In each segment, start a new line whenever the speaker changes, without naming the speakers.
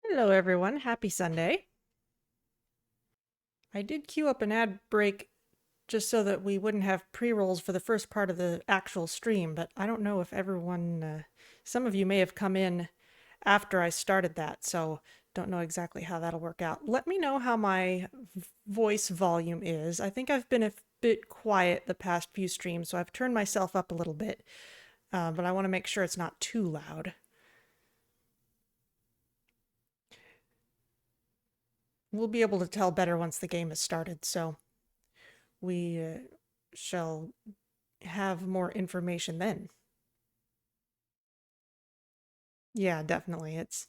Hello, everyone. Happy Sunday. I did queue up an ad break just so that we wouldn't have pre-rolls for the first part of the actual stream, but I don't know if everyone, some of you may have come in after I started that, so don't know exactly how that'll work out. Let me know how my voice volume is. I think I've been a bit quiet the past few streams, so I've turned myself up a little bit, but I want to make sure it's not too loud. We'll be able to tell better once the game has started, so we shall have more information then. Yeah, definitely. It's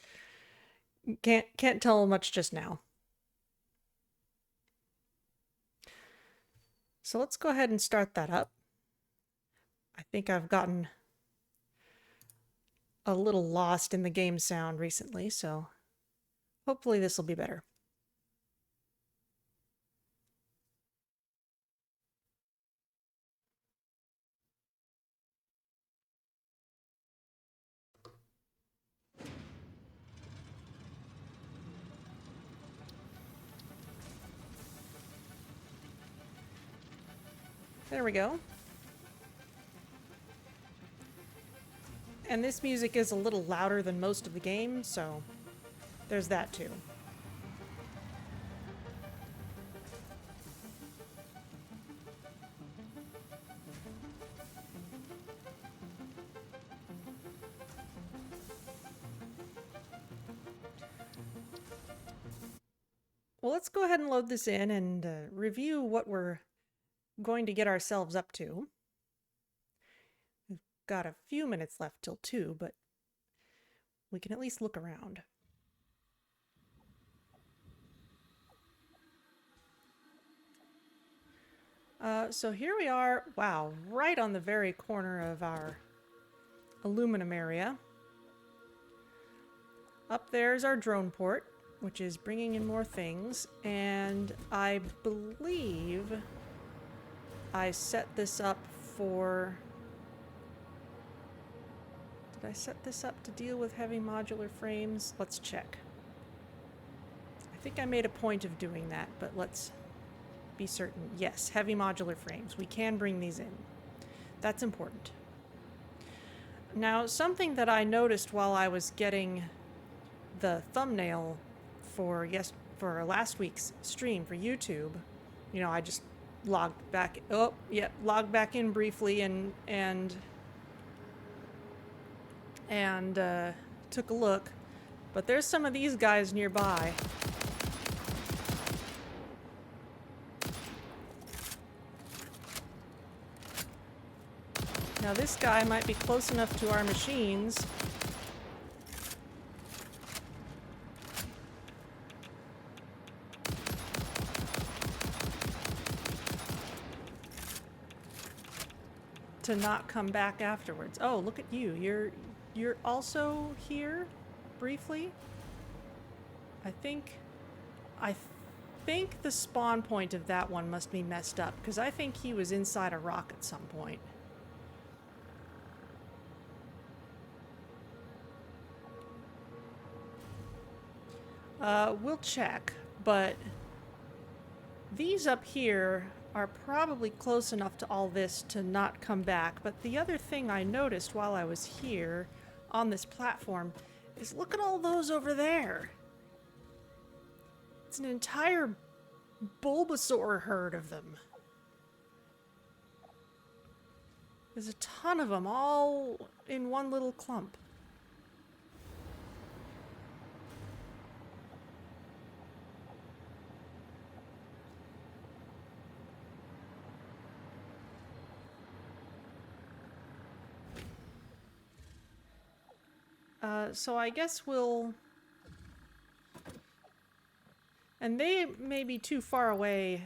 can't tell much just now. So let's go ahead and start that up. I think I've gotten a little lost in the game sound recently, so hopefully this will be better. There we go. And this music is a little louder than most of the game, so there's that too. Well, let's go ahead and load this in and review what we're going to get ourselves up to. We've got a few minutes left till 2, but we can at least look around. So here we are, wow, right on the very corner of our aluminum area. Up there is our drone port, which is bringing in more things, and I believe I set this up for... Did I set this up to deal with heavy modular frames? Let's check. I think I made a point of doing that, but let's be certain. Yes, heavy modular frames. We can bring these in. That's important. Now, something that I noticed while I was getting the thumbnail for last week's stream for YouTube, you know, I just logged back. Oh, yeah, logged back in briefly and took a look. But there's some of these guys nearby. Now this guy might be close enough to our machines to not come back afterwards. Oh, look at you. You're also here briefly. I think the spawn point of that one must be messed up because I think he was inside a rock at some point. We'll check, but these up here are probably close enough to all this to not come back. But the other thing I noticed while I was here on this platform is look at all those over there. It's an entire Bulbasaur herd of them. There's a ton of them all in one little clump. So I guess we'll... And they may be too far away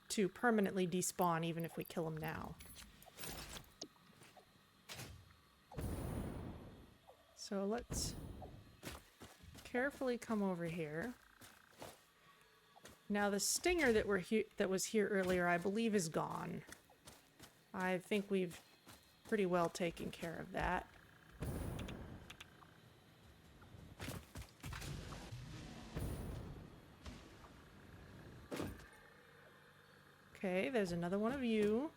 to permanently despawn even if we kill them now. So let's carefully come over here. Now the stinger that was here earlier, I believe, is gone. I think we've pretty well taken care of that. Okay, there's another one of you.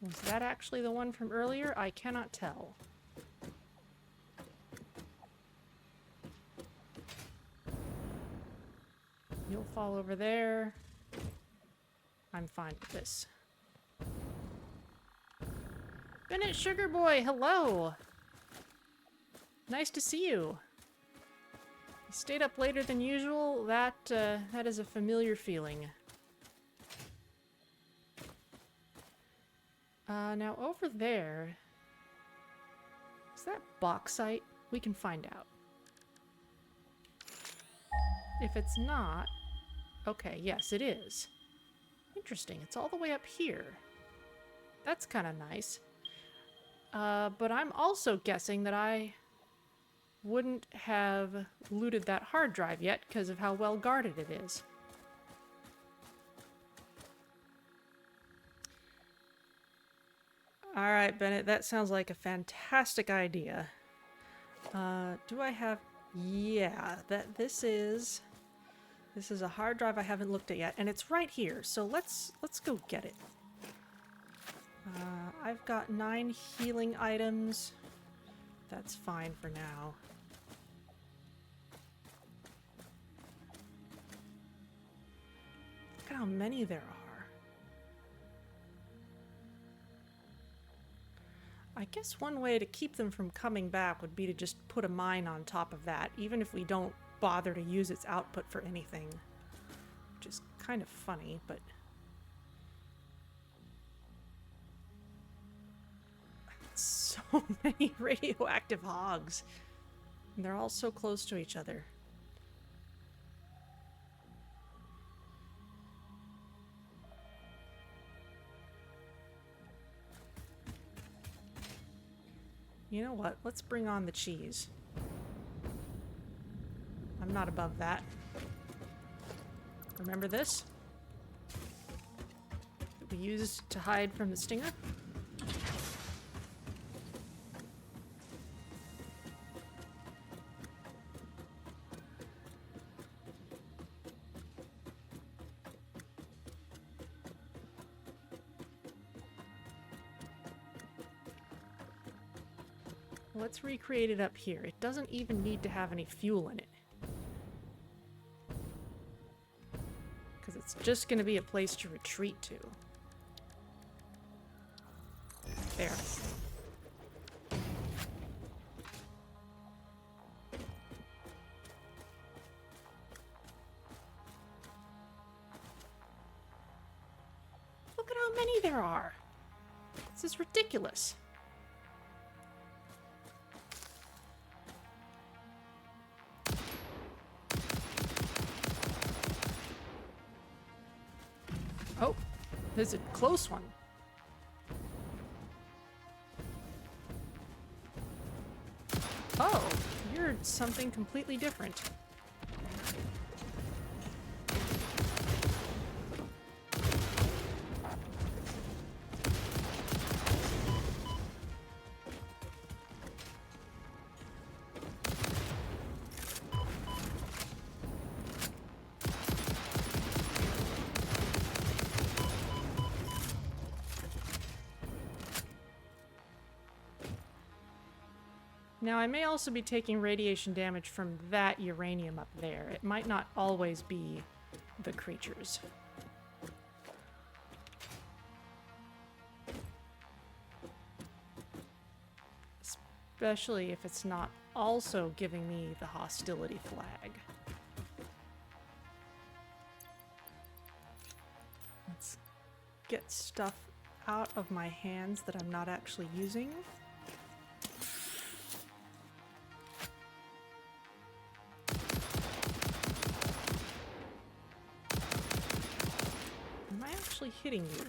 Was that actually the one from earlier? I cannot tell. You'll fall over there. I'm fine with this. Bennett Sugar Boy, hello! Nice to see you. You stayed up later than usual. That is a familiar feeling. Now over there... Is that bauxite? We can find out. If it's not... Okay, yes, it is. Interesting, it's all the way up here. That's kind of nice. But I'm also guessing that I wouldn't have looted that hard drive yet because of how well guarded it is. Alright, Bennett, that sounds like a fantastic idea. Do I have... Yeah, this is a hard drive I haven't looked at yet, and it's right here, so let's go get it. I've got 9 healing items. That's fine for now. Look at how many there are. I guess one way to keep them from coming back would be to just put a mine on top of that, even if we don't bother to use its output for anything. Which is kind of funny, but... So many radioactive hogs. And they're all so close to each other. You know what? Let's bring on the cheese. I'm not above that. Remember this? That we used to hide from the stinger? Let's recreate it up here. It doesn't even need to have any fuel in it. Because it's just going to be a place to retreat to. There. Look at how many there are. This is ridiculous. Oh, there's a close one. Oh, you're something completely different. Now, I may also be taking radiation damage from that uranium up there. It might not always be the creatures. Especially if it's not also giving me the hostility flag. Let's get stuff out of my hands that I'm not actually using. Hitting you?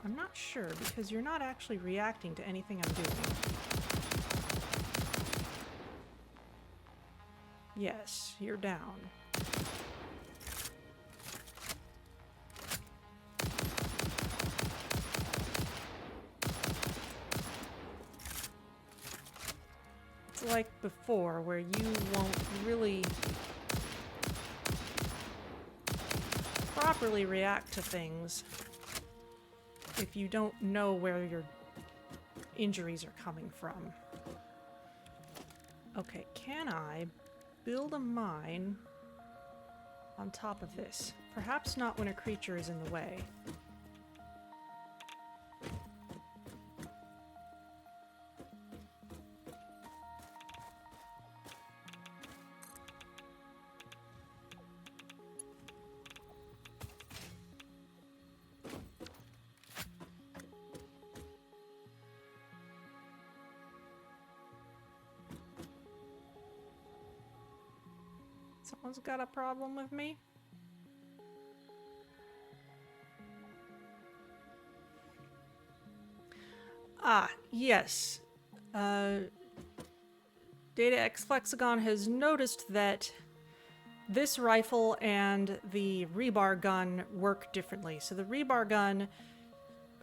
I'm not sure because you're not actually reacting to anything I'm doing. Yes, you're down. It's like before, where you won't really properly react to things if you don't know where your injuries are coming from. Okay, can I build a mine on top of this? Perhaps not when a creature is in the way. Someone's got a problem with me? Ah, yes. Data X Flexagon has noticed that this rifle and the rebar gun work differently. So the rebar gun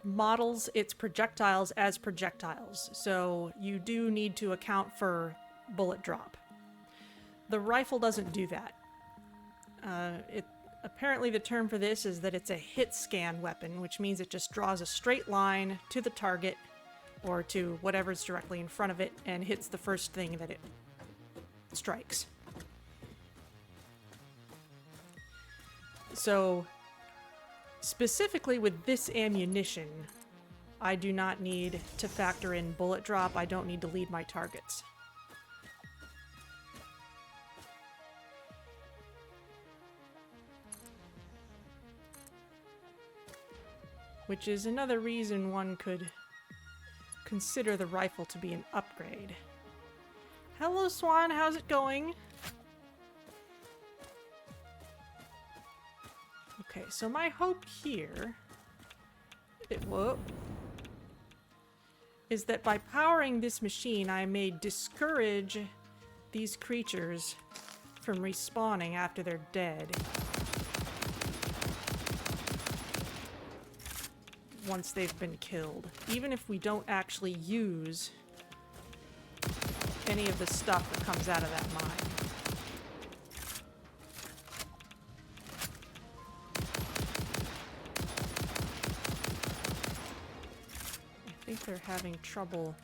models its projectiles as projectiles, so you do need to account for bullet drop. The rifle doesn't do that. Apparently the term for this is that it's a hit scan weapon, which means it just draws a straight line to the target or to whatever's directly in front of it and hits the first thing that it strikes. So, specifically with this ammunition, I do not need to factor in bullet drop. I don't need to lead my targets. Which is another reason one could consider the rifle to be an upgrade. Hello, Swan. How's it going? Okay, so my hope here is that by powering this machine, I may discourage these creatures from respawning after they're dead. Once they've been killed. Even if we don't actually use any of the stuff that comes out of that mine. I think they're having trouble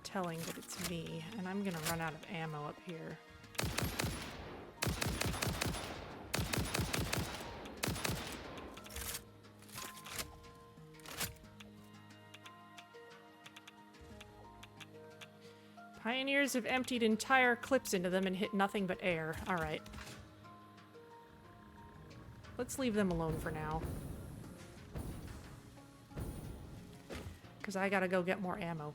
telling that it's me, and I'm gonna run out of ammo up here. Pioneers have emptied entire clips into them and hit nothing but air. Alright. Let's leave them alone for now. Because I gotta go get more ammo.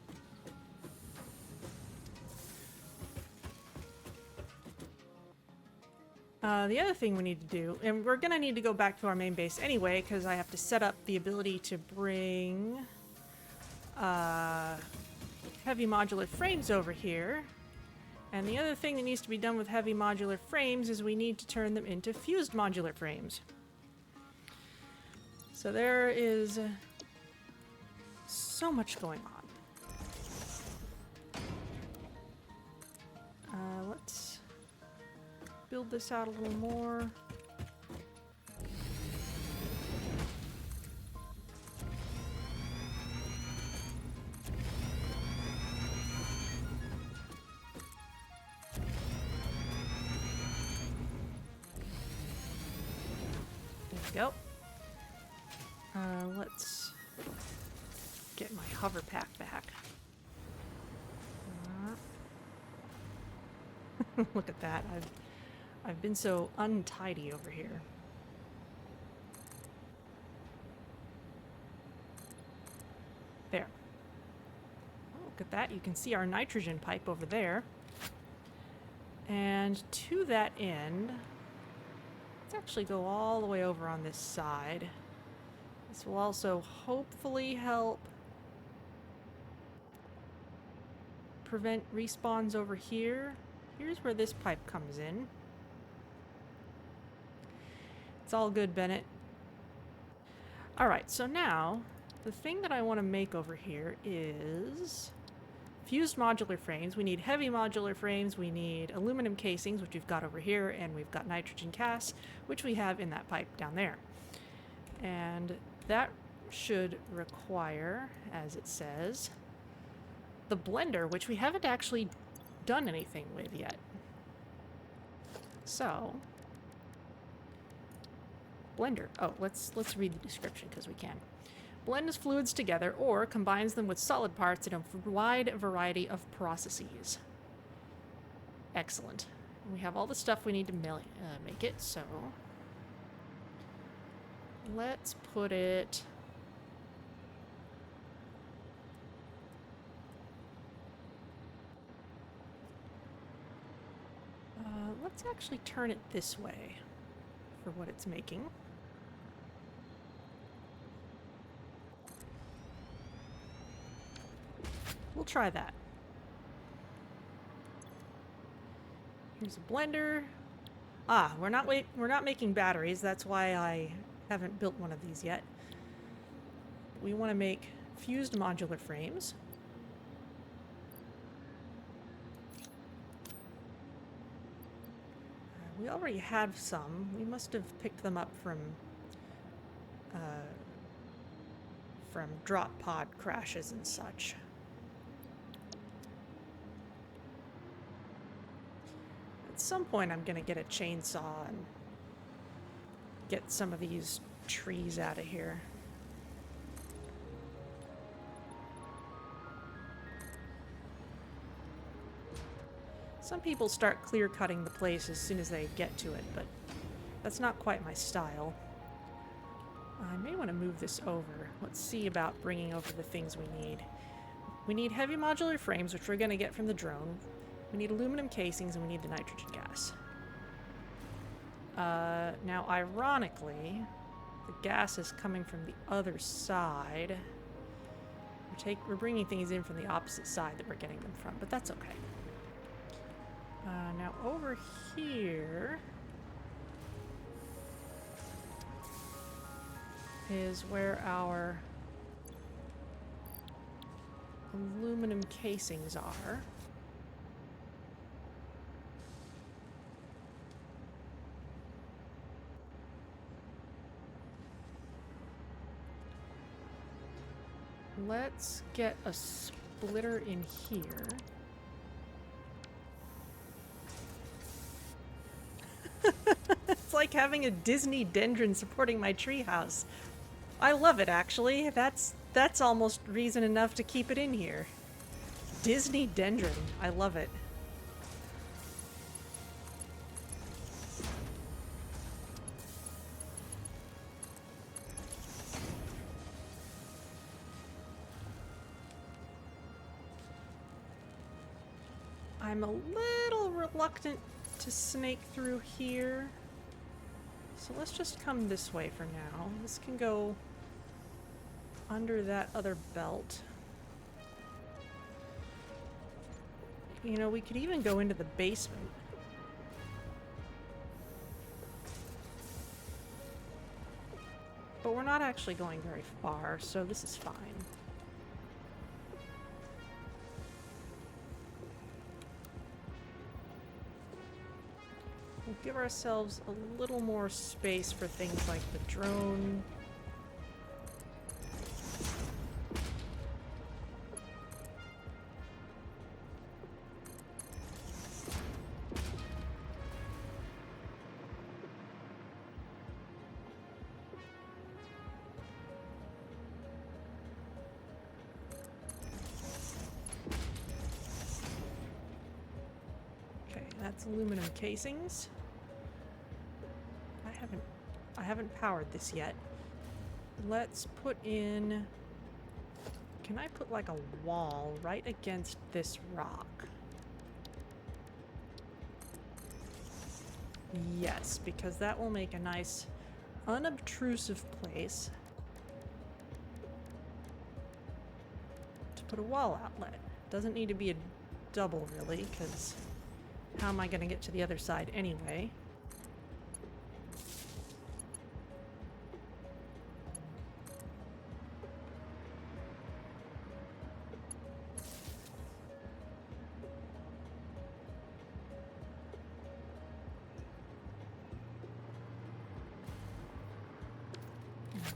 The other thing we need to do, and we're gonna need to go back to our main base anyway, because I have to set up the ability to bring heavy modular frames over here. And the other thing that needs to be done with heavy modular frames is we need to turn them into fused modular frames. So there is so much going on. Let's build this out a little more. Go. Let's get my hover pack back. Look at that. I've been so untidy over here. There. Oh, look at that. You can see our nitrogen pipe over there. And to that end, let's actually go all the way over on this side. This will also hopefully help prevent respawns over here. Here's where this pipe comes in. It's all good, Bennett. Alright, so now, the thing that I want to make over here is fused modular frames. We need heavy modular frames, we need aluminum casings, which we've got over here, and we've got nitrogen gas, which we have in that pipe down there. And that should require, as it says, the blender, which we haven't actually done anything with yet. So, blender. Oh, let's read the description because we can. Blends fluids together or combines them with solid parts in a wide variety of processes. Excellent. We have all the stuff we need to make it, so let's put it... let's actually turn it this way for what it's making. We'll try that. Here's a blender. Ah, we're not making batteries. That's why I haven't built one of these yet. We want to make fused modular frames. We already have some. We must have picked them up from drop pod crashes and such. At some point I'm gonna get a chainsaw and get some of these trees out of here. Some people start clear-cutting the place as soon as they get to it, but that's not quite my style. I may want to move this over. Let's see about bringing over the things we need. We need heavy modular frames, which we're going to get from the drone. We need aluminum casings, and we need the nitrogen gas. Now, ironically, the gas is coming from the other side. We're bringing things in from the opposite side that we're getting them from, but that's okay. Now over here is where our aluminum casings are. Let's get a splitter in here. It's like having a Disney dendron supporting my treehouse. I love it, actually. That's almost reason enough to keep it in here. Disney dendron. I love it. I'm a little reluctant to snake through here. So let's just come this way for now. This can go under that other belt. You know, we could even go into the basement. But we're not actually going very far, so this is fine. We'll give ourselves a little more space for things like the drone. Okay, that's aluminum casings. I haven't powered this yet. Let's put in... Can I put like a wall right against this rock? Yes, because that will make a nice unobtrusive place to put a wall outlet. Doesn't need to be a double, really, because how am I going to get to the other side anyway?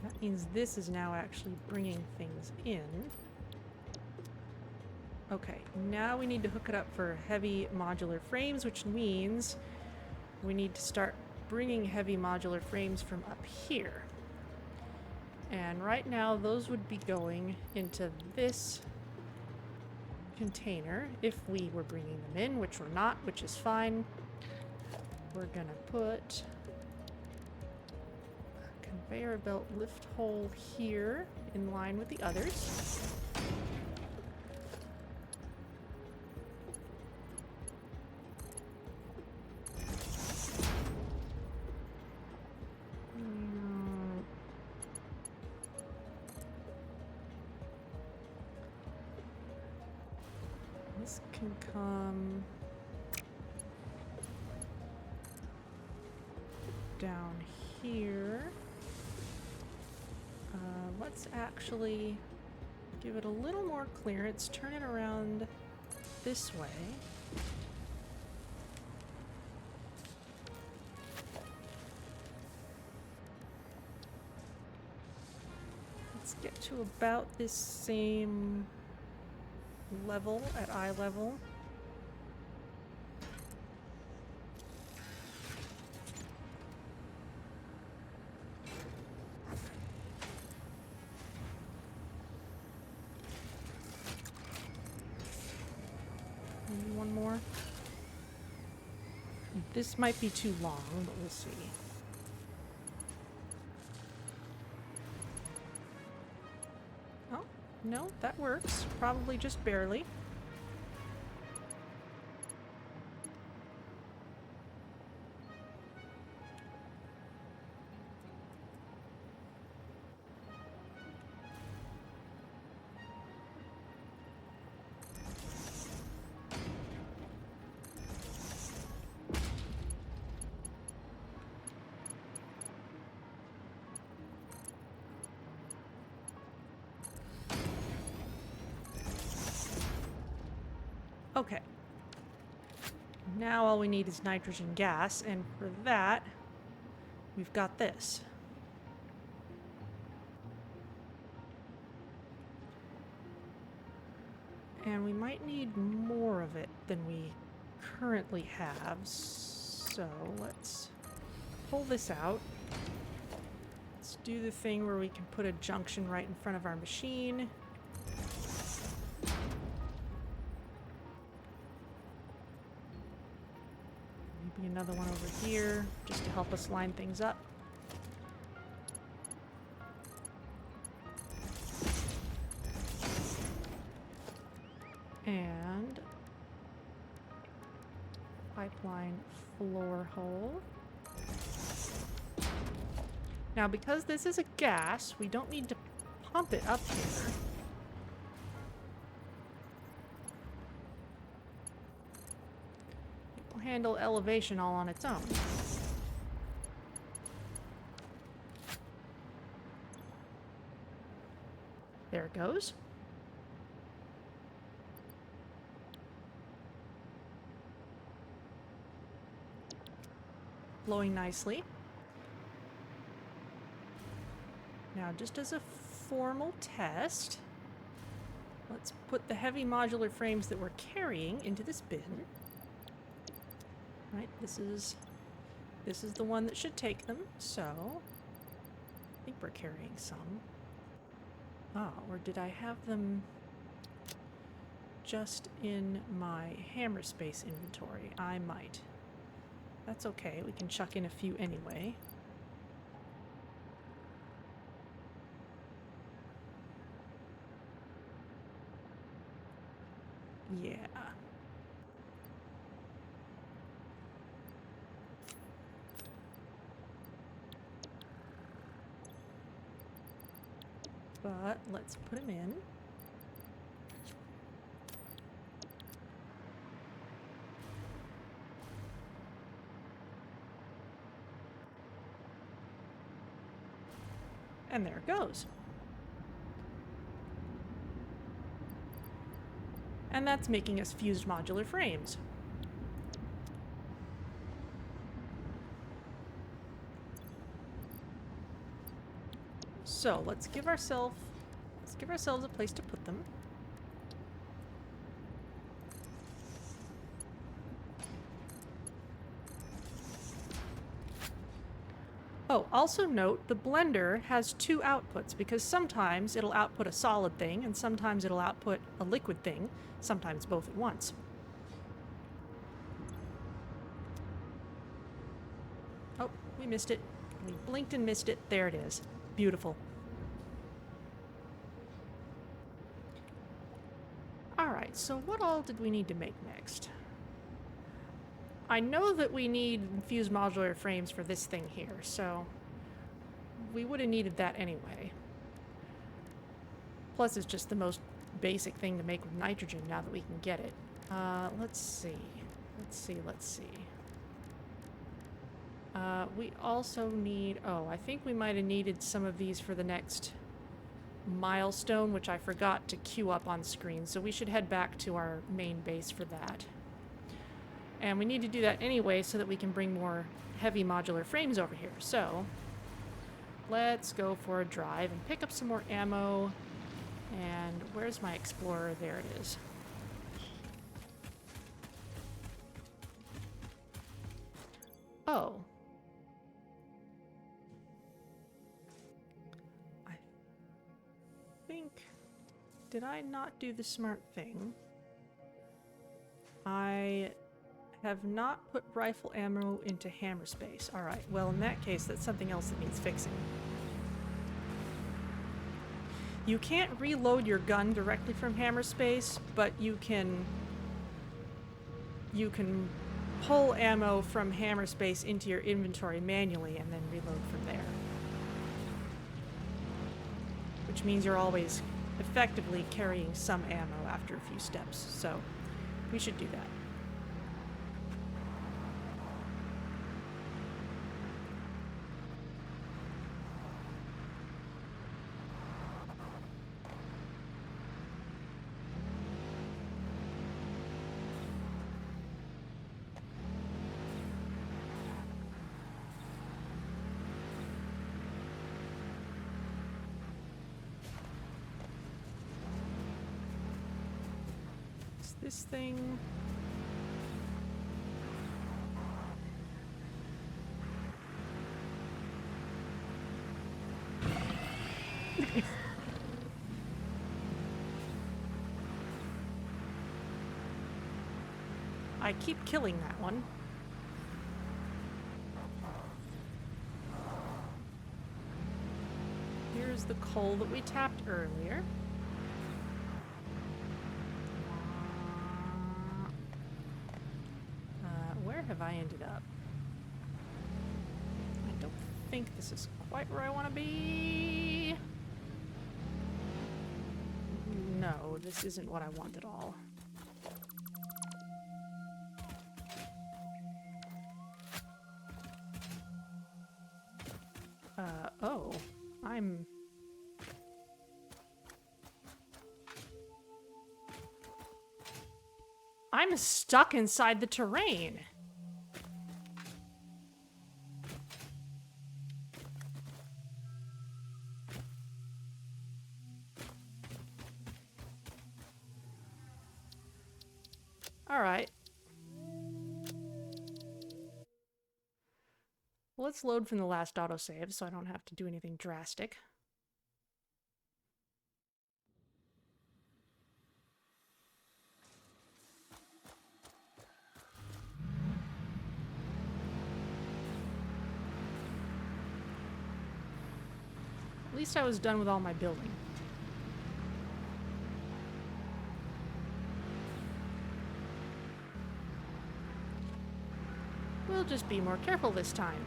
That means this is now actually bringing things in. Okay, now we need to hook it up for heavy modular frames, which means we need to start bringing heavy modular frames from up here. And right now, those would be going into this container if we were bringing them in, which we're not, which is fine. We're gonna put conveyor belt lift hole here in line with the others. This can come down here. Let's actually give it a little more clearance, turn it around this way. Let's get to about this same level at eye level. Maybe one more. This might be too long, but we'll see. Oh, no, that works. Probably just barely. Okay. Now all we need is nitrogen gas, and for that, we've got this. And we might need more of it than we currently have, so let's pull this out. Let's do the thing where we can put a junction right in front of our machine. Maybe another one over here, just to help us line things up. And pipeline floor hole. Now, because this is a gas, we don't need to pump it up here. It will handle elevation all on its own. There it goes. Blowing nicely. Now, just as a formal test, let's put the heavy modular frames that we're carrying into this bin. Right, this is the one that should take them, so I think we're carrying some. Oh, or did I have them just in my hammer space inventory? I might. That's okay, we can chuck in a few anyway. Yeah. But let's put them in. And there it goes. And that's making us fused modular frames. So let's give ourselves a place to put them. Oh, also note the blender has two outputs because sometimes it'll output a solid thing and sometimes it'll output a liquid thing, sometimes both at once. Oh, we missed it. We blinked and missed it. There it is. Beautiful. Alright, so what all did we need to make next? I know that we need fused modular frames for this thing here, so we would have needed that anyway. Plus, it's just the most basic thing to make with nitrogen now that we can get it. Let's see. We also need... Oh, I think we might have needed some of these for the next milestone, which I forgot to queue up on screen, so we should head back to our main base for that. And we need to do that anyway so that we can bring more heavy modular frames over here. So let's go for a drive and pick up some more ammo. And where's my explorer? There it is. Oh. I think... Did I not do the smart thing? I have not put rifle ammo into hammer space. Alright, well in that case that's something else that needs fixing. You can't reload your gun directly from hammer space, but you can pull ammo from hammer space into your inventory manually and then reload from there. Which means you're always effectively carrying some ammo after a few steps, so we should do that. This thing... I keep killing that one. Here's the coal that we tapped earlier. Where have I ended up? I don't think this is quite where I want to be. No, this isn't what I want at all. Oh, I'm stuck inside the terrain. All right. Well, let's load from the last autosave so I don't have to do anything drastic. At least I was done with all my building. We'll just be more careful this time.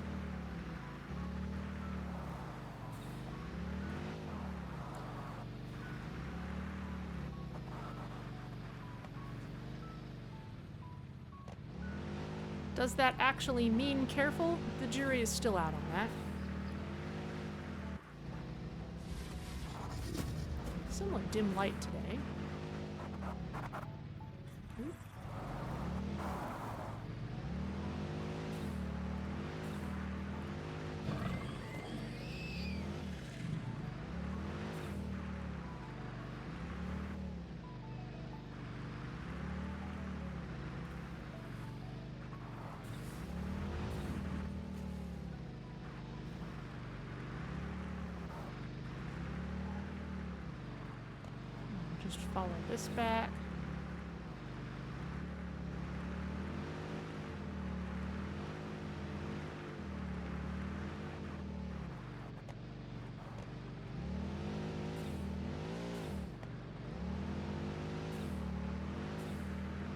Does that actually mean careful? The jury is still out on that. Somewhat dim light today. Oop. Just follow this back.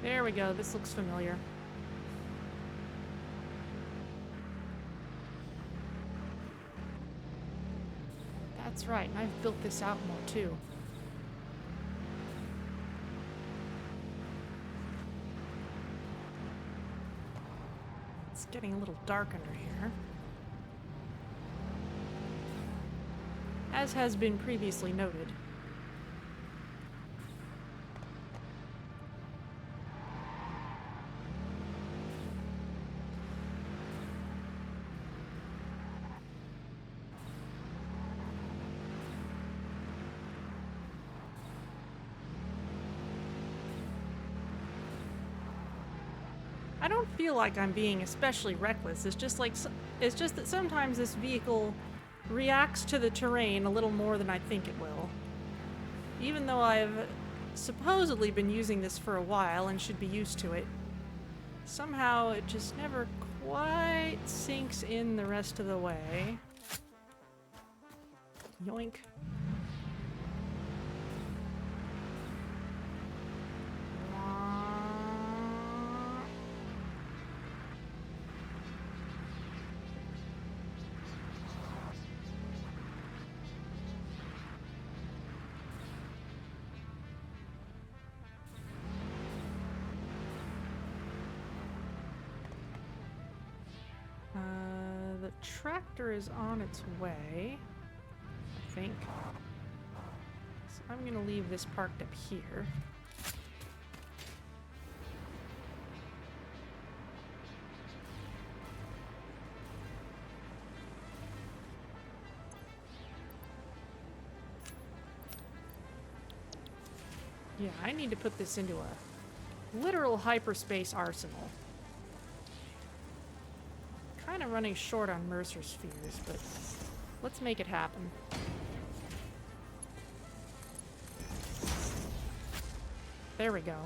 There we go. This looks familiar. That's right, and I've built this out more too. It's getting a little dark under here. As has been previously noted. I don't feel like I'm being especially reckless. It's just that sometimes this vehicle reacts to the terrain a little more than I think it will. Even though I've supposedly been using this for a while and should be used to it, somehow it just never quite sinks in the rest of the way. Yoink. The tractor is on its way, I think. So I'm gonna leave this parked up here. Yeah, I need to put this into a literal hyperspace arsenal. Kind of running short on Mercer spheres, but let's make it happen. There we go.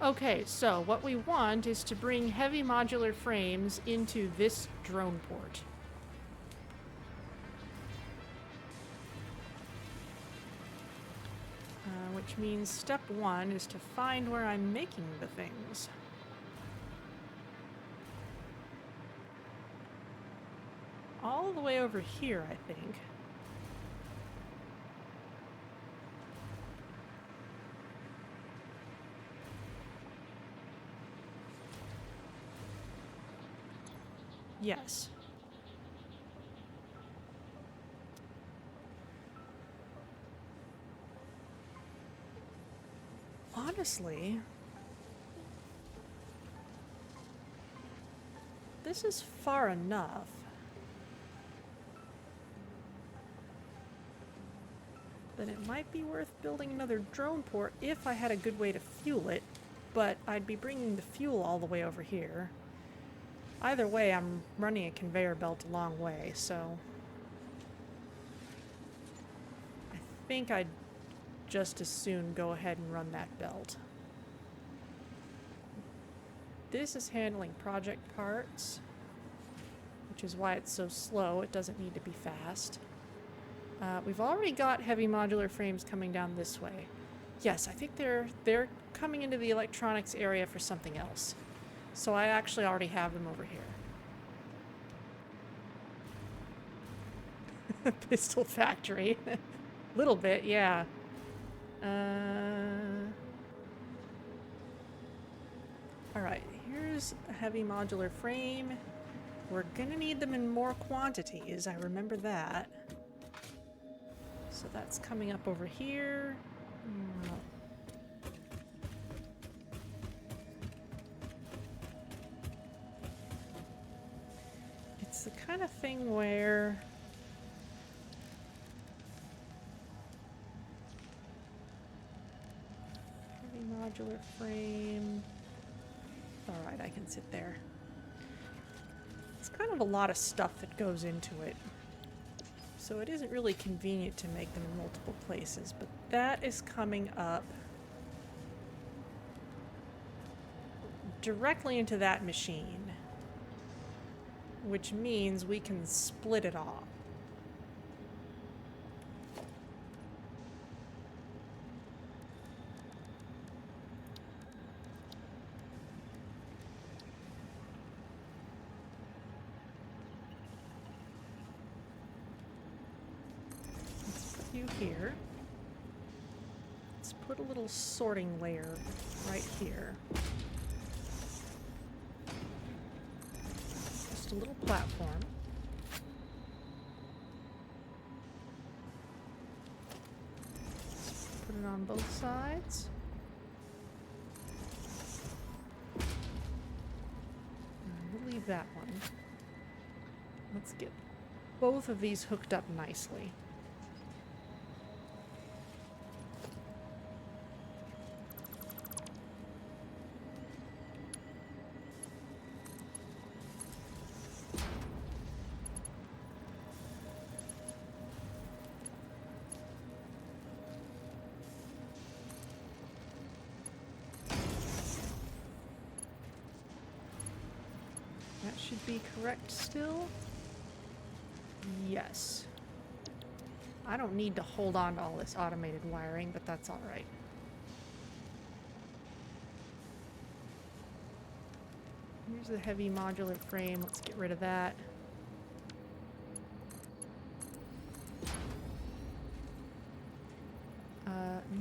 Okay, so what we want is to bring heavy modular frames into this drone port. Which means step one is to find where I'm making the things. All the way over here, I think. Yes. Honestly, this is far enough. Then it might be worth building another drone port if I had a good way to fuel it, but I'd be bringing the fuel all the way over here. Either way, I'm running a conveyor belt a long way, so I think I'd just as soon go ahead and run that belt. This is handling project parts, which is why it's so slow. It doesn't need to be fast. We've already got heavy modular frames coming down this way. Yes, I think they're coming into the electronics area for something else. So I actually already have them over here. Pistol factory. Little bit, yeah. Alright, here's a heavy modular frame. We're gonna need them in more quantities, I remember that. So that's coming up over here. It's the kind of thing where heavy modular frame. Alright, I can sit there. It's kind of a lot of stuff that goes into it. So it isn't really convenient to make them in multiple places, but that is coming up directly into that machine, which means we can split it off. Here. Let's put a little sorting layer right here. Just a little platform. Let's put it on both sides. And we'll leave that one. Let's get both of these hooked up nicely. That should be correct still. Yes. I don't need to hold on to all this automated wiring, but that's all right. Here's the heavy modular frame. Let's get rid of that.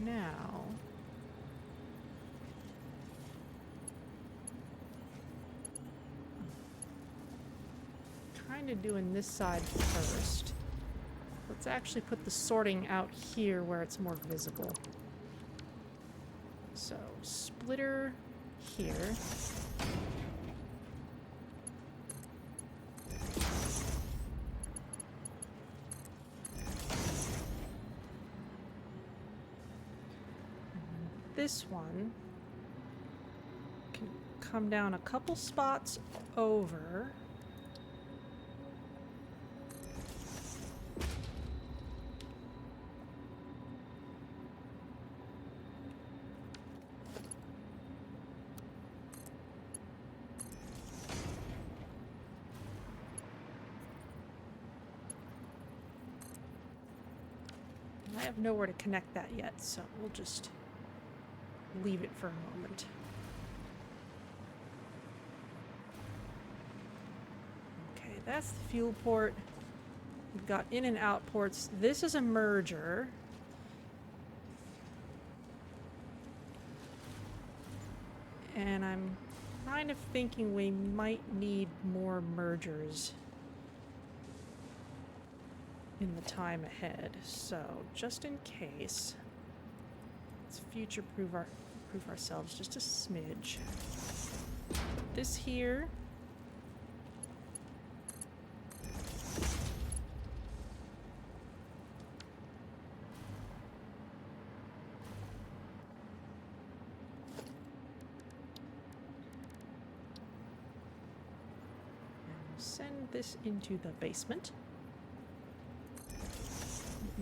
Now... kind of doing this side first. Let's actually put the sorting out here where it's more visible. So, splitter here. This one can come down a couple spots over. I have nowhere to connect that yet, so we'll just leave it for a moment. Okay, that's the fuel port. We've got in and out ports. This is a merger. And I'm kind of thinking we might need more mergers in the time ahead. So, just in case, let's future-proof ourselves just a smidge. Put this here. And send this into the basement.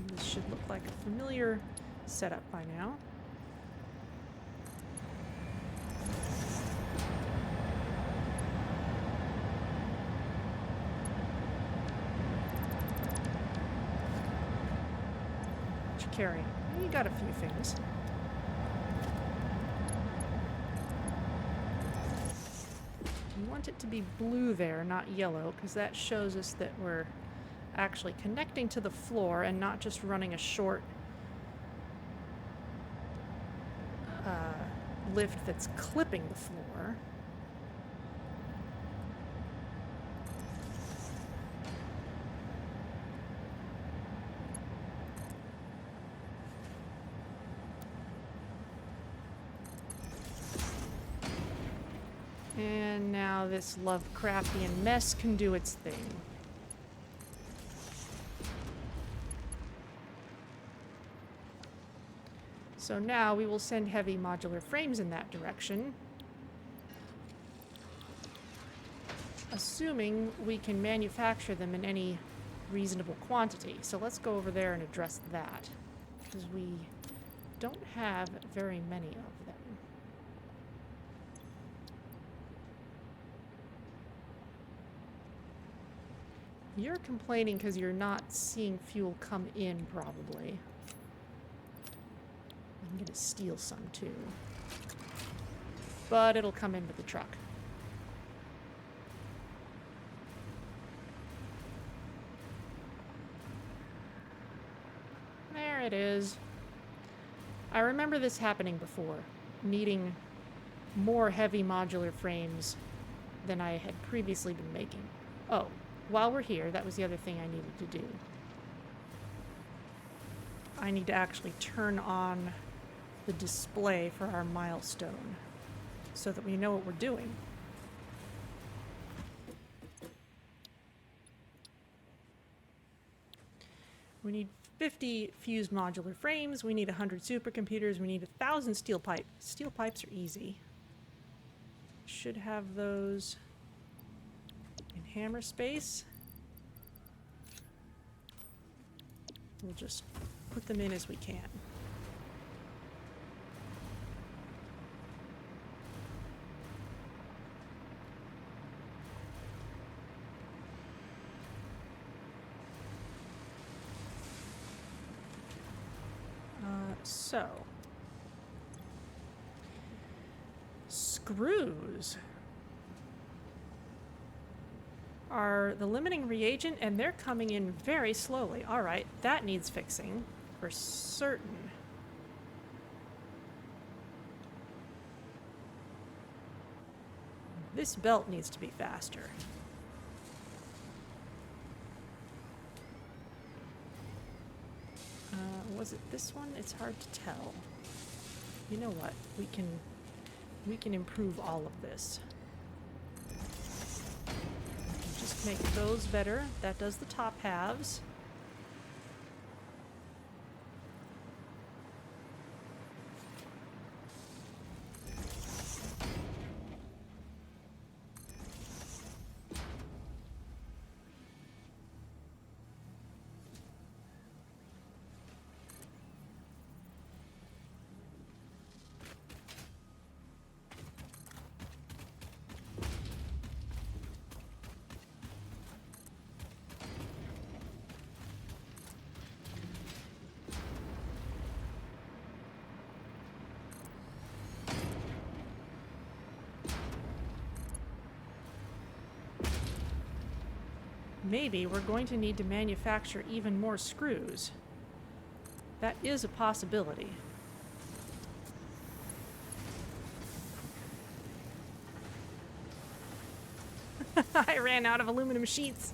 This should look like a familiar setup by now. What you carrying? You got a few things. We want it to be blue there, not yellow, because that shows us that we're actually connecting to the floor and not just running a short lift that's clipping the floor. And now this Lovecraftian mess can do its thing. So now we will send heavy modular frames in that direction, assuming we can manufacture them in any reasonable quantity. So let's go over there and address that, because we don't have very many of them. You're complaining because you're not seeing fuel come in, probably. I'm gonna steal some too. But it'll come in with the truck. There it is. I remember this happening before, needing more heavy modular frames than I had previously been making. Oh, while we're here, that was the other thing I needed to do. I need to actually turn on the display for our milestone so that we know what we're doing. We need 50 fused modular frames, we need 100 supercomputers, we need 1,000 steel pipe. Steel pipes are easy. Should have those in hammer space. We'll just put them in as we can. So, screws are the limiting reagent, and they're coming in very slowly. All right, that needs fixing for certain. This belt needs to be faster. Was it this one? It's hard to tell. You know what? We can improve all of this. Just make those better. That does the top halves. Maybe we're going to need to manufacture even more screws. That is a possibility. I ran out of aluminum sheets.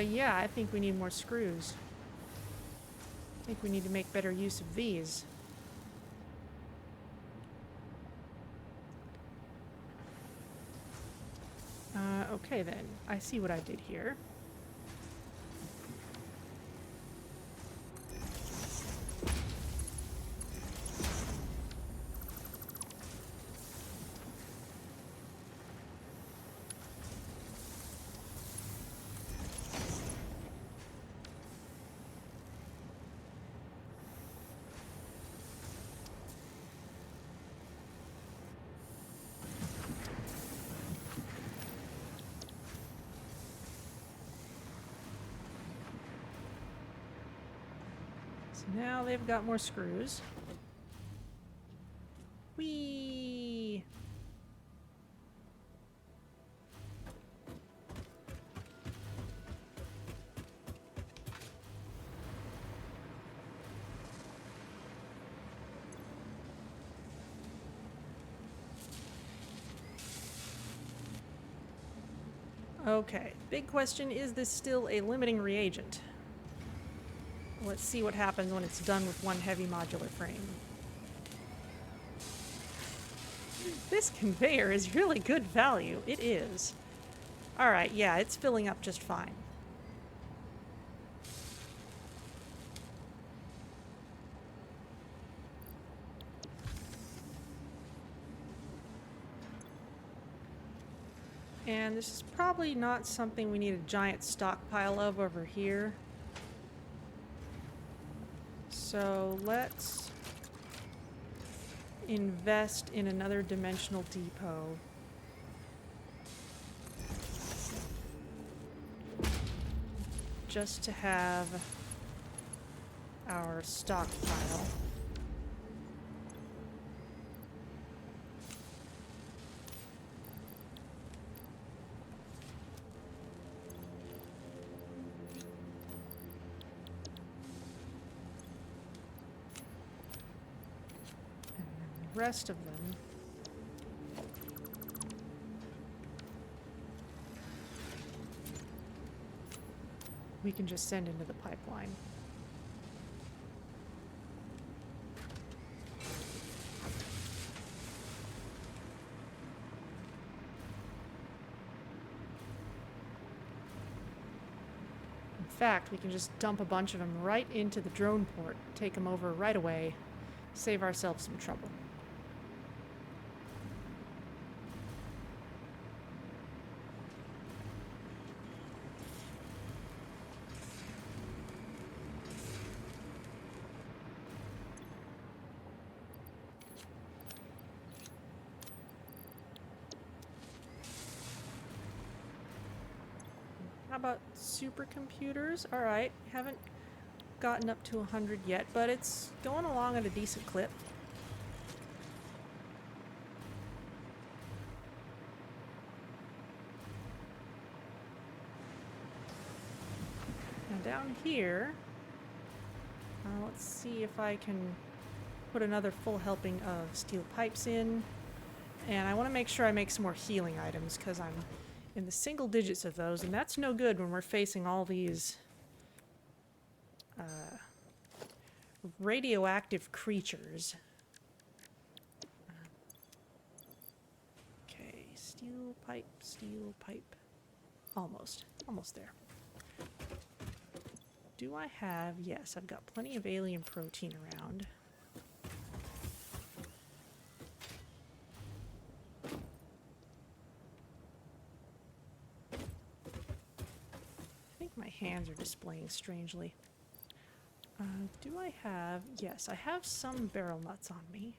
Yeah, I think we need more screws. I think we need to make better use of these. Okay then, I see what I did here. Now they've got more screws. Whee! Okay, big question, is this still a limiting reagent? Let's see what happens when it's done with one heavy modular frame. This conveyor is really good value. It is. Alright, yeah, it's filling up just fine. And this is probably not something we need a giant stockpile of over here. So let's invest in another dimensional depot. Just to have our stockpile. Rest of them we can just send into the pipeline. In fact, we can just dump a bunch of them right into the drone port, take them over right away, save ourselves some trouble. How about supercomputers? Alright, haven't gotten up to 100 yet, but it's going along at a decent clip. Now down here, let's see if I can put another full helping of steel pipes in. And I want to make sure I make some more healing items, because I'm in the single digits of those, and that's no good when we're facing all these radioactive creatures. Okay, steel pipe, steel pipe. Almost there. Do I have... Yes, I've got plenty of alien protein around. I think my hands are displaying strangely. Do I have... Yes, I have some barrel nuts on me.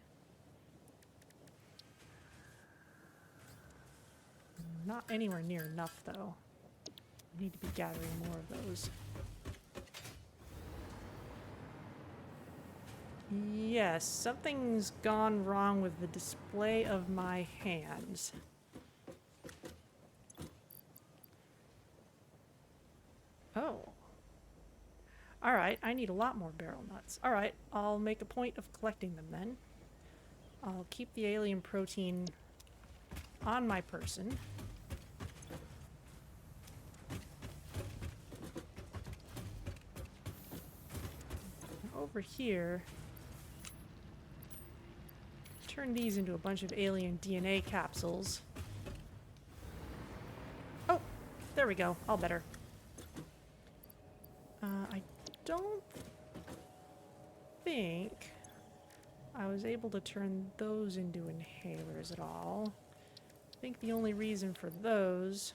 Not anywhere near enough, though. I need to be gathering more of those. Yes, something's gone wrong with the display of my hands. Oh. Alright, I need a lot more barrel nuts. Alright, I'll make a point of collecting them then. I'll keep the alien protein on my person. Over here, turn these into a bunch of alien DNA capsules. Oh, there we go. All better. I don't think I was able to turn those into inhalers at all. I think the only reason for those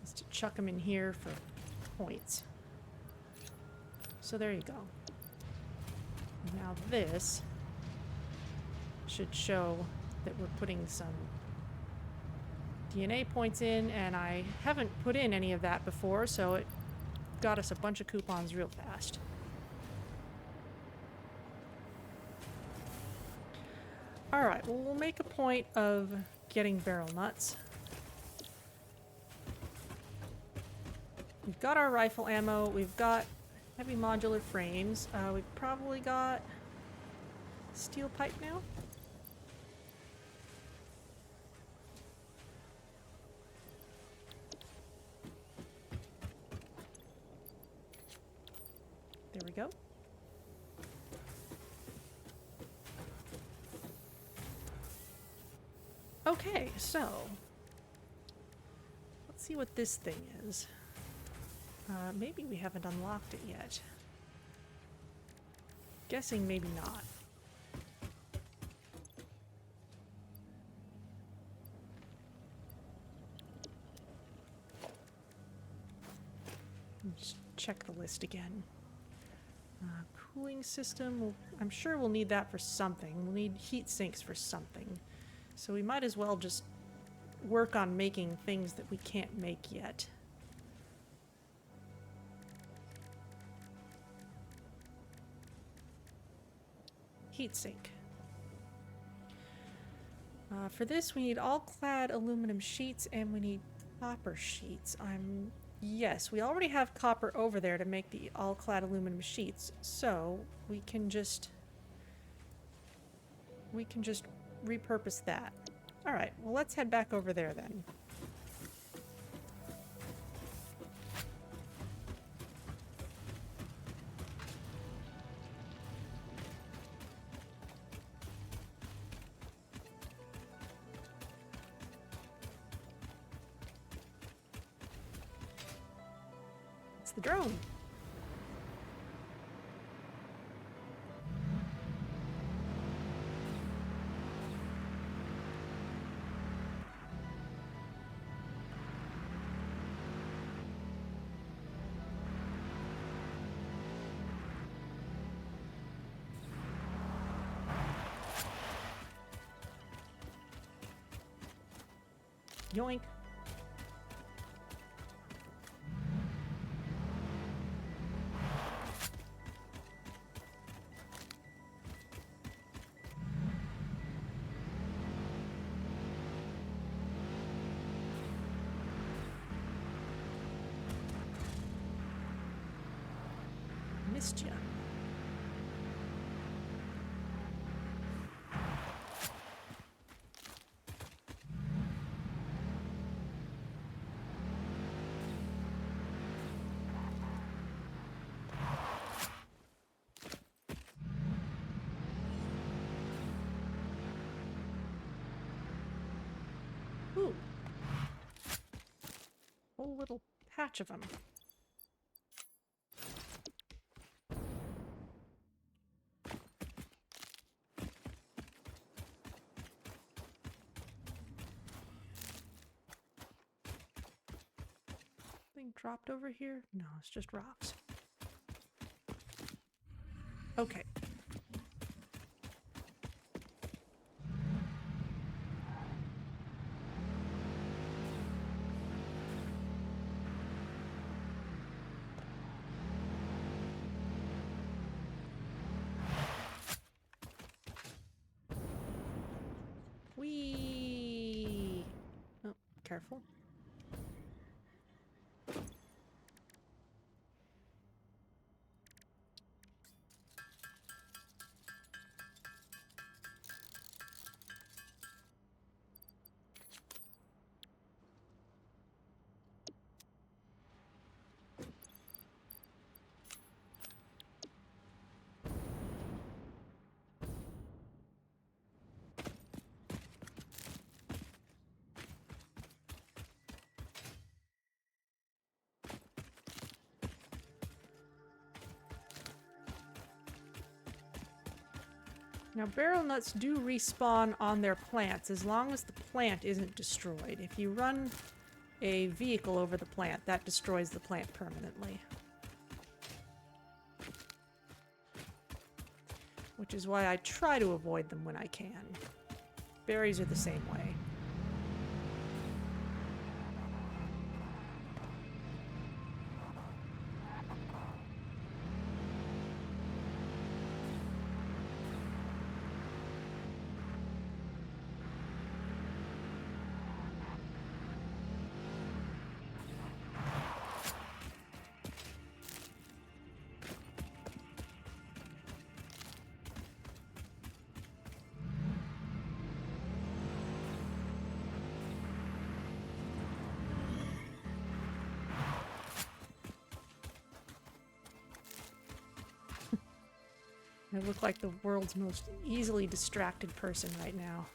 is to chuck them in here for points. So there you go. Now this should show that we're putting some DNA points in, and I haven't put in any of that before, so it got us a bunch of coupons real fast. Alright, well, we'll make a point of getting barrel nuts. We've got our rifle ammo, we've got heavy modular frames, we've probably got steel pipe now. There we go. Okay, so let's see what this thing is. Maybe we haven't unlocked it yet. Guessing maybe not. Just check the list again. Cooling system, I'm sure we'll need that for something. We'll need heat sinks for something. So we might as well just work on making things that we can't make yet. Heatsink. For this we need all-clad aluminum sheets and we need copper sheets. Yes, we already have copper over there to make the all-clad aluminum sheets, so we can just repurpose that. Alright, well let's head back over there then. It's the drone. Yoink. Missed ya. Ooh. Whole little patch of them. Something dropped over here? No, it's just rocks. Okay. Whee! Oh, careful. Now, barrel nuts do respawn on their plants as long as the plant isn't destroyed. If you run a vehicle over the plant, that destroys the plant permanently. Which is why I try to avoid them when I can. Berries are the same way. I look like the world's most easily distracted person right now.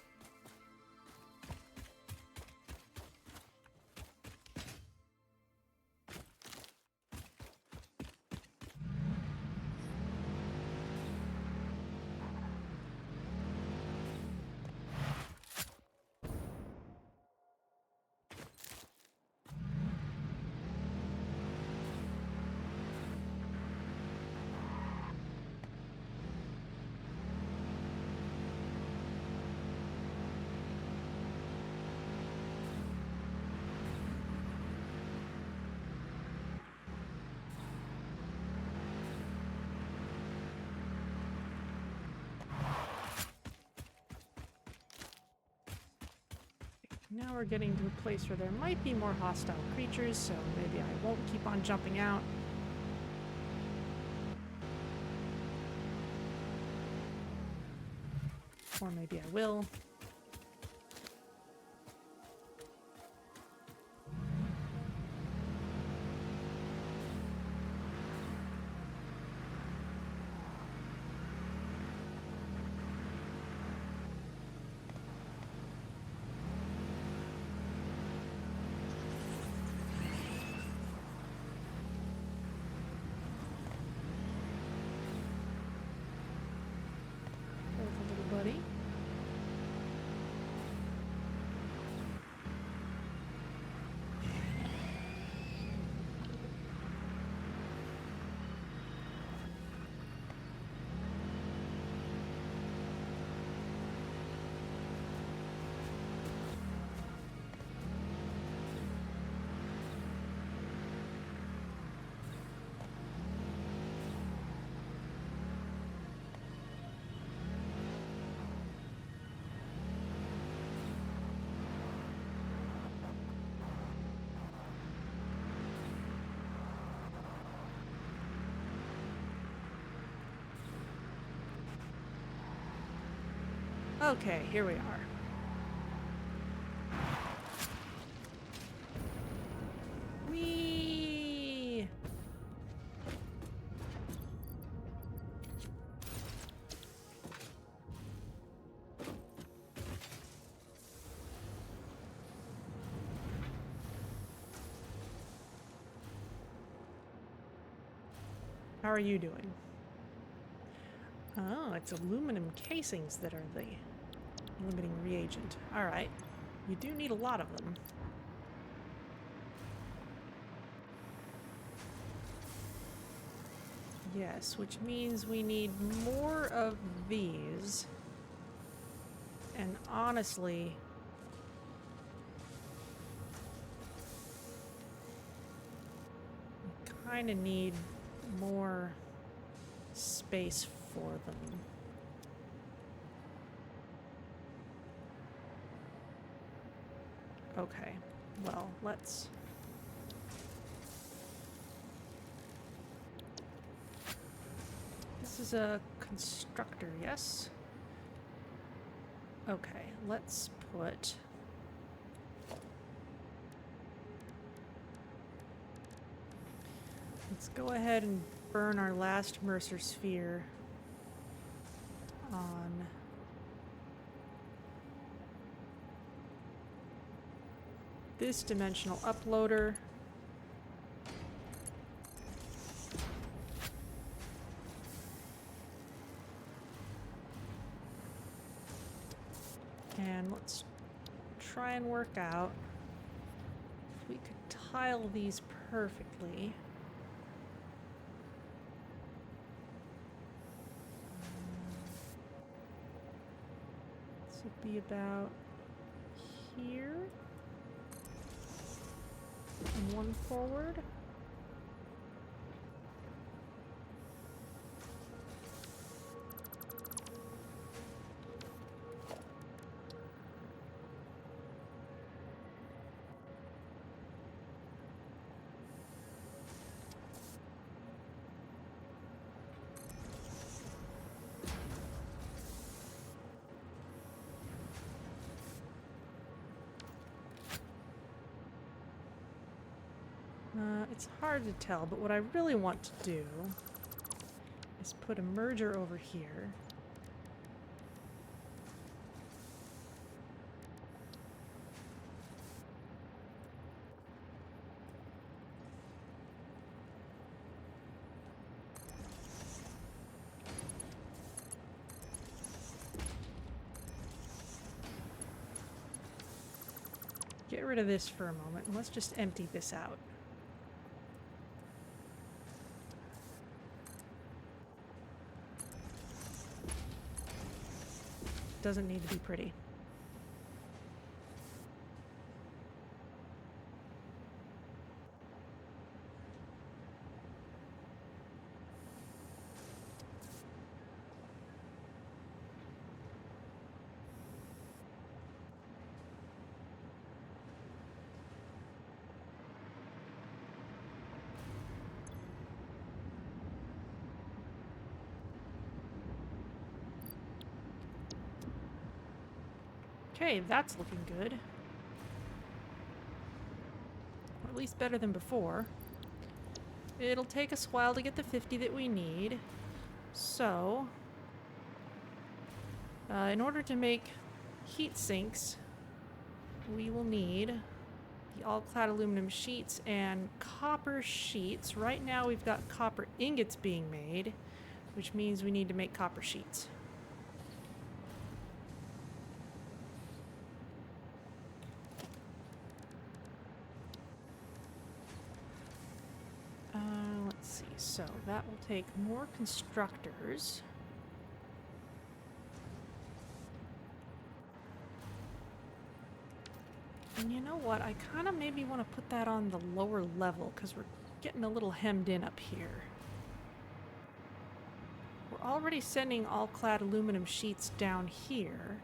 Now we're getting to a place where there might be more hostile creatures, so maybe I won't keep on jumping out. Or maybe I will. Buddy. Okay, here we are. Whee! How are you doing? Oh, it's aluminum casings that are the limiting reagent. Alright. You do need a lot of them. Yes, which means we need more of these. And honestly, we kind of need more space for them. Okay, well, let's... This is a constructor, yes? Okay, let's put... Let's go ahead and burn our last Mercer sphere on... this dimensional uploader. And let's try and work out if we could tile these perfectly. This would be about here. And one forward. It's hard to tell, but what I really want to do is put a merger over here. Get rid of this for a moment, and let's just empty this out. Doesn't need to be pretty. Okay, that's looking good. Or at least better than before. It'll take us a while to get the 50 that we need. So, in order to make heat sinks, we will need the all-clad aluminum sheets and copper sheets. Right now we've got copper ingots being made, which means we need to make copper sheets. Let's see, so that will take more constructors. And you know what? I kind of maybe want to put that on the lower level because we're getting a little hemmed in up here. We're already sending all-clad aluminum sheets down here.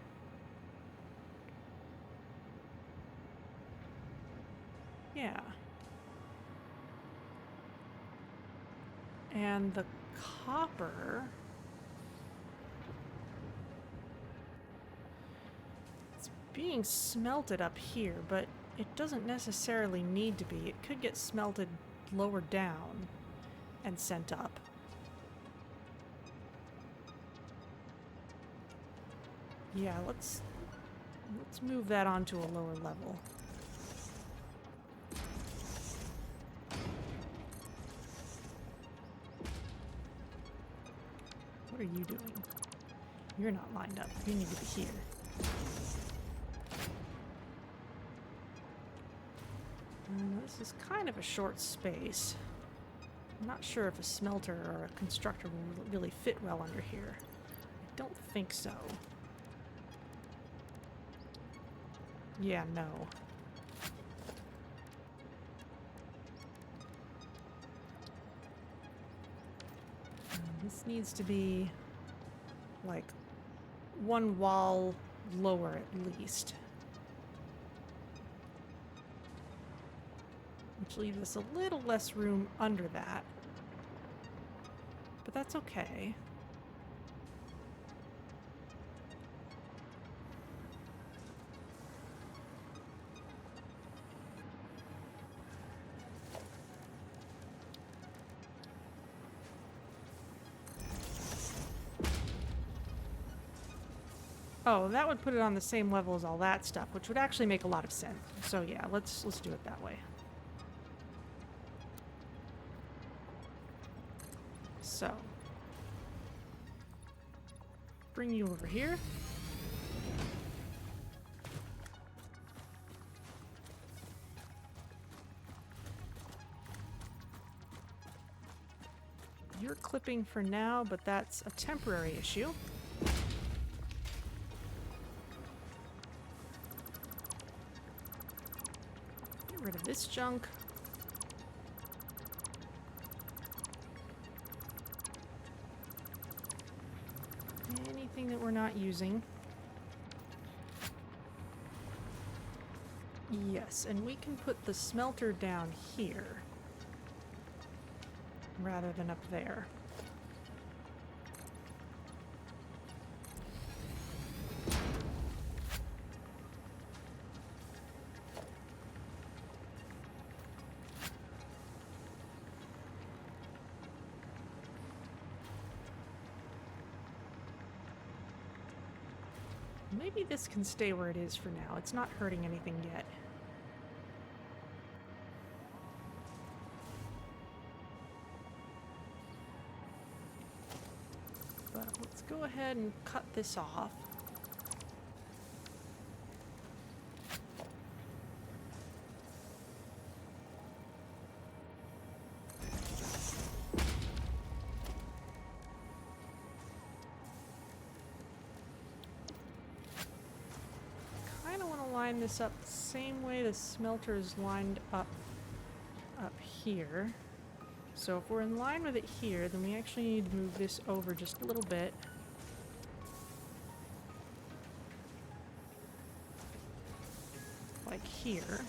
Yeah. And the copper... it's being smelted up here, but it doesn't necessarily need to be. It could get smelted lower down and sent up. Yeah, let's move that onto a lower level. What are you doing? You're not lined up. You need to be here. This is kind of a short space. I'm not sure if a smelter or a constructor will really fit well under here. I don't think so. Yeah, no. This needs to be like one wall lower at least. Which leaves us a little less room under that. But that's okay. Oh, that would put it on the same level as all that stuff, which would actually make a lot of sense. So yeah, let's do it that way. So, bring you over here. You're clipping for now, but that's a temporary issue. Get rid of this junk. Anything that we're not using. Yes, and we can put the smelter down here rather than up there. Maybe this can stay where it is for now. It's not hurting anything yet. But let's go ahead and cut this off. Line this up the same way the smelter is lined up here. So if we're in line with it here, then we actually need to move this over just a little bit. Like here.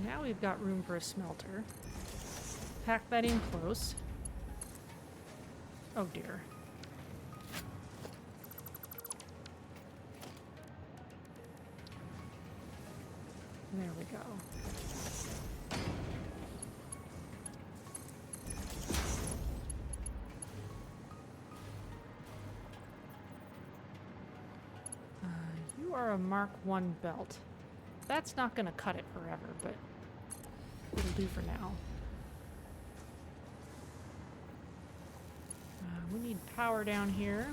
Now we've got room for a smelter. Pack that in close. Oh dear. There we go. You are a Mark 1 belt. That's not going to cut it forever, but it'll do for now. We need power down here.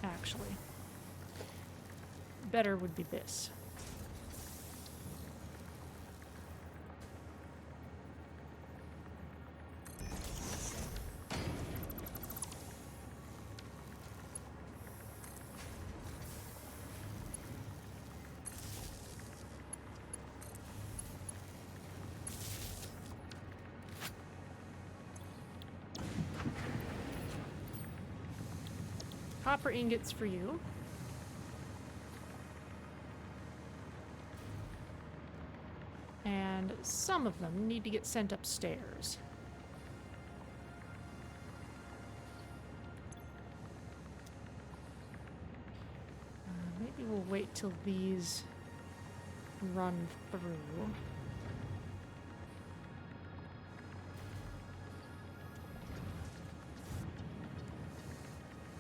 Actually, better would be this. Copper ingots for you. And some of them need to get sent upstairs. Maybe we'll wait till these run through.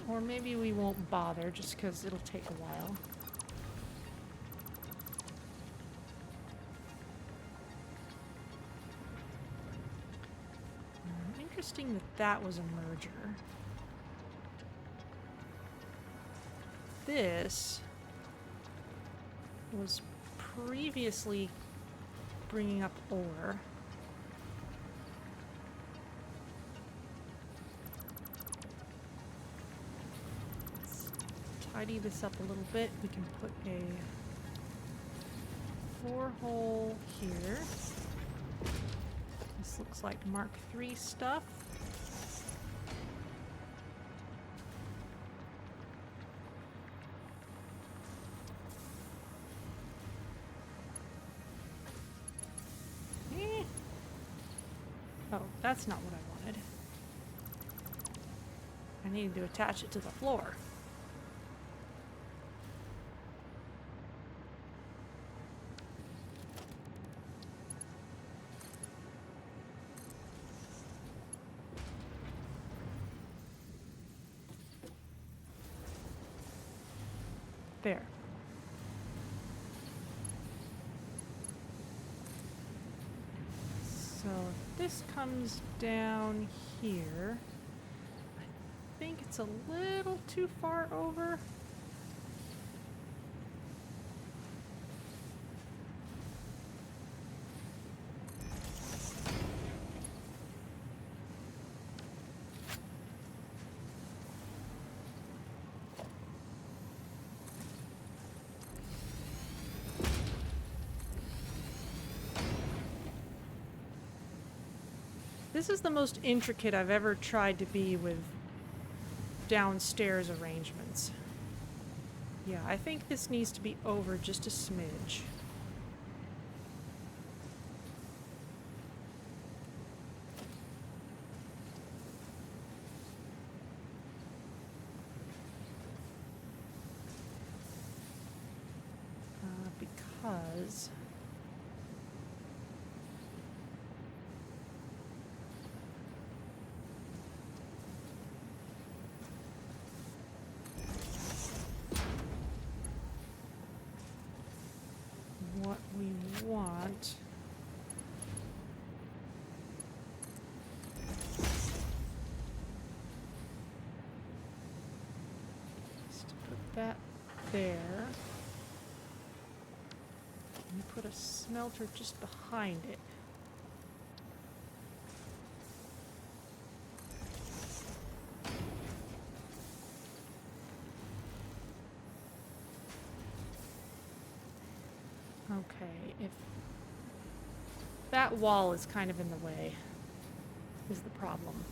Or maybe we won't bother just because it'll take a while. Interesting that that was a merger. This was previously bringing up ore. Tidy this up a little bit. We can put a 4-hole here. This looks like Mark III stuff. Oh, that's not what I wanted. I needed to attach it to the floor. There. So if this comes down here, I think it's a little too far over. This is the most intricate I've ever tried to be with downstairs arrangements. Yeah, I think this needs to be over just a smidge. because what we want is to put that there. And put a smelter just behind it. Okay, if that wall is kind of in the way, is the problem.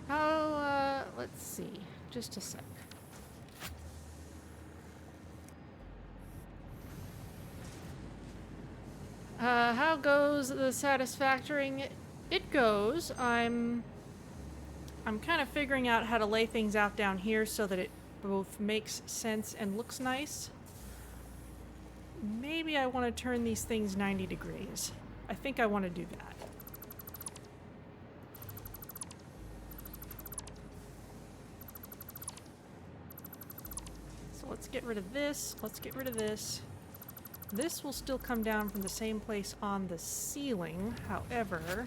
Oh, let's see. Just a sec. How goes the Satisfactory? It goes. I'm kind of figuring out how to lay things out down here so that it both makes sense and looks nice. Maybe I want to turn these things 90 degrees. I think I want to do that. So let's get rid of this. Let's get rid of this. This will still come down from the same place on the ceiling, however,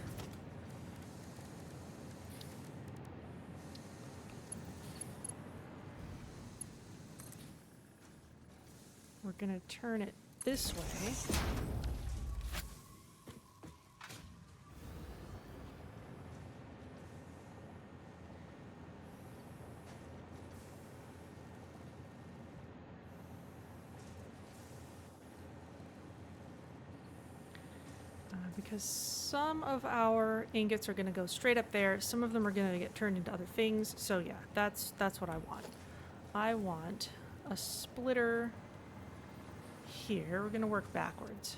we're going to turn it this way. Because some of our ingots are going to go straight up there. Some of them are going to get turned into other things. So yeah, that's what I want. I want a splitter here. We're going to work backwards.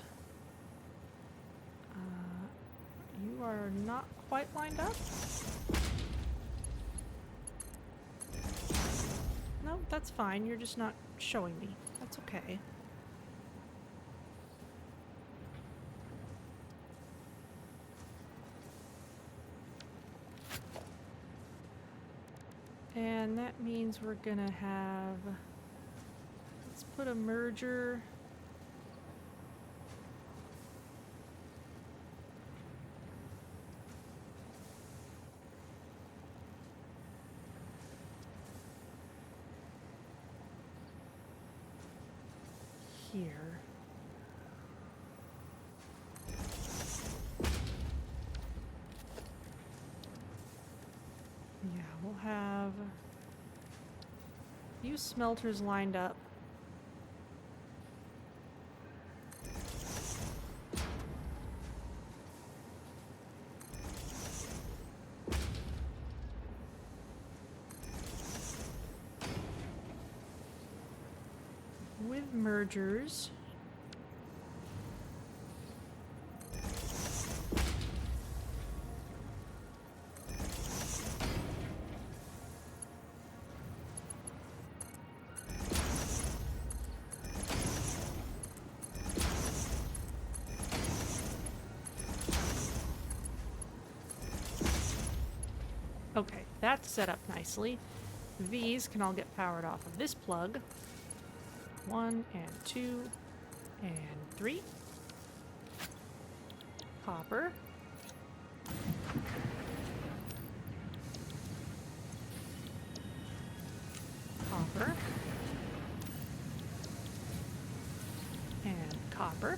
You are not quite lined up. No, that's fine. You're just not showing me. That's okay. And that means we're gonna have, let's put a merger. Here. Yeah, we'll have a few smelters lined up. With mergers. Okay, that's set up nicely. These can all get powered off of this plug. 1 and 2 and 3. Copper. Copper. And copper.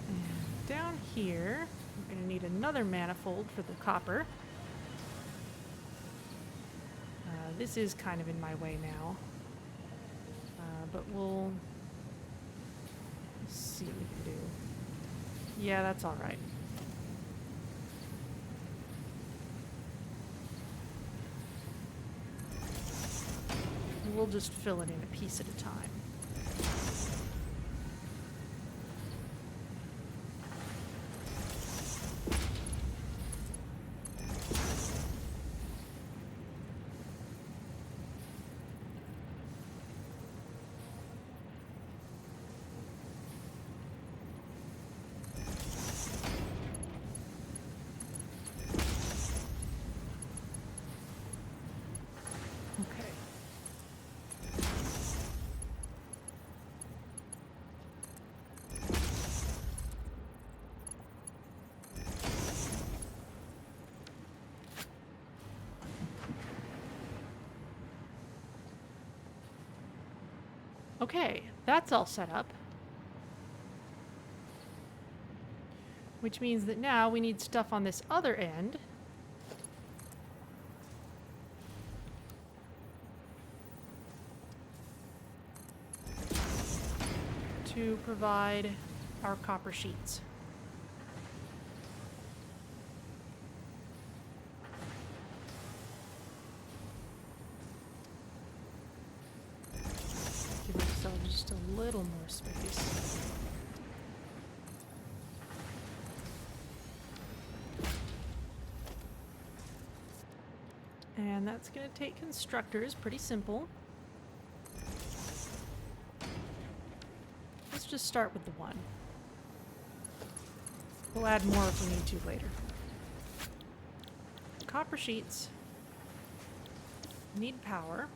And down here, we're going to need another manifold for the copper. This is kind of in my way now, but we'll see what we can do. Yeah, that's all right. We'll just fill it in a piece at a time. Okay, that's all set up. Which means that now we need stuff on this other end. To provide our copper sheets. Give ourselves just a little more space. And that's going to take constructors, pretty simple. Let's just start with the one. We'll add more if we need to later. Copper sheets need power.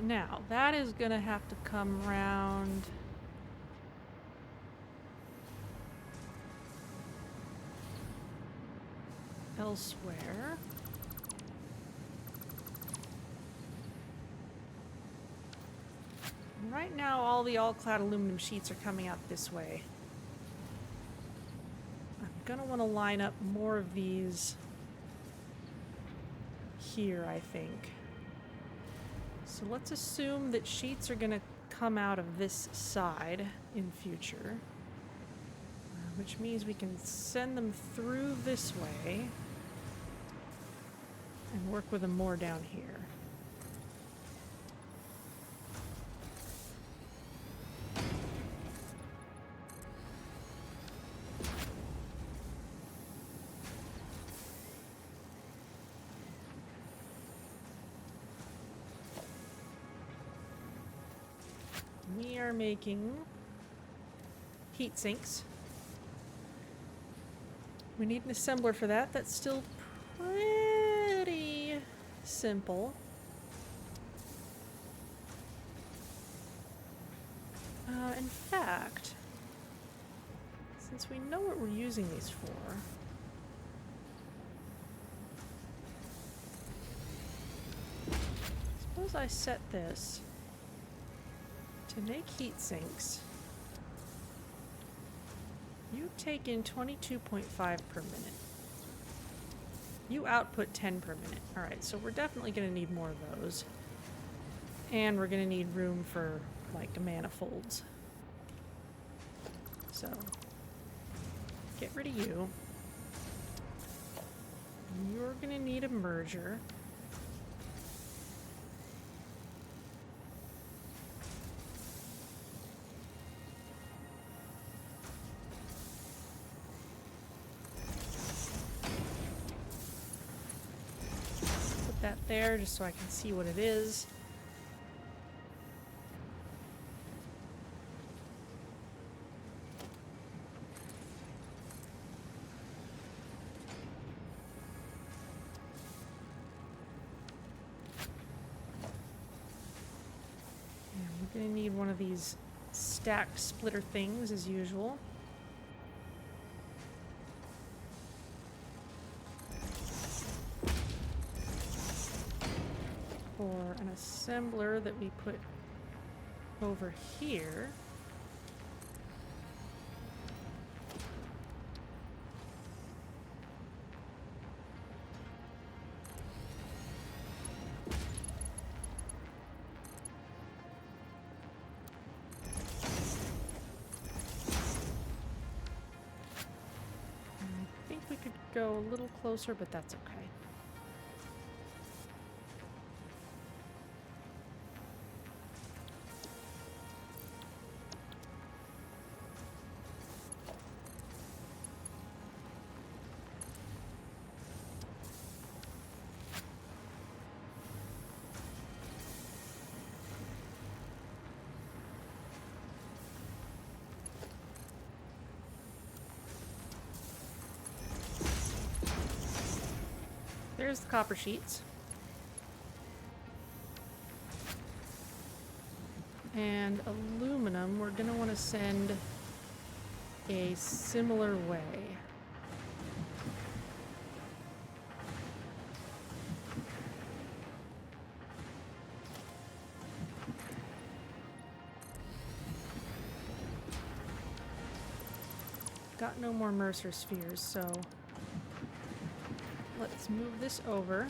Now, that is going to have to come round elsewhere. Right now, all the all-clad aluminum sheets are coming out this way. I'm going to want to line up more of these here, I think. So let's assume that sheets are going to come out of this side in future, which means we can send them through this way and work with them more down here. We are making heat sinks. We need an assembler for that. That's still pretty simple. In fact, since we know what we're using these for, suppose I set this to make heat sinks. You take in 22.5 per minute. You output 10 per minute. Alright, so we're definitely going to need more of those. And we're going to need room for, like, manifolds. So, get rid of you. You're going to need a merger. That there just so I can see what it is. And we're going to need one of these stacked splitter things as usual. For an assembler that we put over here. I think we could go a little closer, but that's okay. There's the copper sheets. And aluminum, we're going to want to send a similar way. Got no more Mercer spheres, so let's move this over.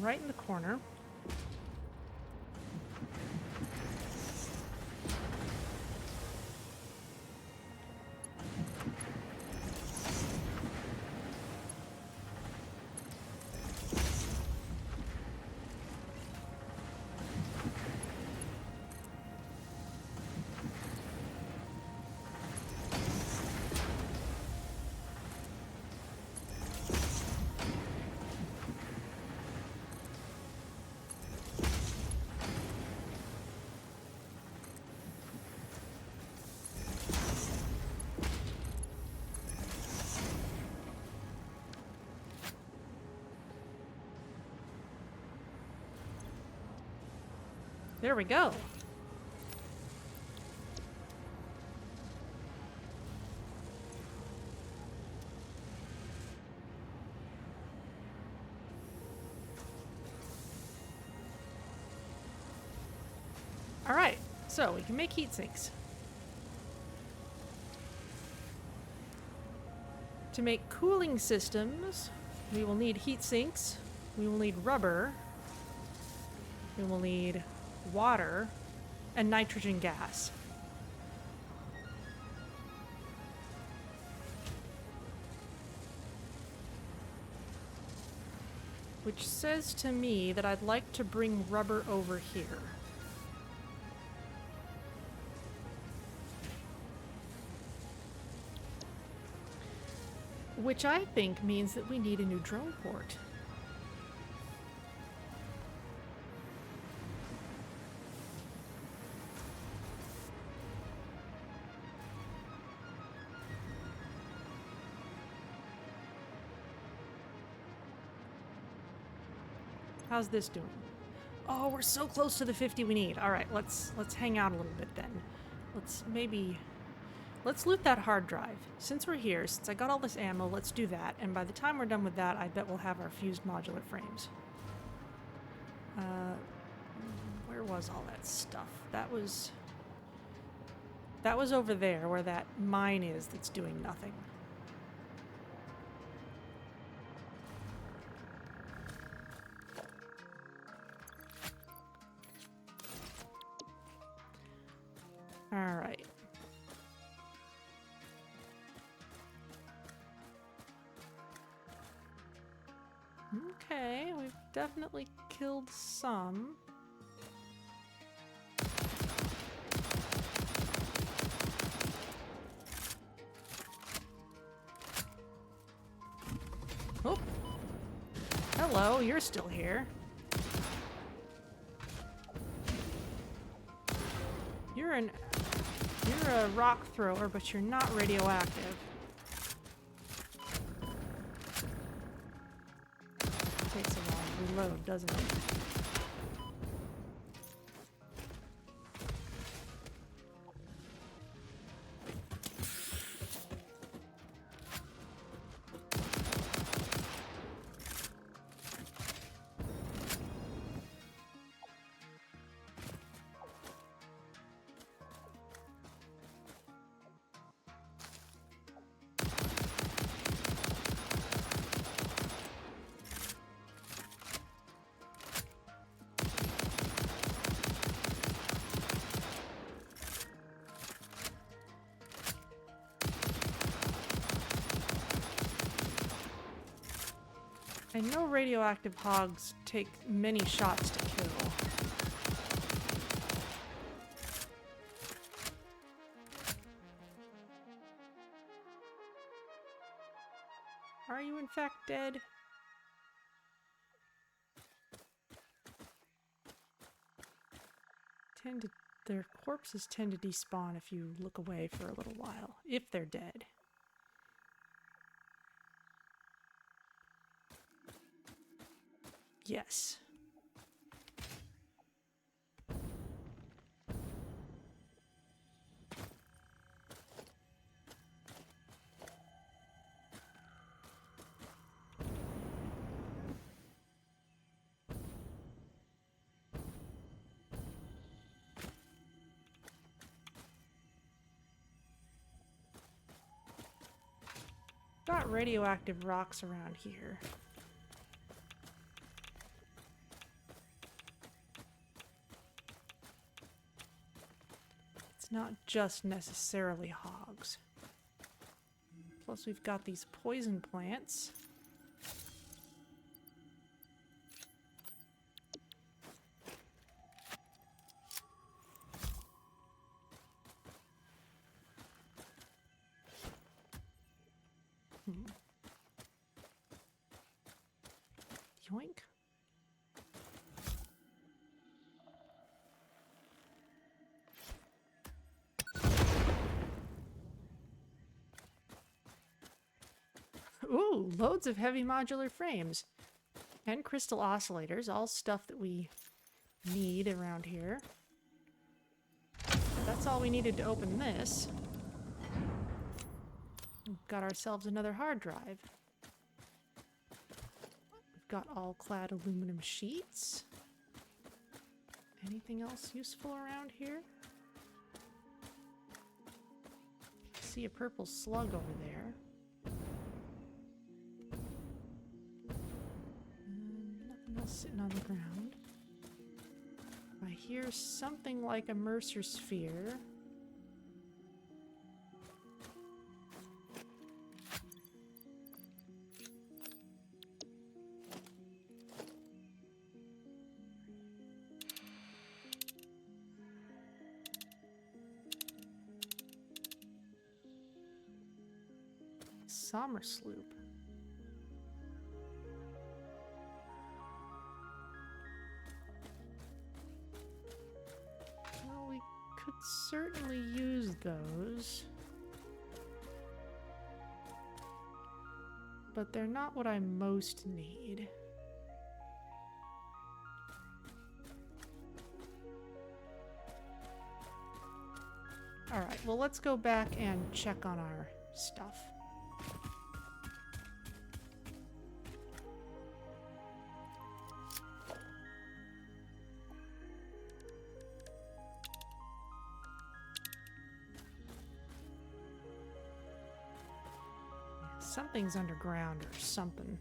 Right in the corner. There we go. All right, so we can make heat sinks. To make cooling systems, we will need heat sinks, we will need rubber, we will need water, and nitrogen gas. Which says to me that I'd like to bring rubber over here. Which I think means that we need a new drone port. How's this doing? Oh, we're so close to the 50 we need. All right, let's hang out a little bit then. Let's loot that hard drive. Since we're here, since I got all this ammo, let's do that. And by the time we're done with that, I bet we'll have our fused modular frames. Where was all that stuff? That was over there where that mine is that's doing nothing. All right. Okay, we've definitely killed some. Oh. Hello, you're still here. You're a rock thrower, but you're not radioactive. Takes a while to reload, doesn't it? I know radioactive hogs take many shots to kill. Are you in fact dead? Their corpses tend to despawn if you look away for a little while, if they're dead. Yes. Got radioactive rocks around here. It's not just necessarily hogs. Plus we've got these poison plants. Yoink. Ooh, loads of heavy modular frames. And crystal oscillators, all stuff that we need around here. That's all we needed to open this. We've got ourselves another hard drive. We've got all clad aluminum sheets. Anything else useful around here? See a purple slug over there. Nothing else sitting on the ground. I hear something like a Mercer sphere. Sommer sloop. Well, we could certainly use those. But they're not what I most need. Alright, well let's go back and check on our stuff. Something's underground or something.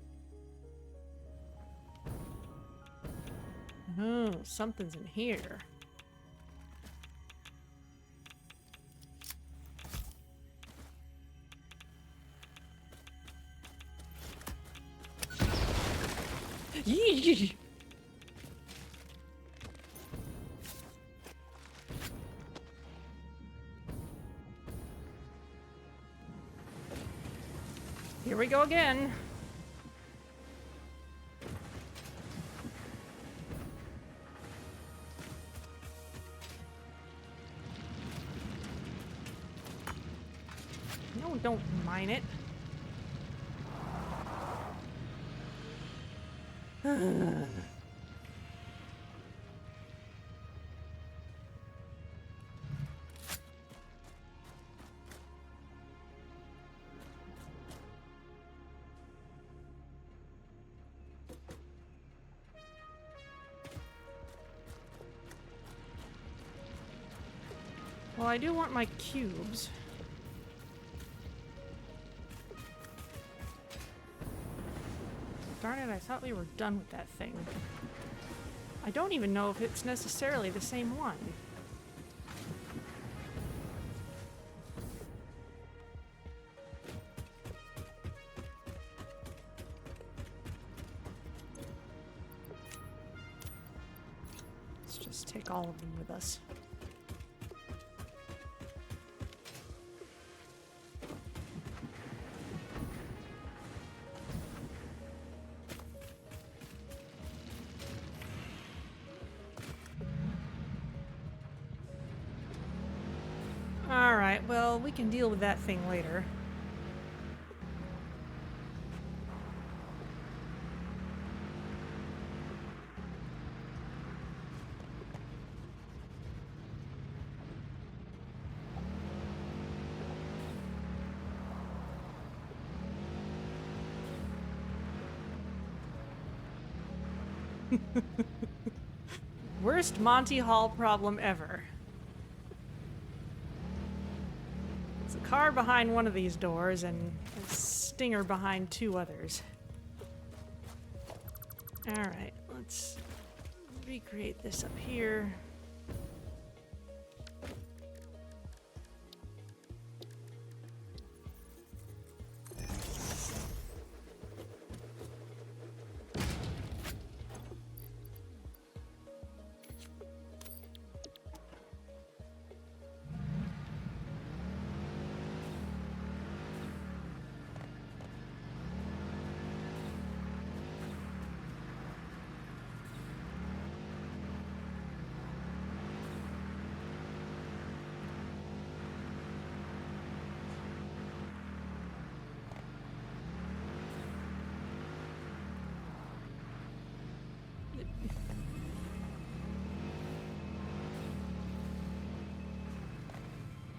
Oh, something's in here. Yee! Here we go again. No, don't mine it. Well, I do want my cubes. Darn it, I thought we were done with that thing. I don't even know if it's necessarily the same one. Let's just take all of them with us. Alright, well, we can deal with that thing later. Worst Monty Hall problem ever. It's a car behind one of these doors and a stinger behind two others. Alright, let's recreate this up here.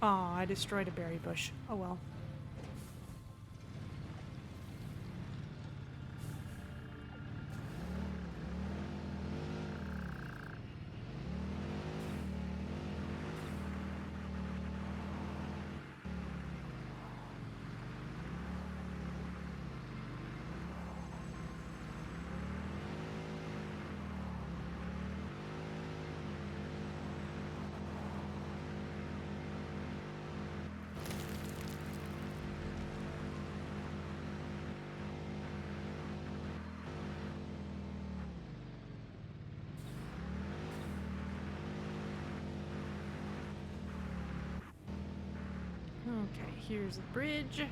Aw, I destroyed a berry bush. Oh well. Okay, here's the bridge.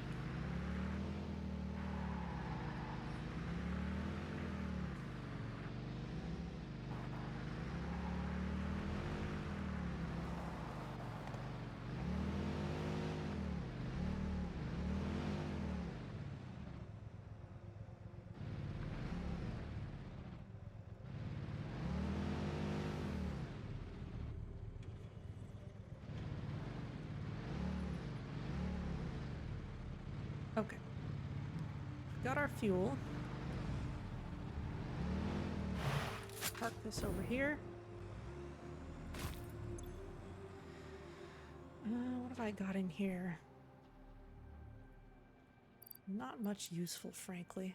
Okay. Got our fuel. Park this over here. What have I got in here? Not much useful, frankly.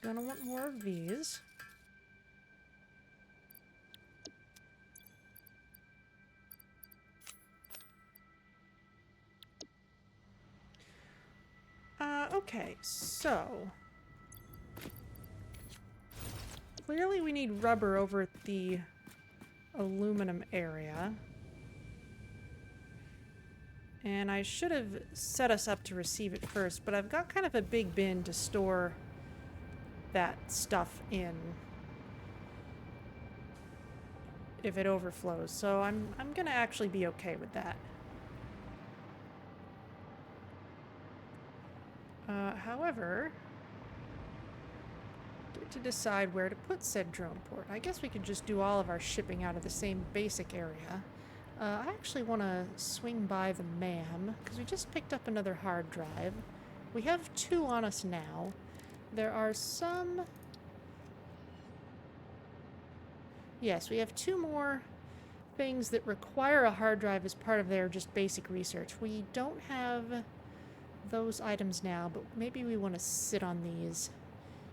Gonna want more of these. Okay, so clearly we need rubber over at the aluminum area. And I should have set us up to receive it first, but I've got kind of a big bin to store that stuff in if it overflows, so I'm gonna actually be okay with that. However, to decide where to put said drone port. I guess we could just do all of our shipping out of the same basic area. I actually want to swing by the MAM, because we just picked up another hard drive. We have 2 on us now. There are some... Yes, we have 2 more things that require a hard drive as part of their just basic research. We don't have those items now, but maybe we want to sit on these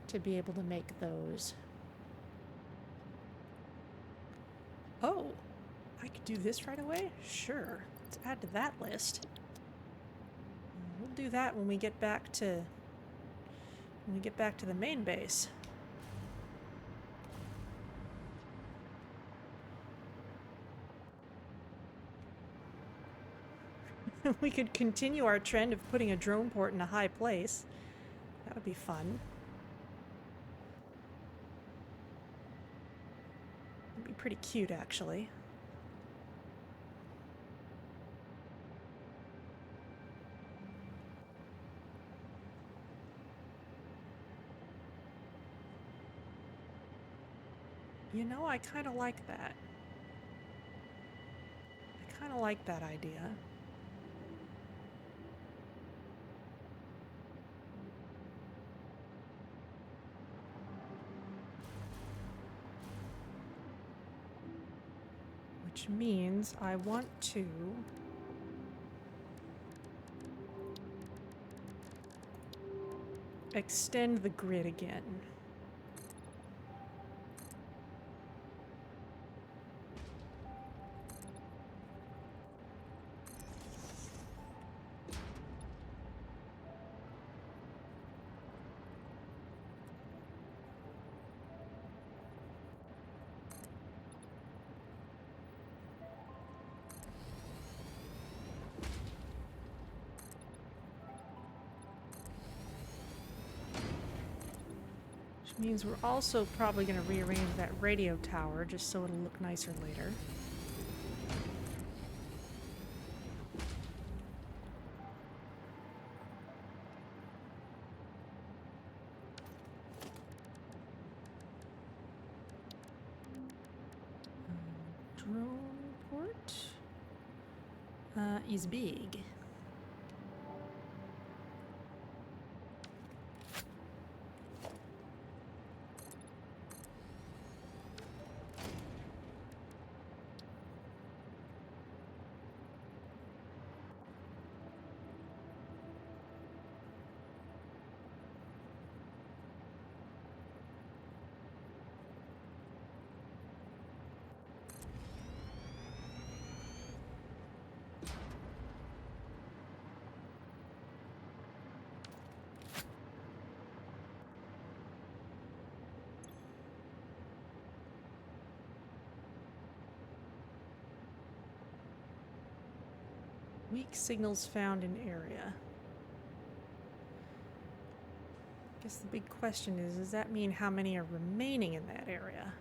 to be able to make those. Oh, I could do this right away? Sure. Let's add to that list. We'll do that when we get back to the main base. We could continue our trend of putting a drone port in a high place. That would be fun. It'd be pretty cute, actually. You know, I kind of like that. I kind of like that idea. Which means I want to extend the grid again. Means we're also probably going to rearrange that radio tower just so it'll look nicer later. Drone port is big. Weak signals found in area. Guess the big question is, does that mean how many are remaining in that area?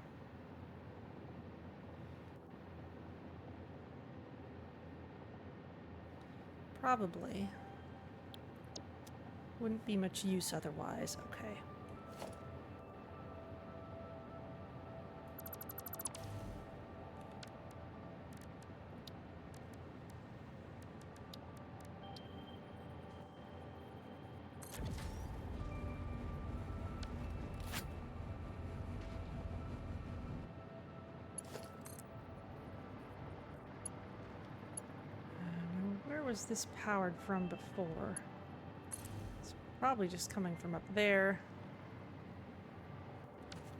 Probably. Wouldn't be much use otherwise. Okay. Where was this powered from before? It's probably just coming from up there.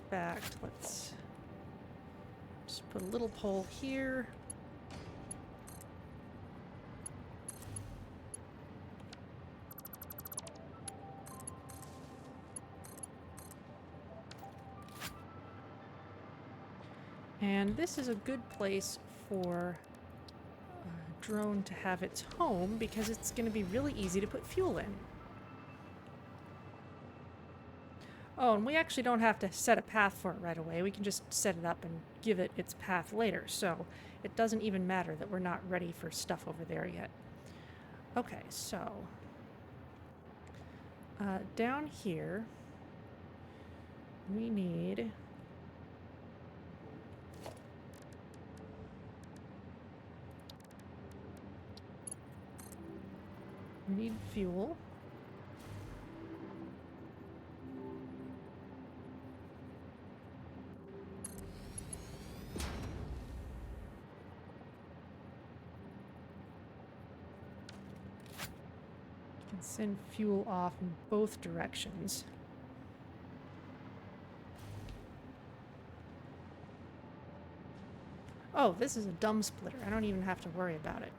In fact, let's just put a little pole here. And this is a good place for a drone to have its home because it's going to be really easy to put fuel in. Oh, and we actually don't have to set a path for it right away. We can just set it up and give it its path later. So it doesn't even matter that we're not ready for stuff over there yet. Okay, so down here we need fuel. You can send fuel off in both directions. Oh, this is a dumb splitter. I don't even have to worry about it.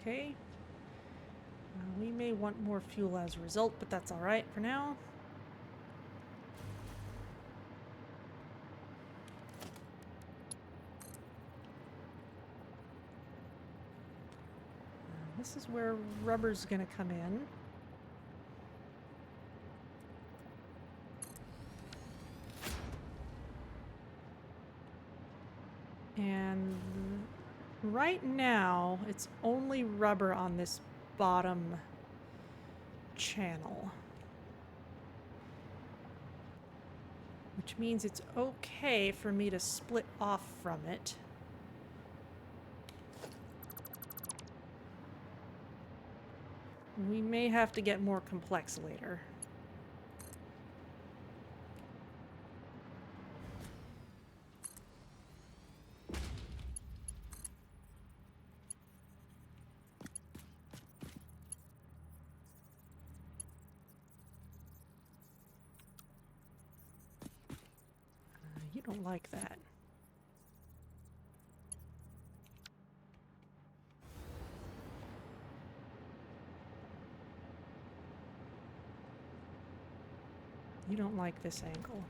Okay. We may want more fuel as a result, but that's all right for now. This is where rubber's going to come in. And right now, it's only rubber on this bottom channel. Which means it's okay for me to split off from it. We may have to get more complex later. You don't like that. You don't like this angle.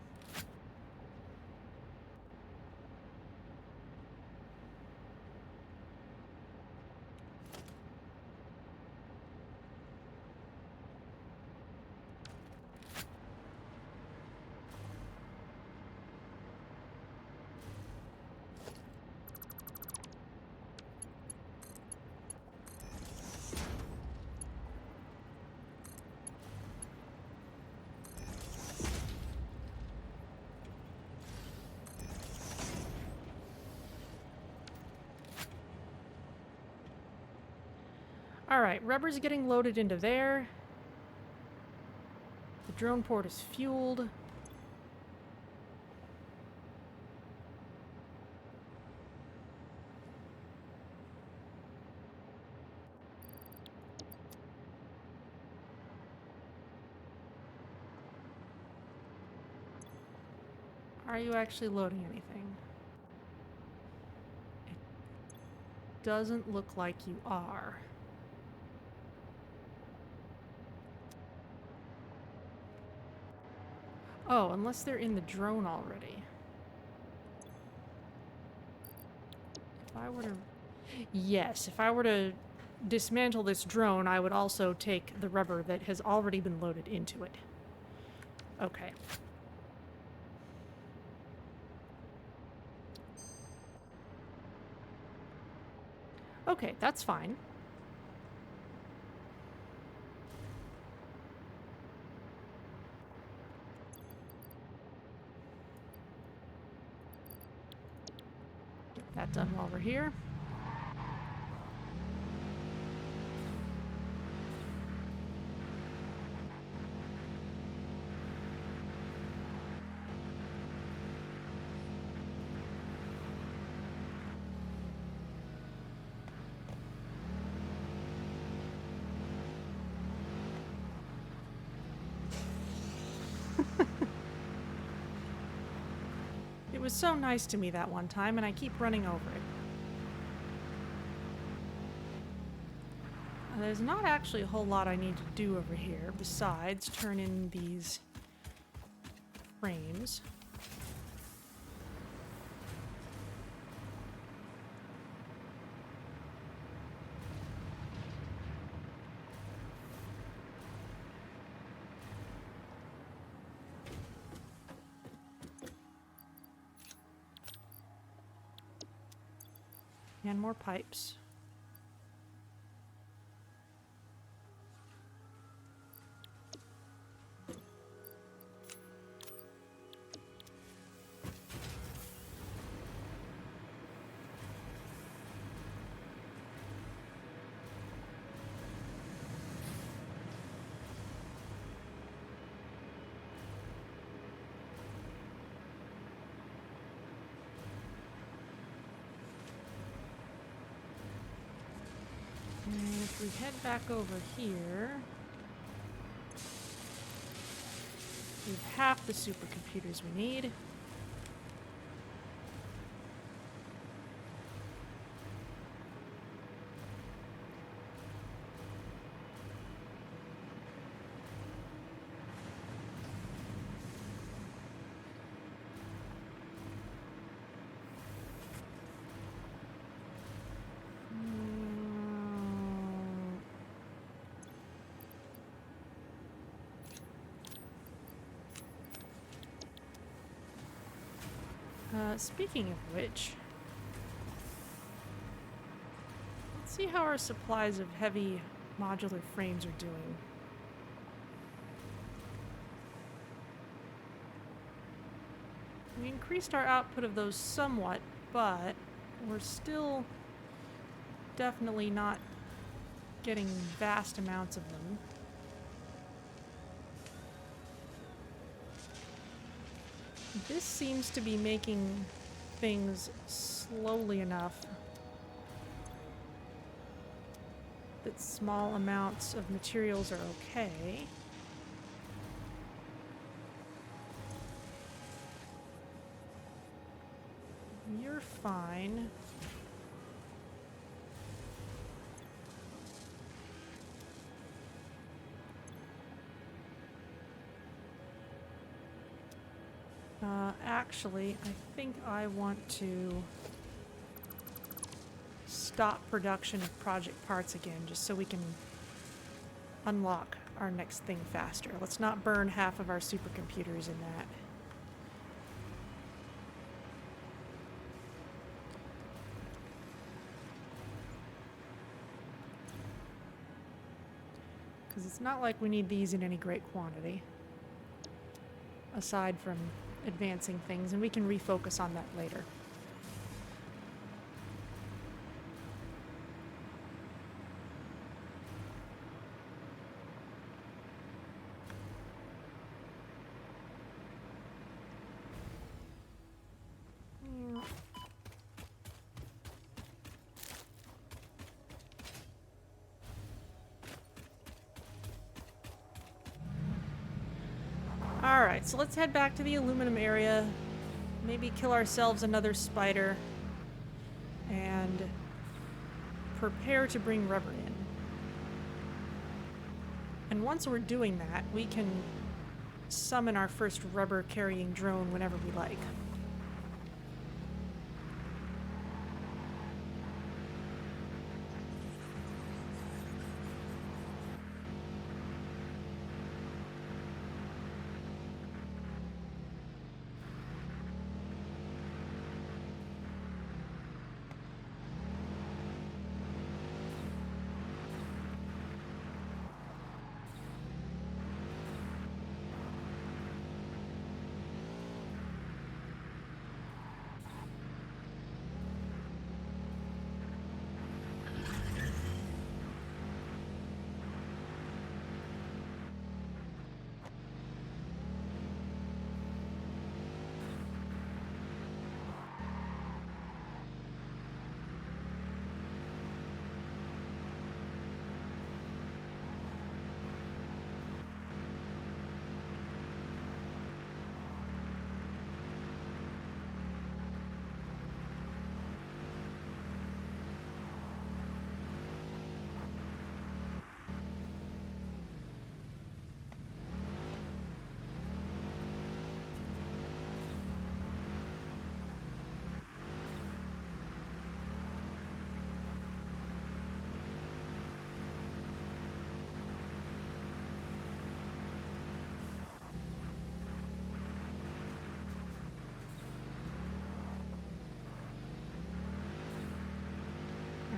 Alright, rubber's getting loaded into there. The drone port is fueled. Are you actually loading anything? It doesn't look like you are. Oh, unless they're in the drone already. If I were to... Yes, if I were to dismantle this drone, I would also take the rubber that has already been loaded into it. Okay. Okay, that's fine. Get that done while we're here. It was so nice to me that one time, and I keep running over it. There's not actually a whole lot I need to do over here besides turn in these frames. And more pipes. And if we head back over here, we have half the supercomputers we need. Speaking of which, let's see how our supplies of heavy modular frames are doing. We increased our output of those somewhat, but we're still definitely not getting vast amounts of them. This seems to be making things slowly enough that small amounts of materials are okay. You're fine. Actually, I think I want to stop production of project parts again, just so we can unlock our next thing faster. Let's not burn half of our supercomputers in that. Because it's not like we need these in any great quantity, aside from advancing things, and we can refocus on that later. Alright, so let's head back to the aluminum area, maybe kill ourselves another spider, and prepare to bring rubber in. And once we're doing that, we can summon our first rubber-carrying drone whenever we like.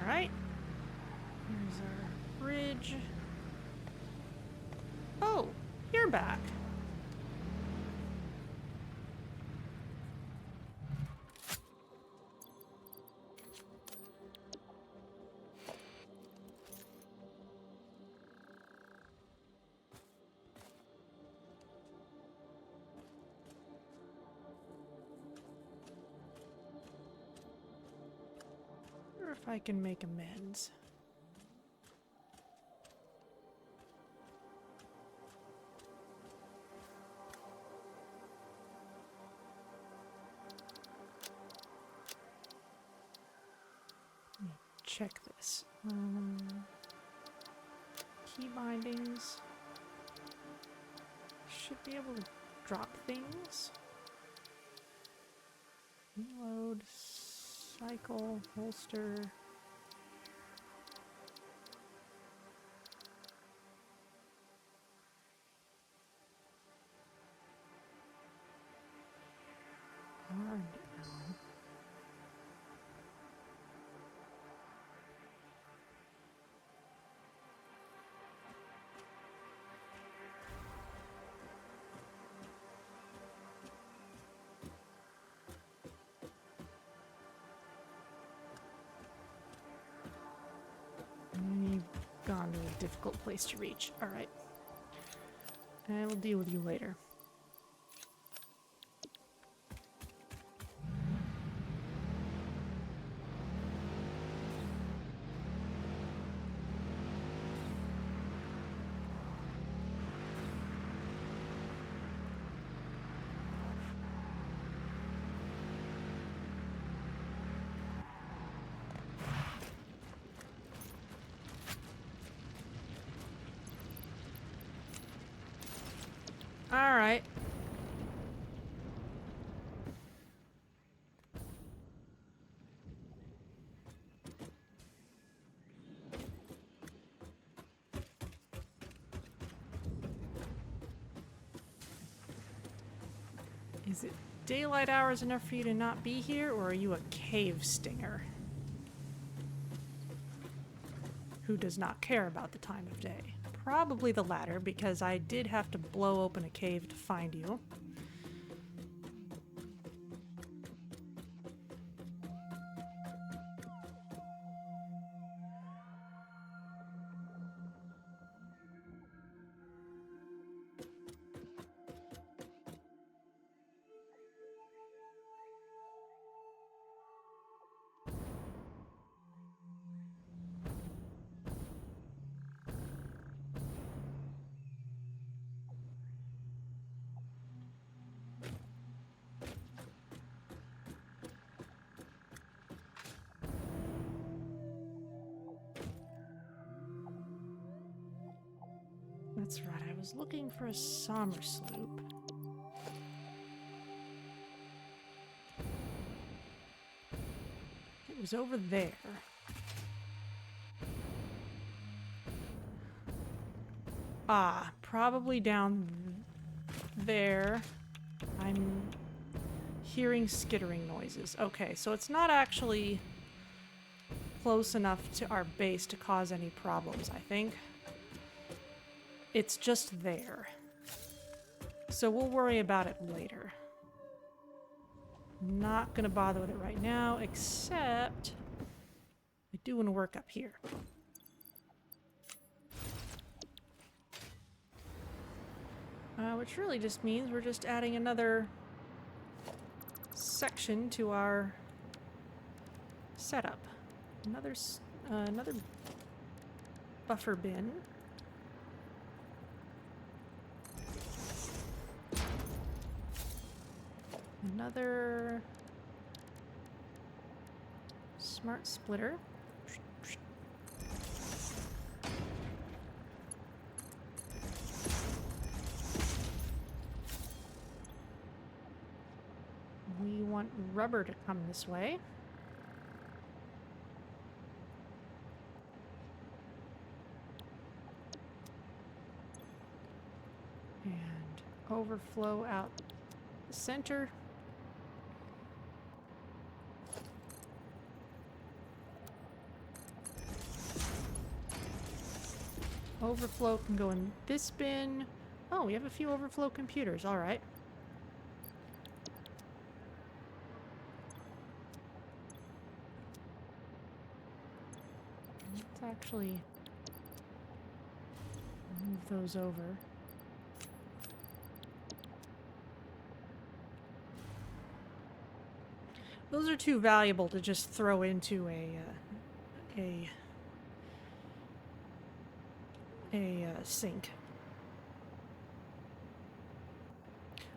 Alright. Here's our bridge. Oh, you're back. Or if I can make amends. Let me check this. Key bindings. Should be able to drop things. Reload. Cycle, holster. Hard arrow. difficult place to reach. Alright. I will deal with you later. Alright. Is it daylight hours enough for you to not be here, or are you a cave stinger who does not care about the time of day? Probably the latter, because I did have to blow open a cave to find you. That's right, I was looking for a summer sloop. It was over there. Ah, probably down there. I'm hearing skittering noises. Okay, so it's not actually close enough to our base to cause any problems, I think. It's just there. So we'll worry about it later. Not gonna bother with it right now, except I do want to work up here. Which really just means we're just adding another section to our setup. Another buffer bin. Another smart splitter. We want rubber to come this way. And overflow out the center. Overflow can go in this bin. Oh, we have a few overflow computers. All right. Let's actually move those over. Those are too valuable to just throw into a sink.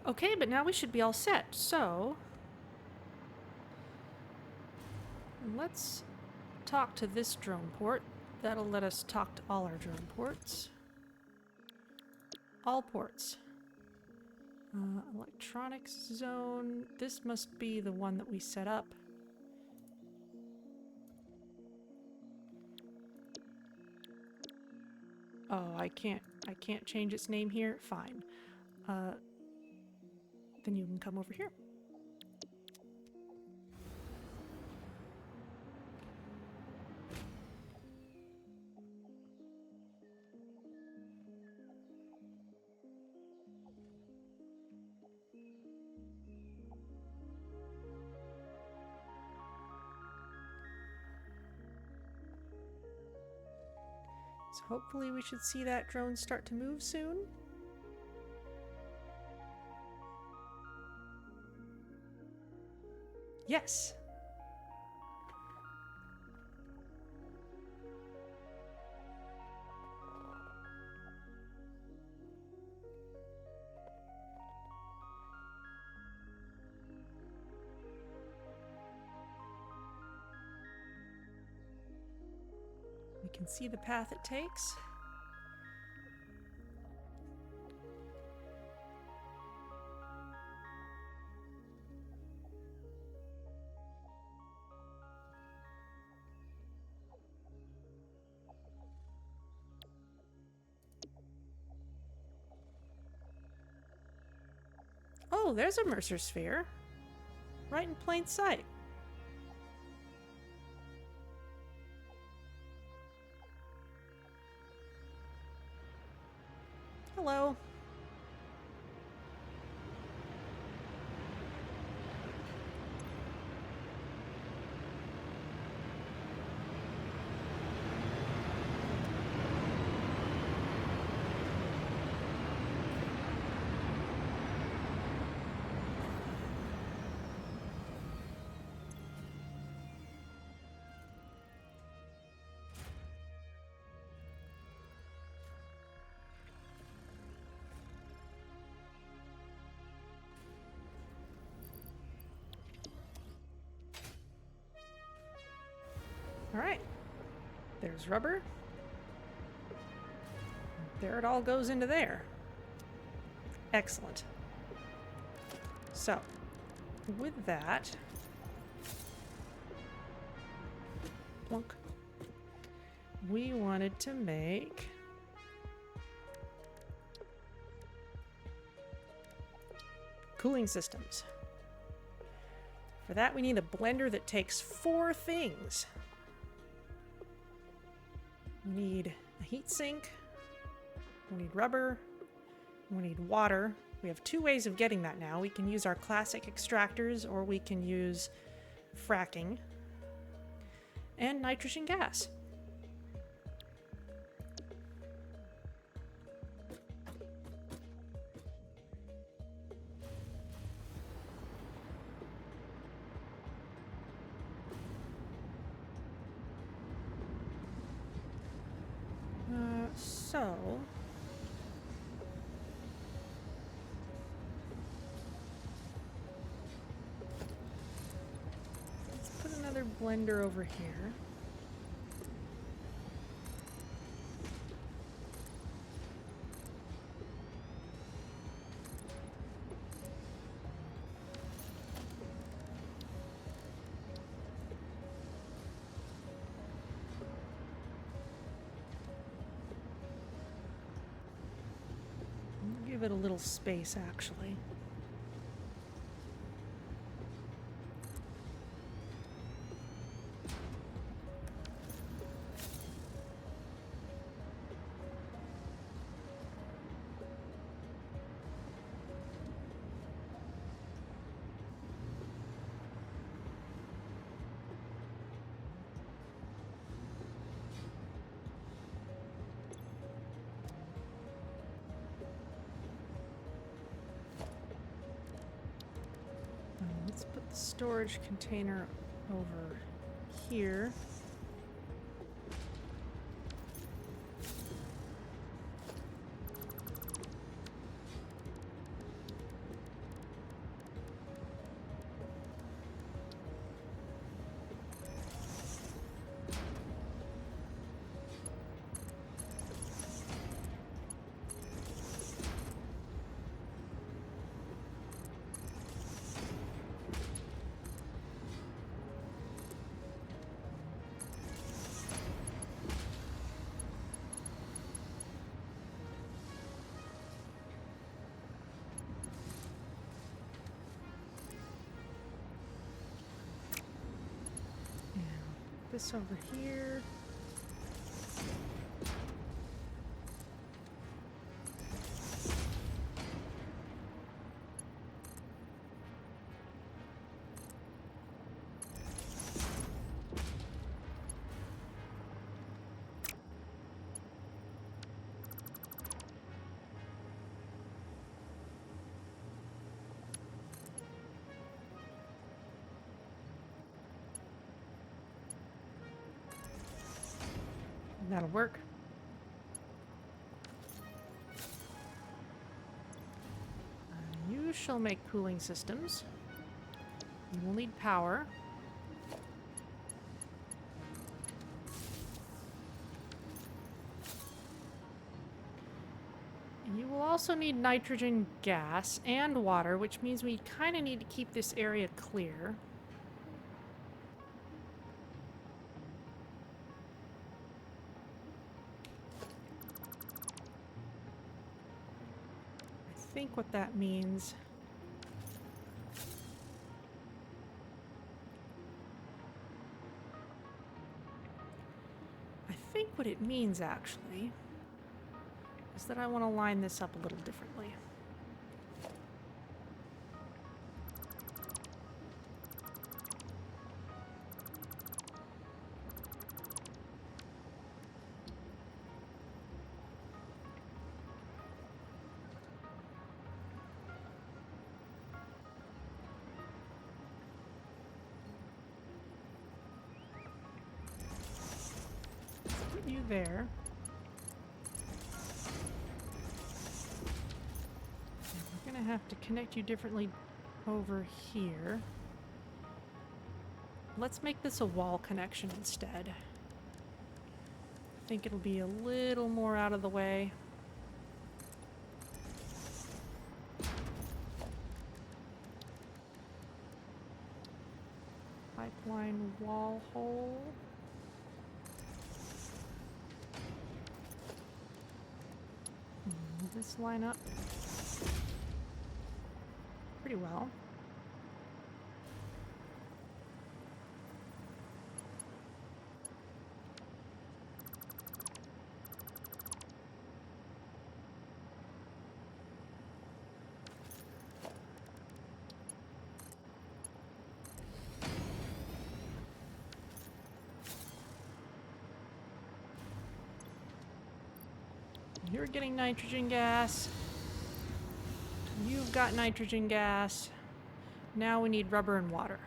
Okay, but now we should be all set. So let's talk to this drone port. That'll let us talk to all our drone ports. All ports. Electronics zone. This must be the one that we set up. Oh, I can't change its name here? Fine. Then you can come over here. So hopefully we should see that drone start to move soon. Yes. We can see the path it takes. Oh, there's a Mercer sphere. Right in plain sight. Hello. All right. There's rubber. There it all goes into there. Excellent. So, with that, plunk, we wanted to make cooling systems. For that, we need a blender that takes 4 things. We need a heat sink, we need rubber, we need water. We have 2 ways of getting that now. We can use our classic extractors, or we can use fracking, and nitrogen gas. So let's put another blender over here. Give it a little space, actually. Let's put the storage container over here. This over here. That'll work. You shall make cooling systems. You will need power. You will also need nitrogen gas and water, which means we kind of need to keep this area clear. I think what that means... I think what it means, actually, is that I want to line this up a little differently. Put you there. And we're going to have to connect you differently over here. Let's make this a wall connection instead. I think it'll be a little more out of the way. Pipeline wall hole. Will this line up pretty well? You're getting nitrogen gas. You've got nitrogen gas. Now we need rubber and water.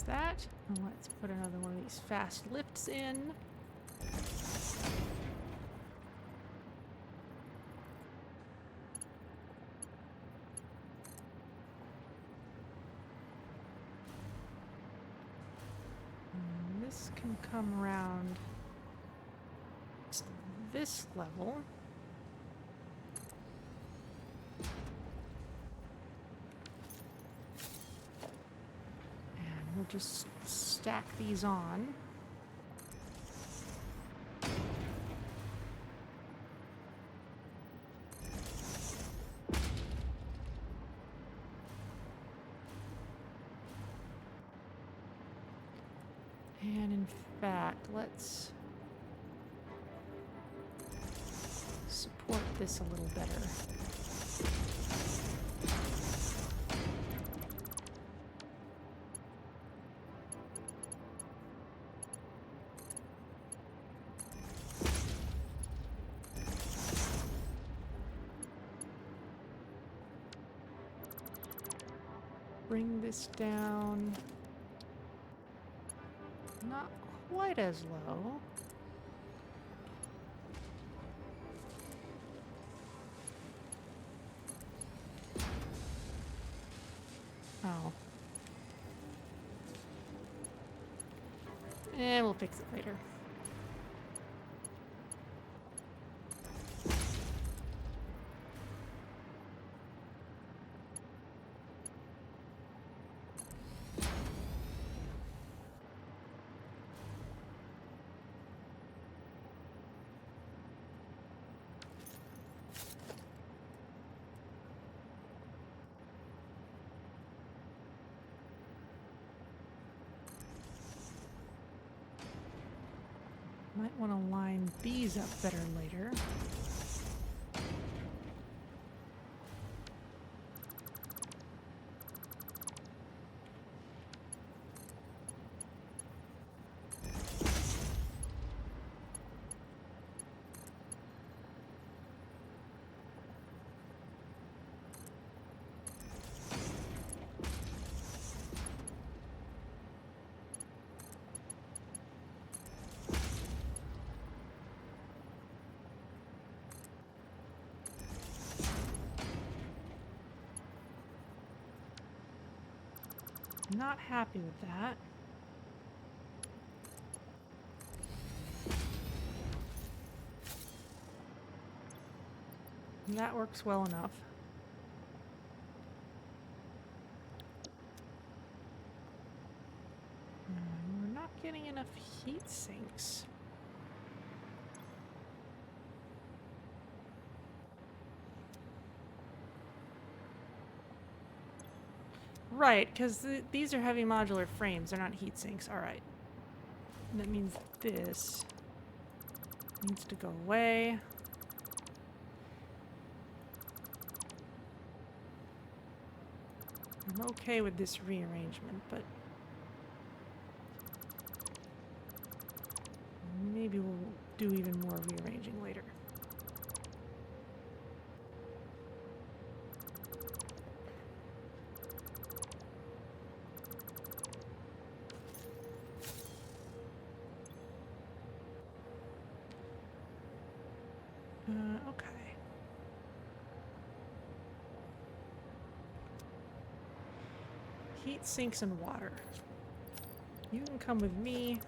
That. And let's put another one of these fast lifts in. And this can come around to this level. We'll just stack these on. And in fact, let's support this a little better. Bring this down, not quite as low. Oh. We'll fix it later. Might want to line these up better later. not happy with that. And that works well enough. We're not getting enough heat sinks. Right, because these are heavy modular frames. They're not heat sinks. All right. And that means this needs to go away. I'm okay with this rearrangement, but maybe we'll do even more rearranging later. Okay. Heat sinks and water. You can come with me.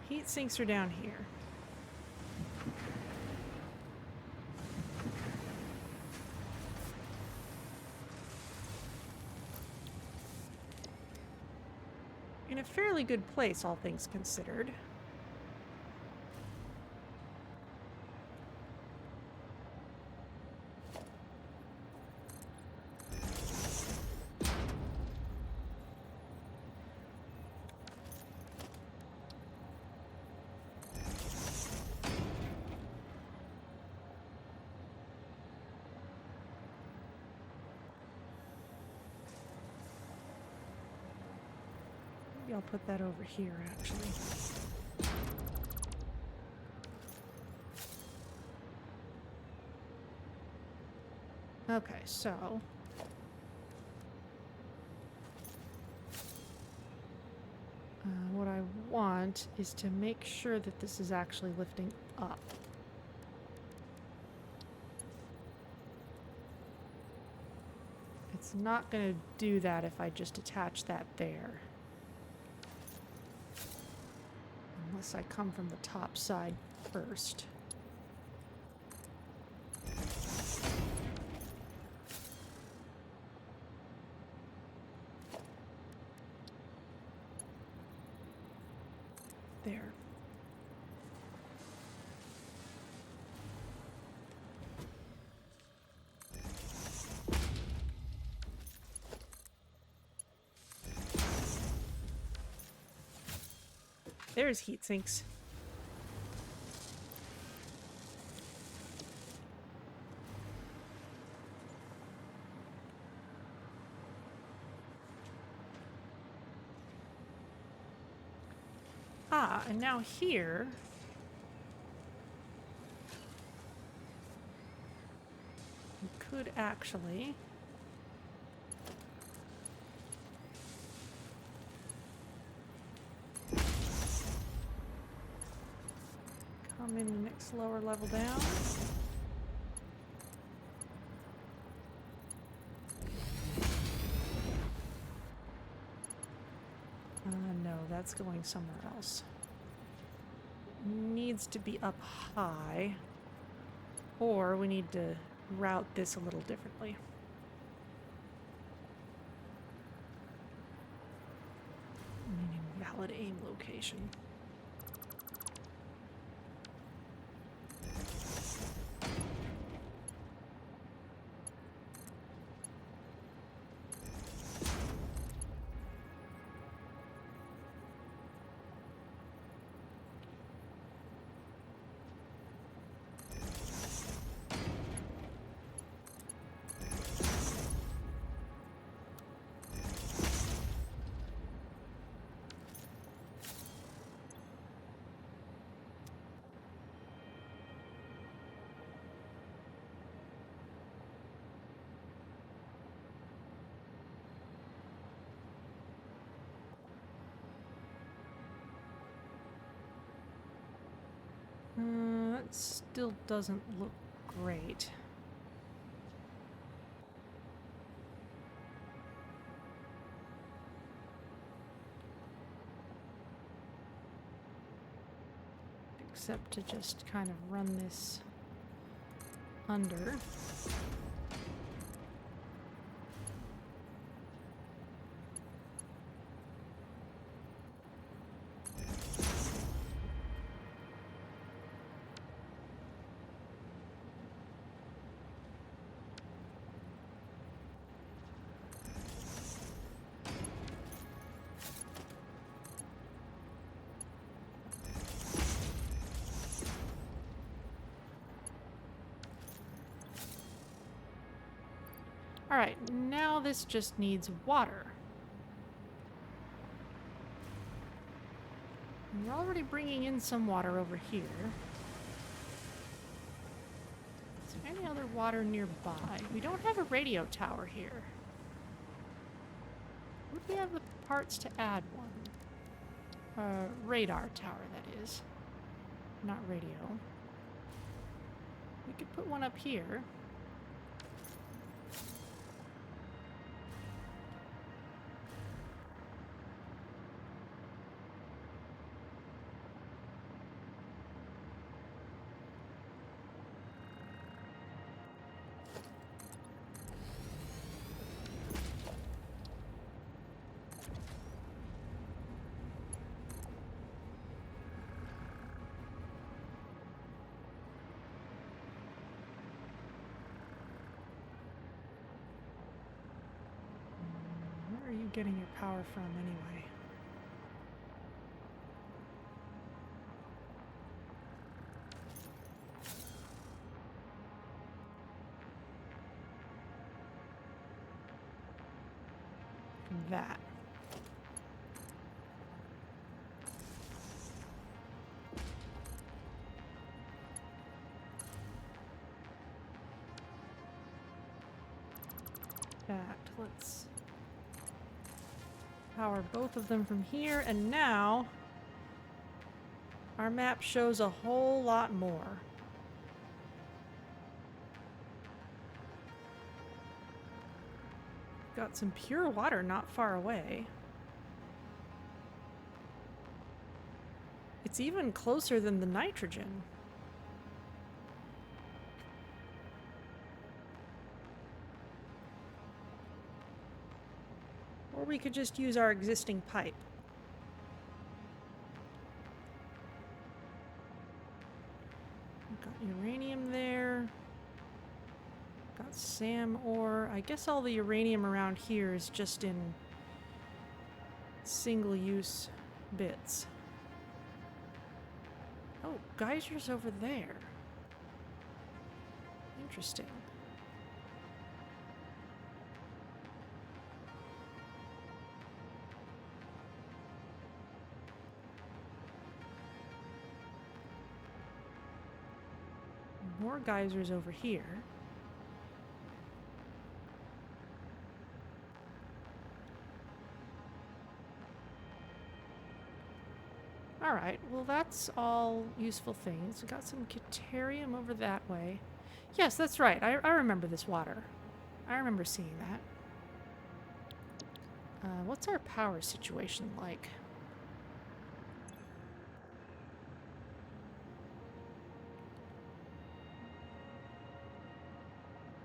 Heat sinks are down here. In a fairly good place, all things considered. Maybe I'll put that over here, actually. Okay, so what I want is to make sure that this is actually lifting up. It's not going to do that if I just attach that there. Unless I come from the top side first. There. There's heat sinks. Ah, and now here we could actually come in the next lower level down. No, that's going somewhere else. Needs to be up high, or we need to route this a little differently. Meaning valid aim location. That still doesn't look great. except to just kind of run this under. Alright, now this just needs water. We're already bringing in some water over here. Is there any other water nearby? We don't have a radio tower here. Would we have the parts to add one? Radar tower, that is. Not radio. We could put one up here. Where are you getting your power from anyway? From that. Let's power both of them from here, and now our map shows a whole lot more. Got some pure water not far away. It's even closer than the nitrogen. Or we could just use our existing pipe. We've got uranium there. Got SAM ore. I guess all the uranium around here is just in single-use bits. Oh, geysers over there. Interesting. More geysers over here. Alright, well that's all useful things. We got some deuterium over that way. Yes, that's right. I remember this water. I remember seeing that. What's our power situation like?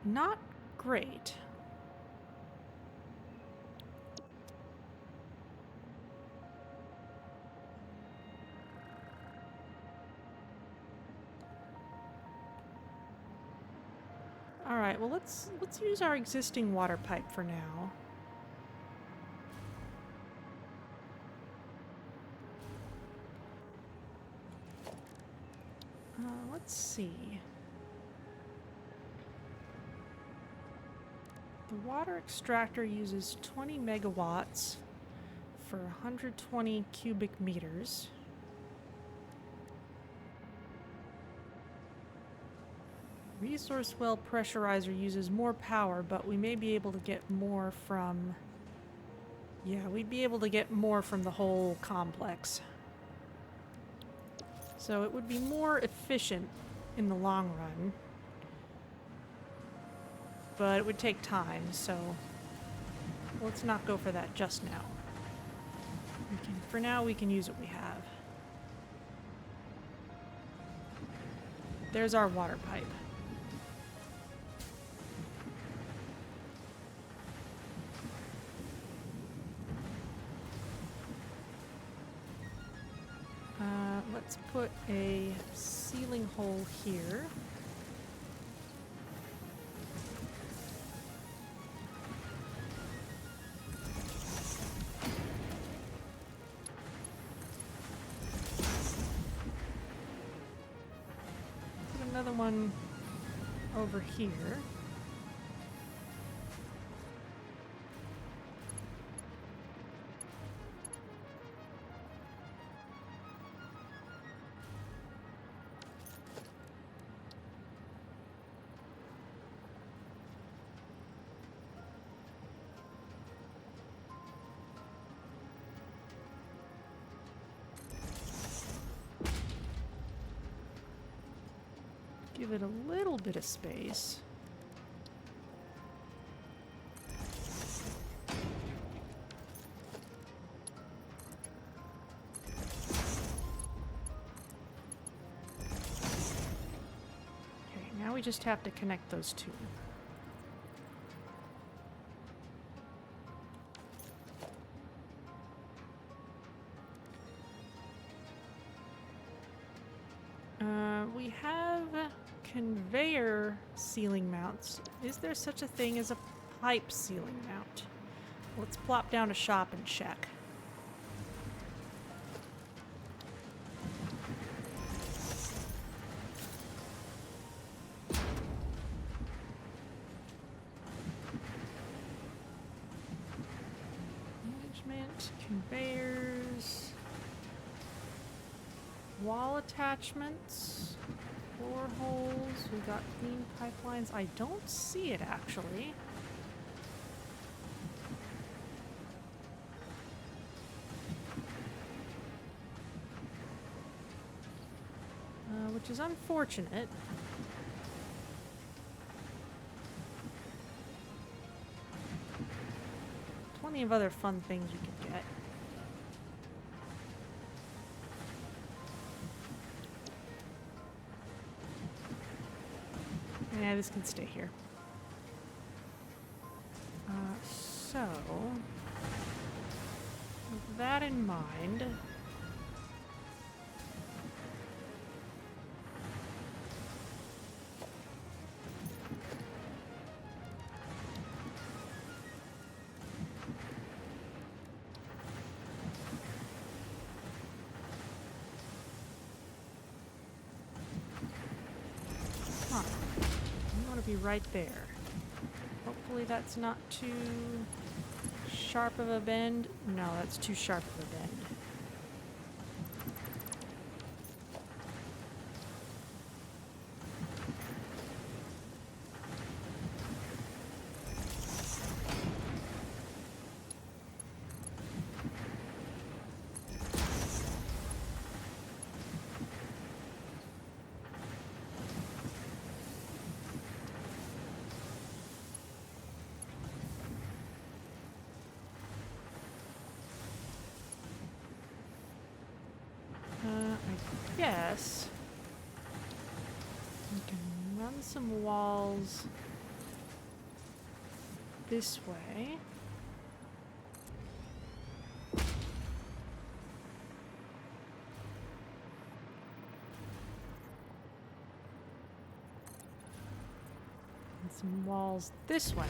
Not great. All right, well let's use our existing water pipe for now. Let's see. The water extractor uses 20 megawatts for 120 cubic meters. Resource well pressurizer uses more power, but we may be able to get more from... Yeah, we'd be able to get more from the whole complex. So it would be more efficient in the long run. But it would take time, so let's not go for that just now. For now, we can use what we have. There's our water pipe. Let's put a sealing hole here. Put another one over here. Give it a little bit of space. Okay, now we just have to connect those two. We have conveyor ceiling mounts. Is there such a thing as a pipe ceiling mount? Let's plop down a shop and check. Management, conveyors, wall attachments. Floor holes, we got clean pipelines. I don't see it actually. Which is unfortunate. Plenty of other fun things you can get. Yeah, this can stay here. So, with that in mind, be right there. Hopefully that's not too sharp of a bend. No, that's too sharp of a bend. Yes, we can run some walls this way. And some walls this way.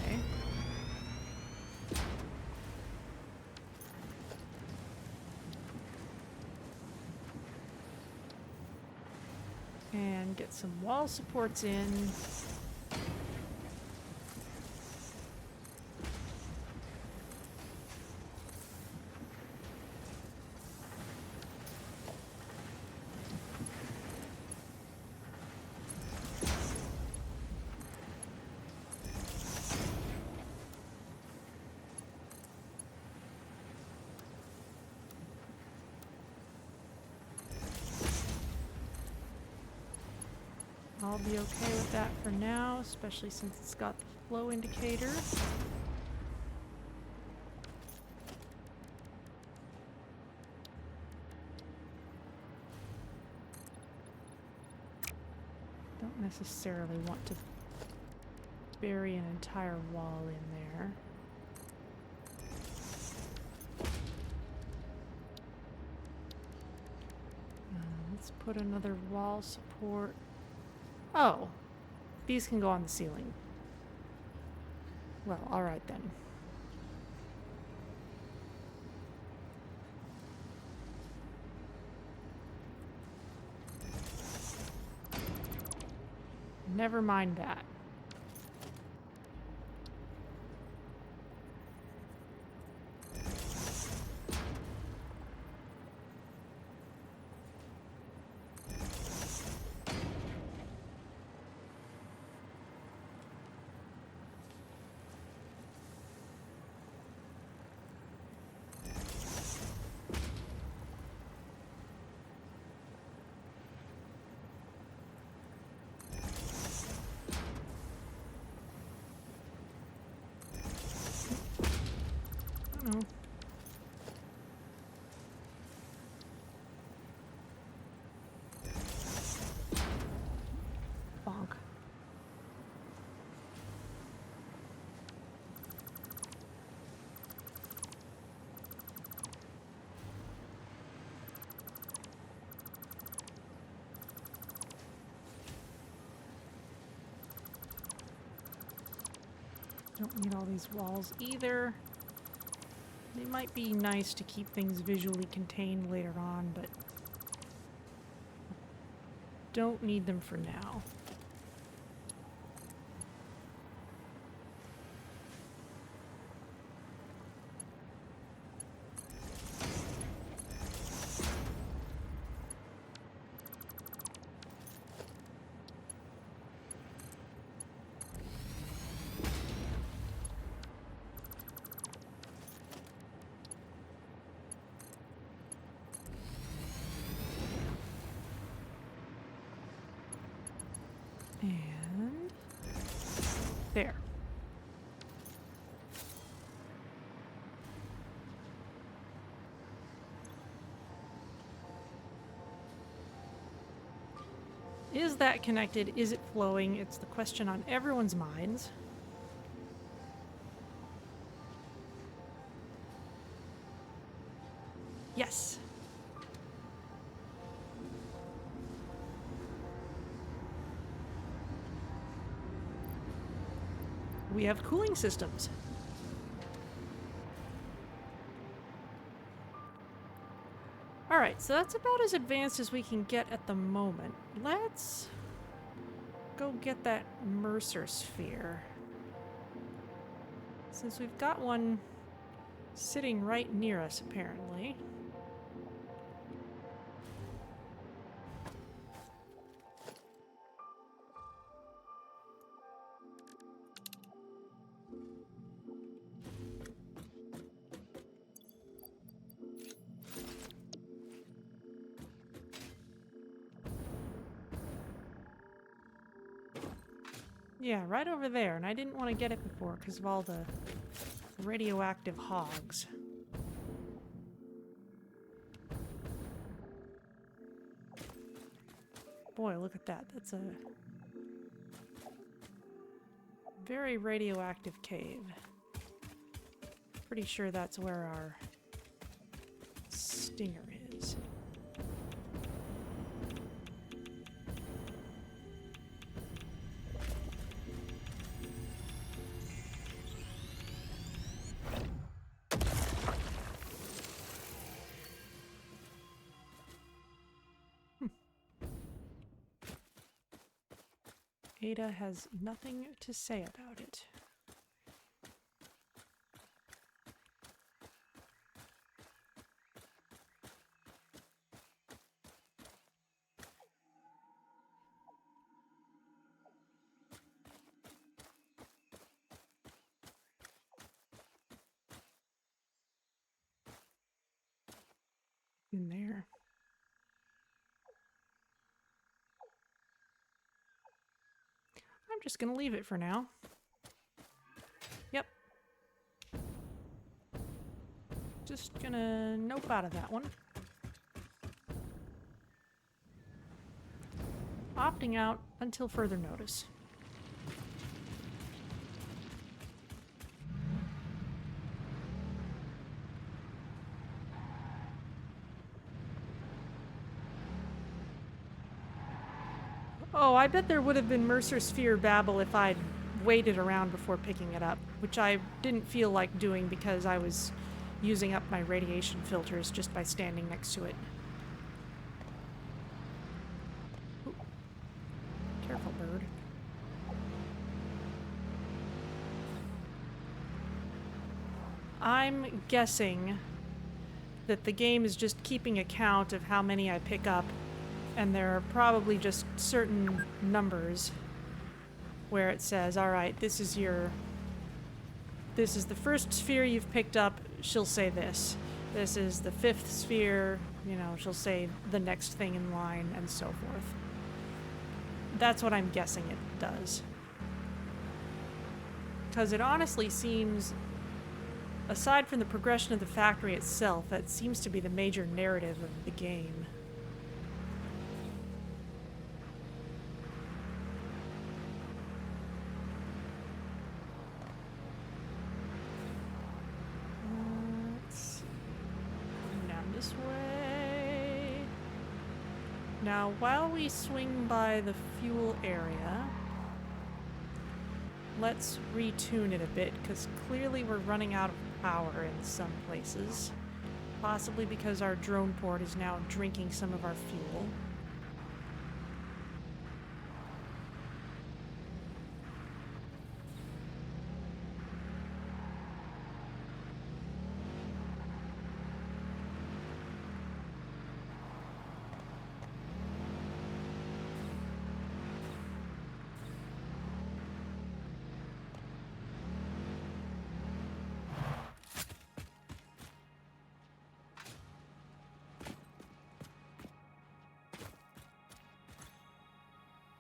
And get some wall supports in. I'll be okay with that for now, especially since it's got the flow indicator. Don't necessarily want to bury an entire wall in there. Let's put another wall support. Oh, these can go on the ceiling. Well, all right then. Never mind that. No. Bonk. Don't need all these walls either. They might be nice to keep things visually contained later on, but don't need them for now. And there. Is that connected? Is it flowing? It's the question on everyone's minds. Yes. We have cooling systems. Alright, so that's about as advanced as we can get at the moment. Let's go get that Mercer sphere. Since we've got one sitting right near us, apparently. Yeah, right over there, and I didn't want to get it before because of all the radioactive hogs. Boy, look at that. That's a very radioactive cave. Pretty sure that's where our stinger is. Ada has nothing to say about it. In there. I'm just gonna leave it for now. Yep. Just gonna nope out of that one. opting out until further notice. Oh, I bet there would have been Mercer Sphere babble if I'd waited around before picking it up, which I didn't feel like doing because I was using up my radiation filters just by standing next to it. Ooh. Careful, bird. I'm guessing that the game is just keeping account of how many I pick up, and there are probably just certain numbers where it says, all right, this is the first sphere you've picked up, she'll say this. This is the 5th sphere, you know, she'll say the next thing in line, and so forth. That's what I'm guessing it does. Because it honestly seems, aside from the progression of the factory itself, that seems to be the major narrative of the game. Now, while we swing by the fuel area, let's retune it a bit, because clearly we're running out of power in some places. Possibly because our drone port is now drinking some of our fuel.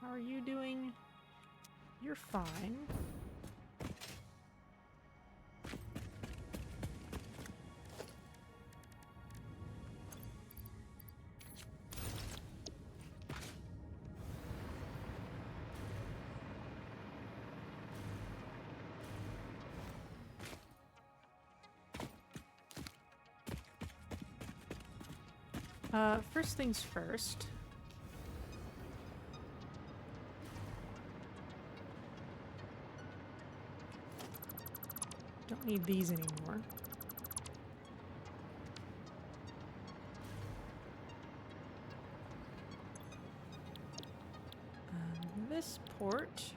How are you doing? You're fine. First things first. Don't need these anymore. This port.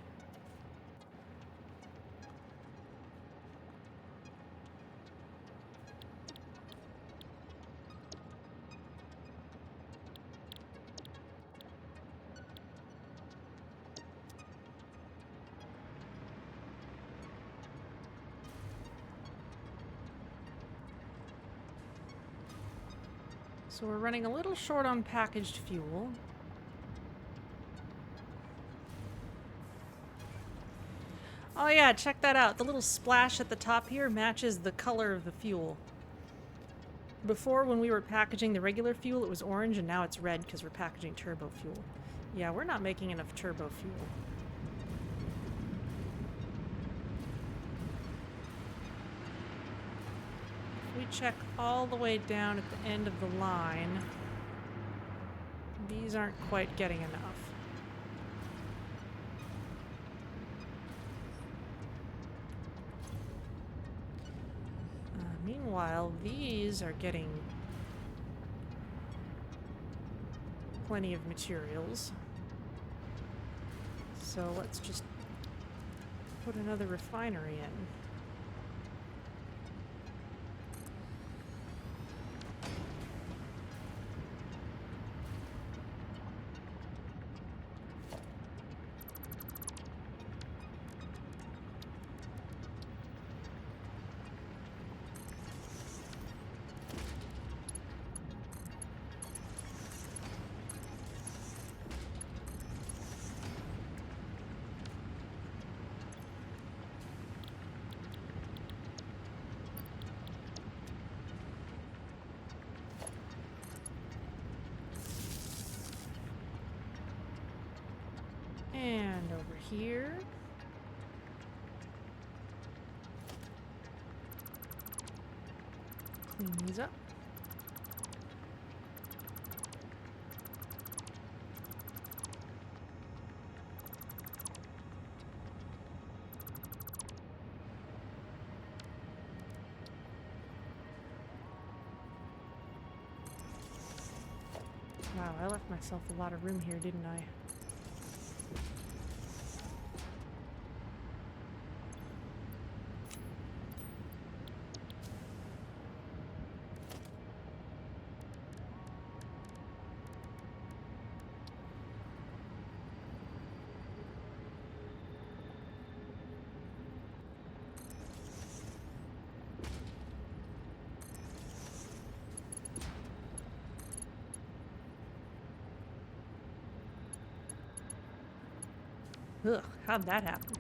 So we're running a little short on packaged fuel. Oh yeah, check that out. The little splash at the top here matches the color of the fuel. Before, when we were packaging the regular fuel, it was orange, and now it's red because we're packaging turbo fuel. Yeah, we're not making enough turbo fuel. We check all the way down at the end of the line. These aren't quite getting enough. Meanwhile, these are getting plenty of materials. So let's just put another refinery in. And over here. Clean these up. Wow, I left myself a lot of room here, didn't I? Ugh, how'd that happen?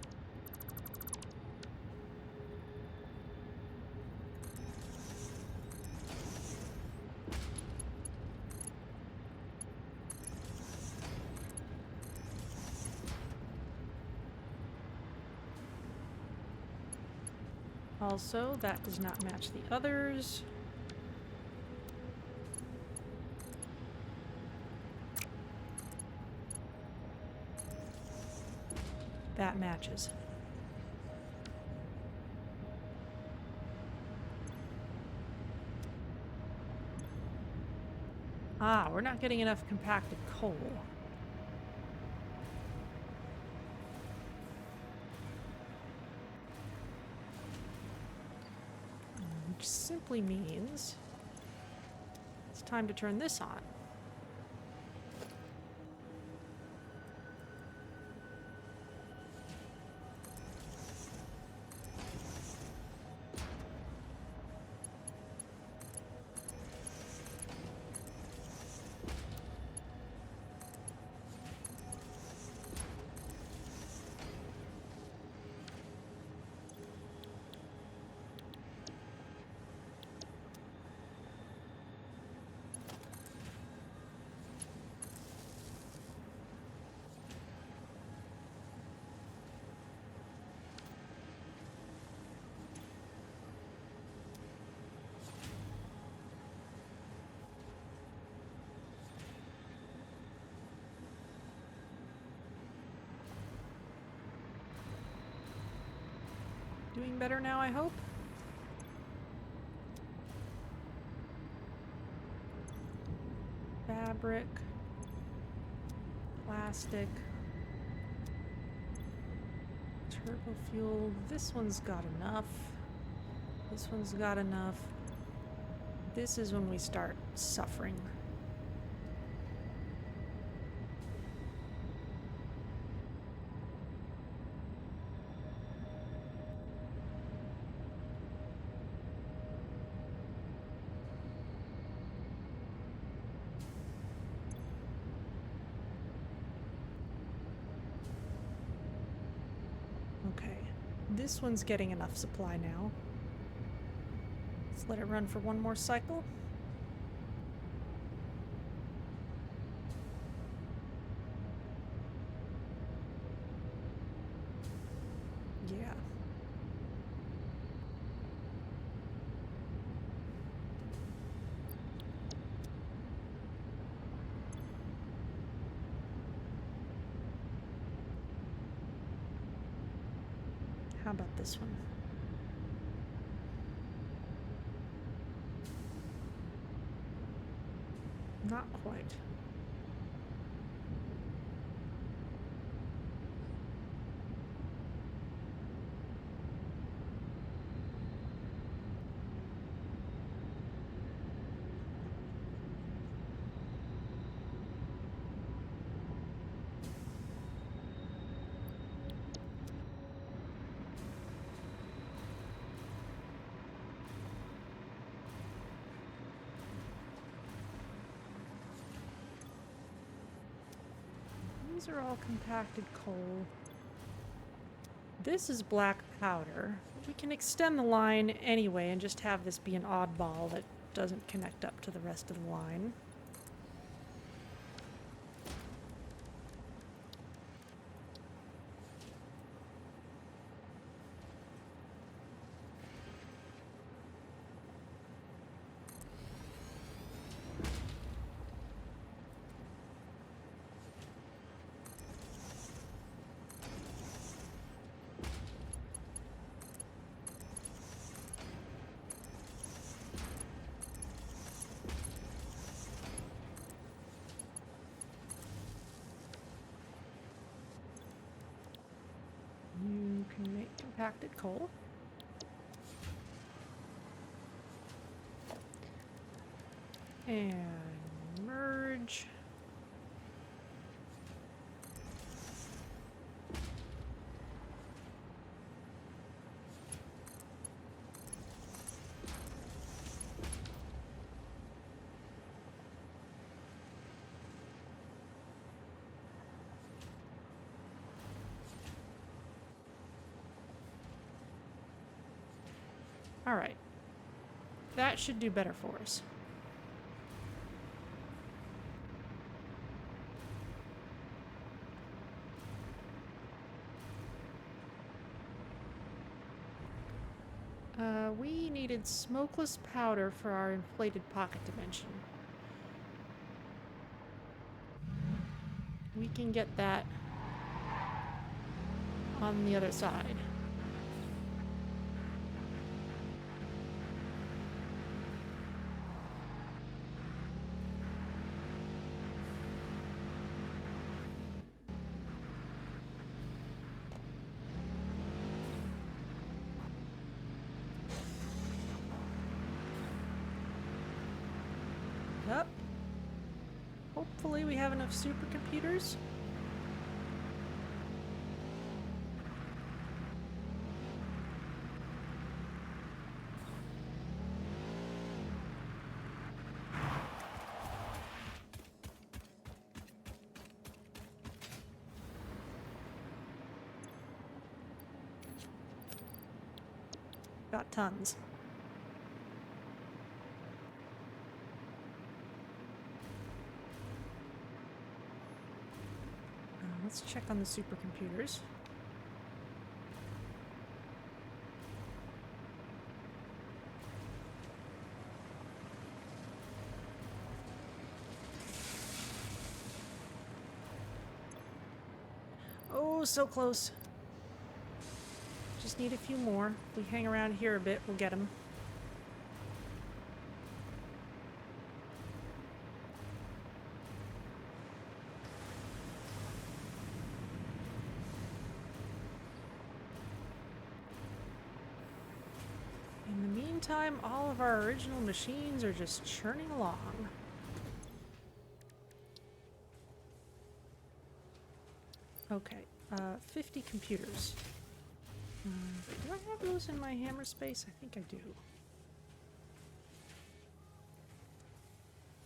Also, that does not match the others. That matches. Ah, we're not getting enough compacted coal. Which simply means it's time to turn this on. Doing better now, I hope? Fabric. Plastic. Turbofuel. This one's got enough. This one's got enough. This is when we start suffering. Okay, this one's getting enough supply now. Let's let it run for one more cycle. Yeah. How about this one? Not quite. These are all compacted coal. This is black powder. We can extend the line anyway and just have this be an oddball that doesn't connect up to the rest of the line. compacted coal. And merge. All right. That should do better for us. We needed smokeless powder for our inflated pocket dimension. We can get that on the other side. Yep. Hopefully we have enough supercomputers. Got tons. Let's check on the supercomputers. Oh, so close. Just need a few more. If we hang around here a bit, we'll get them. In the meantime, all of our original machines are just churning along. Okay, 50 computers. Do I have those in my hammer space? I think I do.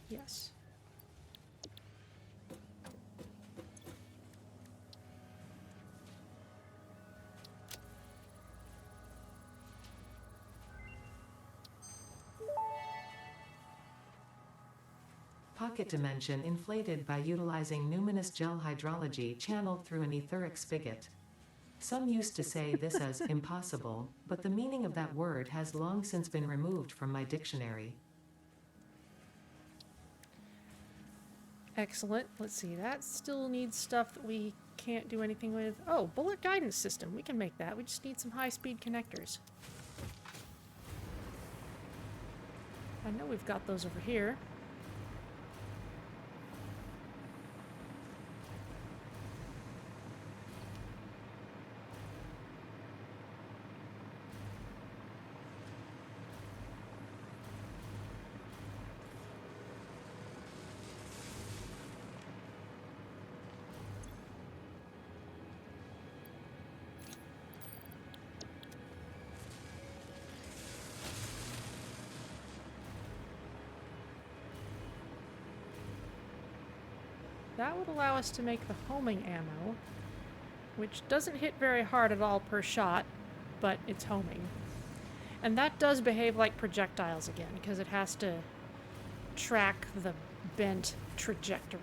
Yes.
Pocket dimension inflated by utilizing numinous gel hydrology channeled through an etheric spigot. Some used to say this as impossible, but the meaning of that word has long since been removed from my dictionary.
Excellent. Let's see, that still needs stuff that we can't do anything with. Oh, bullet guidance system. We can make that. We just need some high-speed connectors. I know we've got those over here. That would allow us to make the homing ammo, which doesn't hit very hard at all per shot, but it's homing. And that does behave like projectiles again, because it has to track the bent trajectory.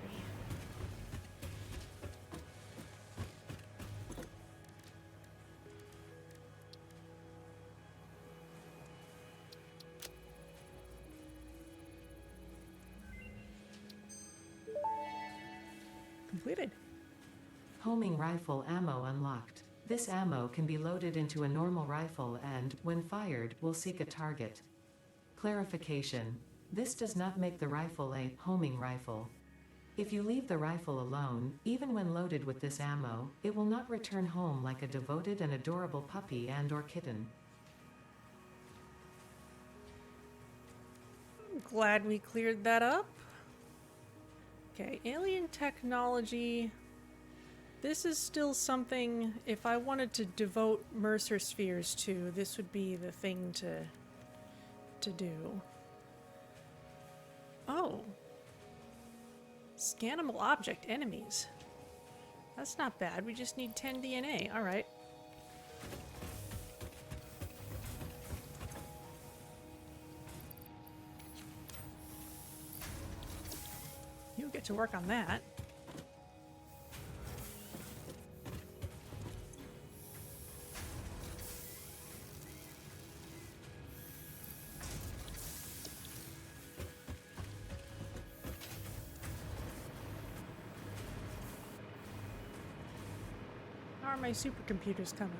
Completed.
Homing rifle ammo unlocked. This ammo can be loaded into a normal rifle and, when fired, will seek a target. Clarification. This does not make the rifle a homing rifle. If you leave the rifle alone, even when loaded with this ammo, it will not return home like a devoted and adorable puppy and/or kitten.
Glad we cleared that up. Okay, alien technology. This is still something, if I wanted to devote Mercer spheres to, this would be the thing to do. Oh. Scannable object enemies. That's not bad. We just need 10 DNA. All right. You get to work on that. How are my supercomputers coming?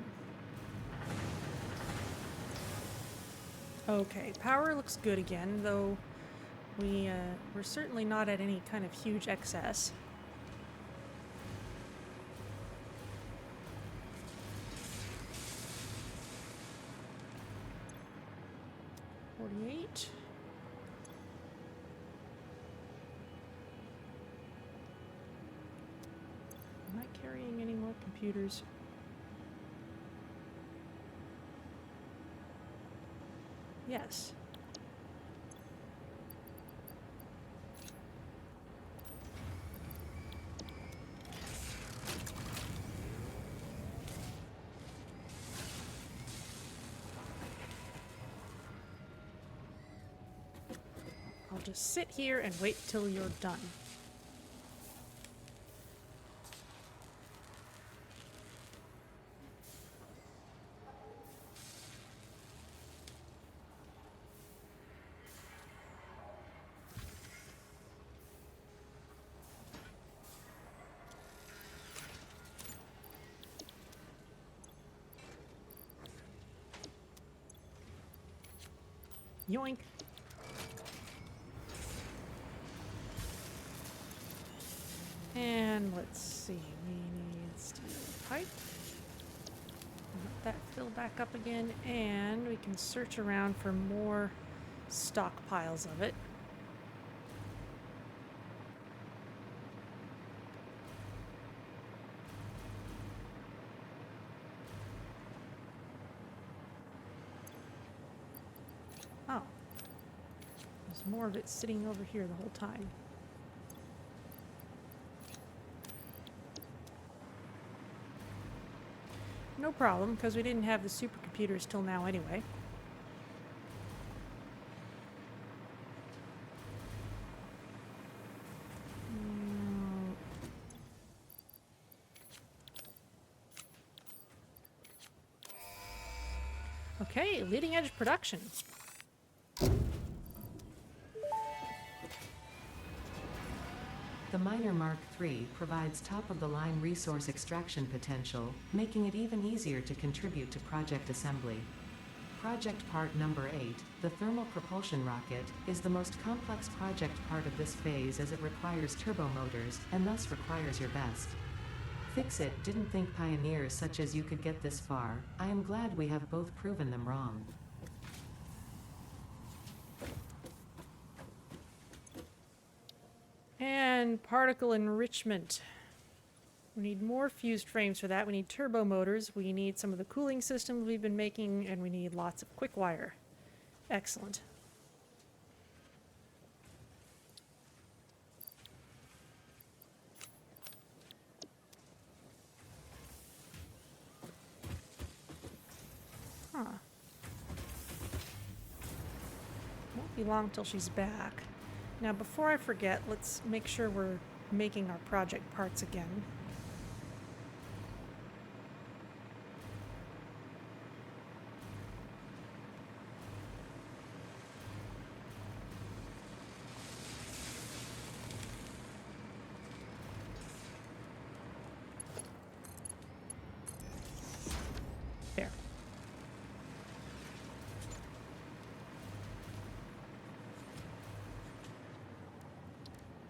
Okay, power looks good again, though we're certainly not at any kind of huge excess. $48. Am I carrying any more computers? Yes. I'll just sit here and wait till you're done. Yoink. And let's see, we need steel pipe. Let that fill back up again, and we can search around for more stockpiles of it. Oh. There's more of it sitting over here the whole time. No problem, because we didn't have the supercomputers till now anyway. Okay, leading edge production.
The Miner Mark III provides top-of-the-line resource extraction potential, making it even easier to contribute to project assembly. Project part number 8, the thermal propulsion rocket, is the most complex project part of this phase as it requires turbo motors, and thus requires your best. Fix it, didn't think pioneers such as you could get this far. I am glad we have both proven them wrong.
And particle enrichment. We need more fused frames for that. We need turbo motors. We need some of the cooling systems we've been making, and we need lots of quick wire. Excellent. Huh. Won't be long till she's back. Now, before I forget, let's make sure we're making our project parts again. There.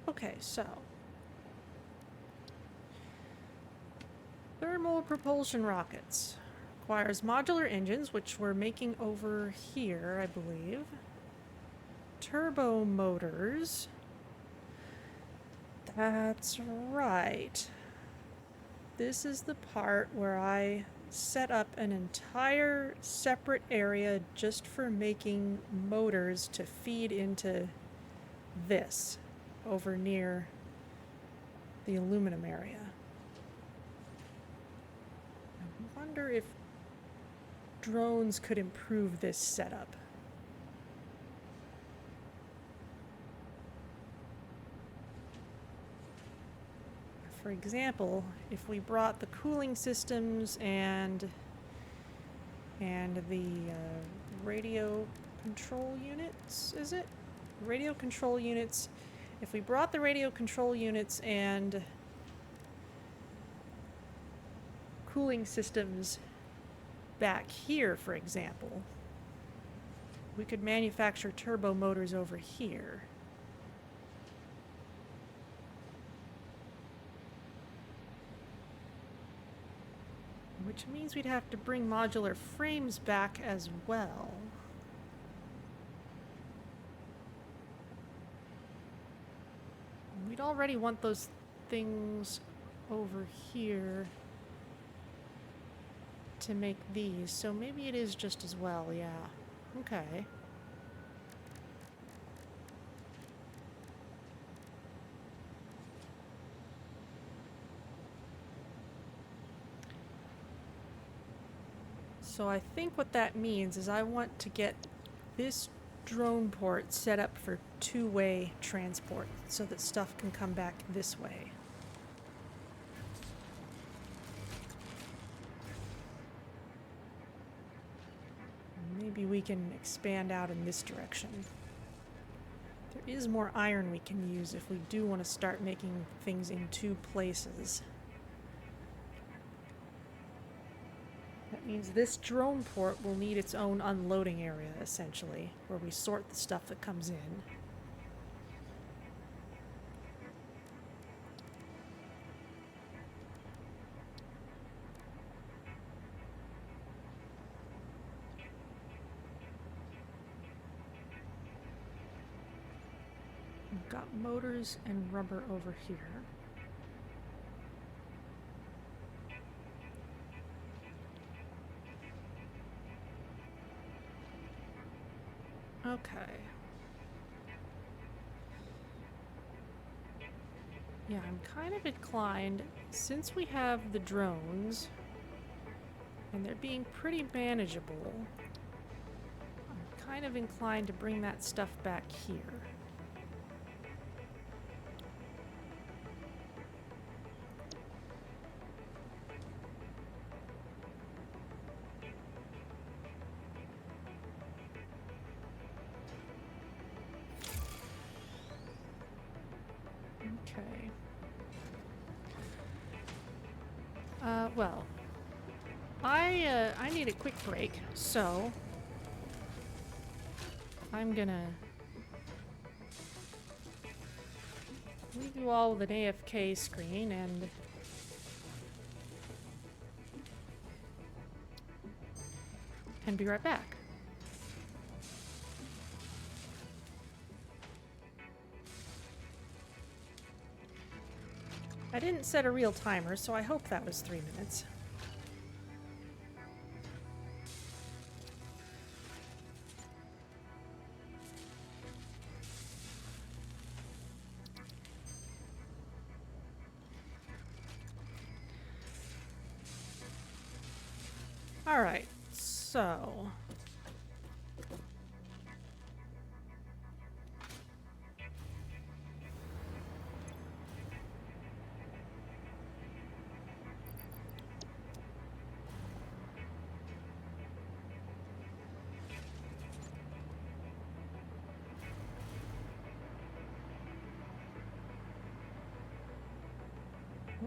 Okay, so Thermal propulsion rockets. Requires modular engines, which we're making over here, I believe. Turbo motors. That's right. This is the part where I set up an entire separate area just for making motors to feed into this over near the aluminum area. I wonder if drones could improve this setup. For example, if we brought the cooling systems and the radio control units, is it? Radio control units. If we brought the radio control units and cooling systems back here, for example, we could manufacture turbo motors over here. Which means we'd have to bring modular frames back as well. We'd already want those things over here to make these, so maybe it is just as well, yeah. Okay. So I think what that means is I want to get this drone port set up for two-way transport so that stuff can come back this way. Maybe we can expand out in this direction. There is more iron we can use if we do want to start making things in two places. That means this drone port will need its own unloading area, essentially, where we sort the stuff that comes in. We've got motors and rubber over here. Okay. Yeah, I'm kind of inclined, since we have the drones, and they're being pretty manageable, I'm kind of inclined to bring that stuff back here. Okay. Well, I need a quick break, so I'm gonna leave you all with an AFK screen and be right back. I didn't set a real timer, so I hope that was 3 minutes. All right, so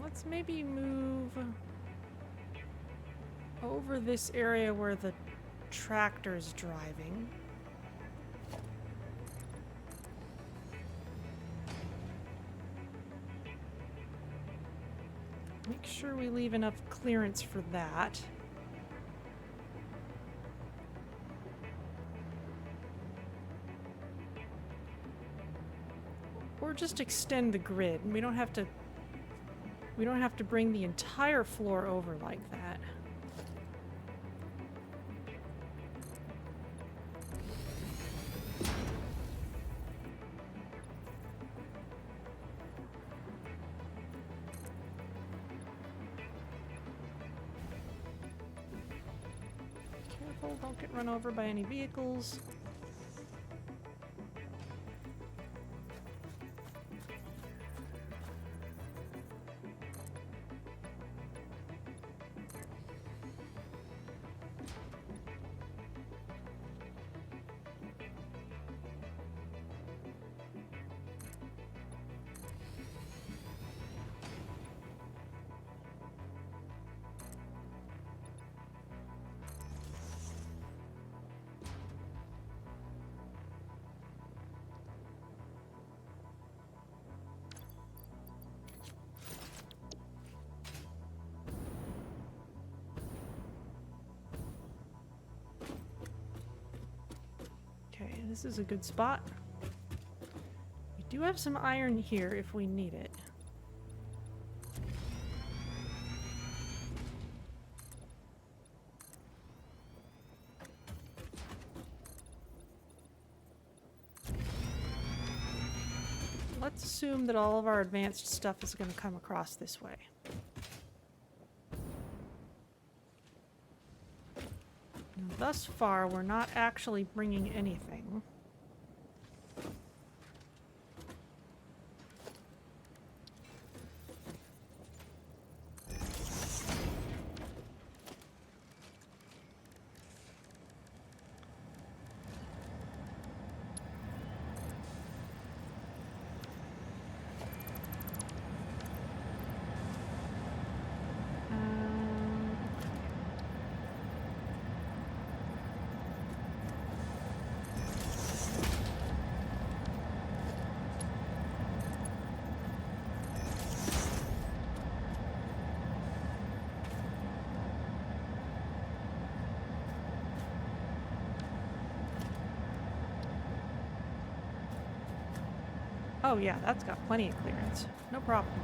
let's maybe move over this area where the tractor's driving. Make sure we leave enough clearance for that. Or just extend the grid. We don't have to bring the entire floor over like that. Careful, don't get run over by any vehicles. Okay, this is a good spot. We do have some iron here if we need it. Let's assume that all of our advanced stuff is going to come across this way. Thus far, we're not actually bringing anything. Oh yeah, that's got plenty of clearance. No problem.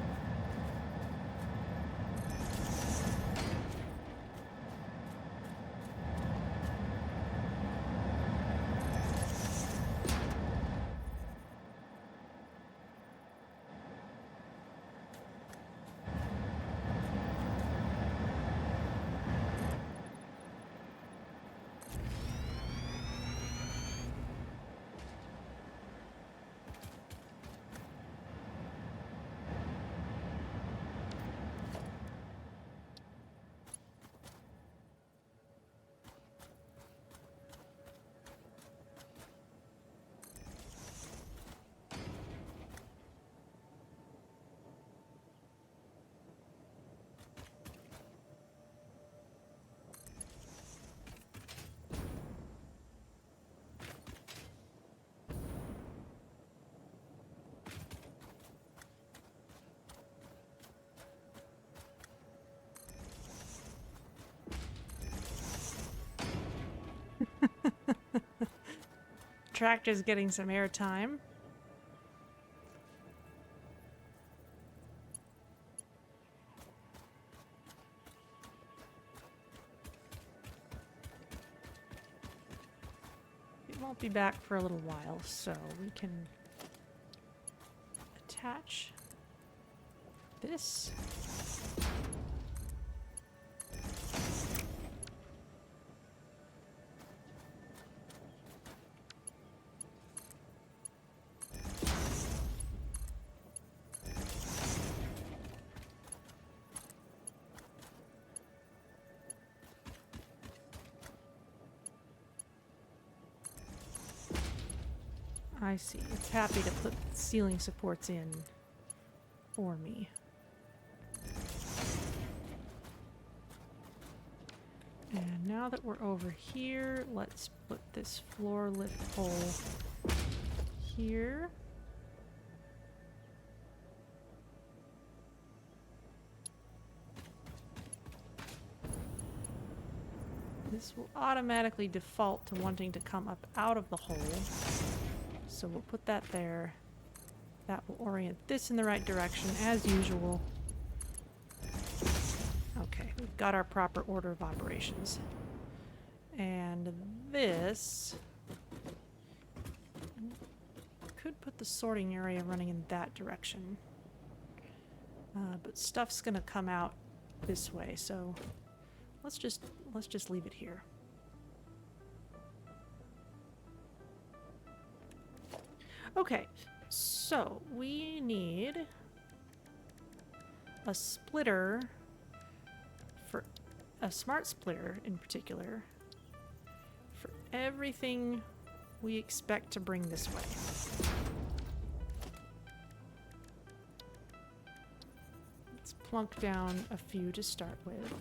Tractor's getting some airtime. It won't be back for a little while, so we can attach this. I see. It's happy to put ceiling supports in for me. And now that we're over here, let's put this floor lift pole here. This will automatically default to wanting to come up out of the hole. So we'll put that there. That will orient this in the right direction as usual. Okay, we've got our proper order of operations. And this could put the sorting area running in that direction. But stuff's gonna come out this way, so let's just leave it here. Okay, so we need a splitter, for a smart splitter in particular, for everything we expect to bring this way. Let's plunk down a few to start with.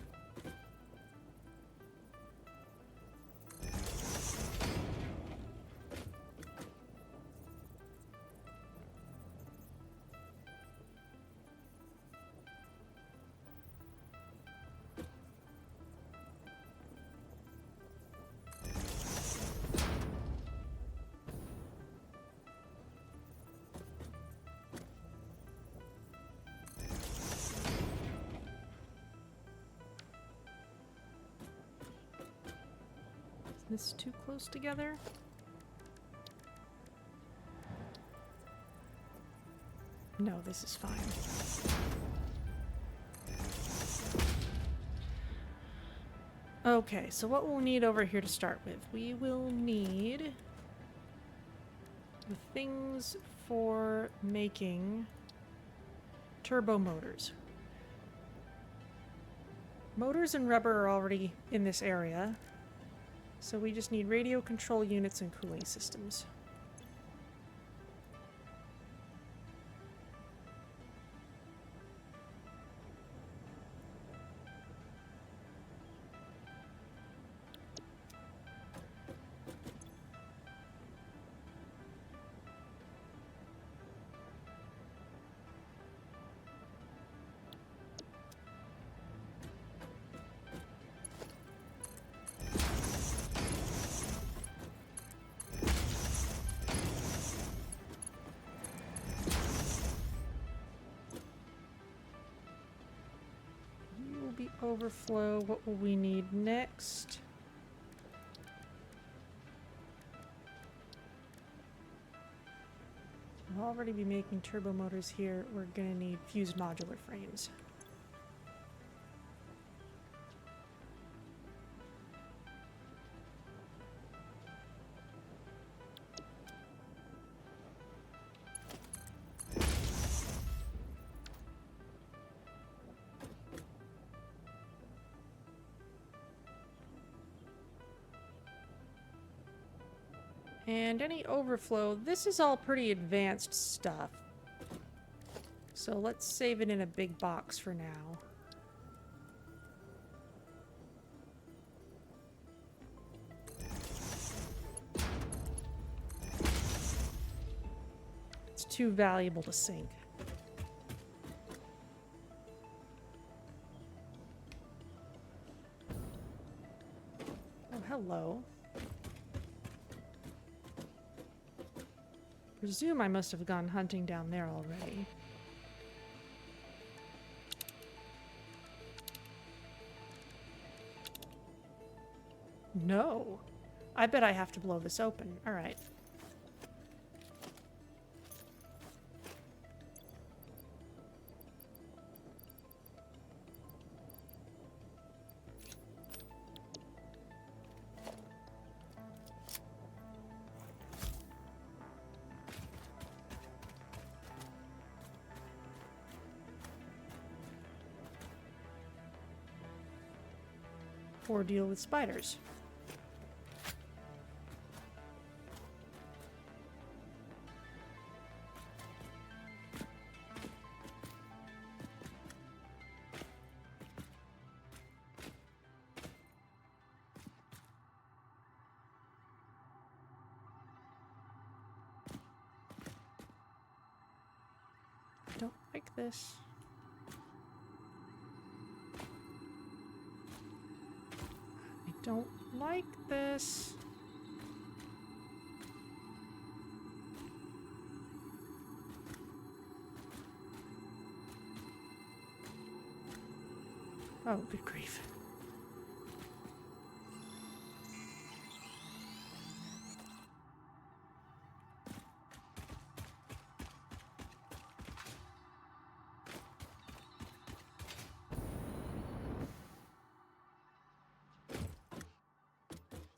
Is this too close together? No, this is fine. Okay, so what we'll need over here to start with, we will need the things for making turbo motors. Motors and rubber are already in this area. So we just need radio control units and cooling systems. Overflow. What will we need next? We'll already be making turbo motors here. We're going to need fused modular frames. And any overflow, this is all pretty advanced stuff. So let's save it in a big box for now. It's too valuable to sink. Oh, hello. Presume I must have gone hunting down there already. No. I bet I have to blow this open. All right. Or deal with spiders. Don't like this. Don't like this. Oh, good grief.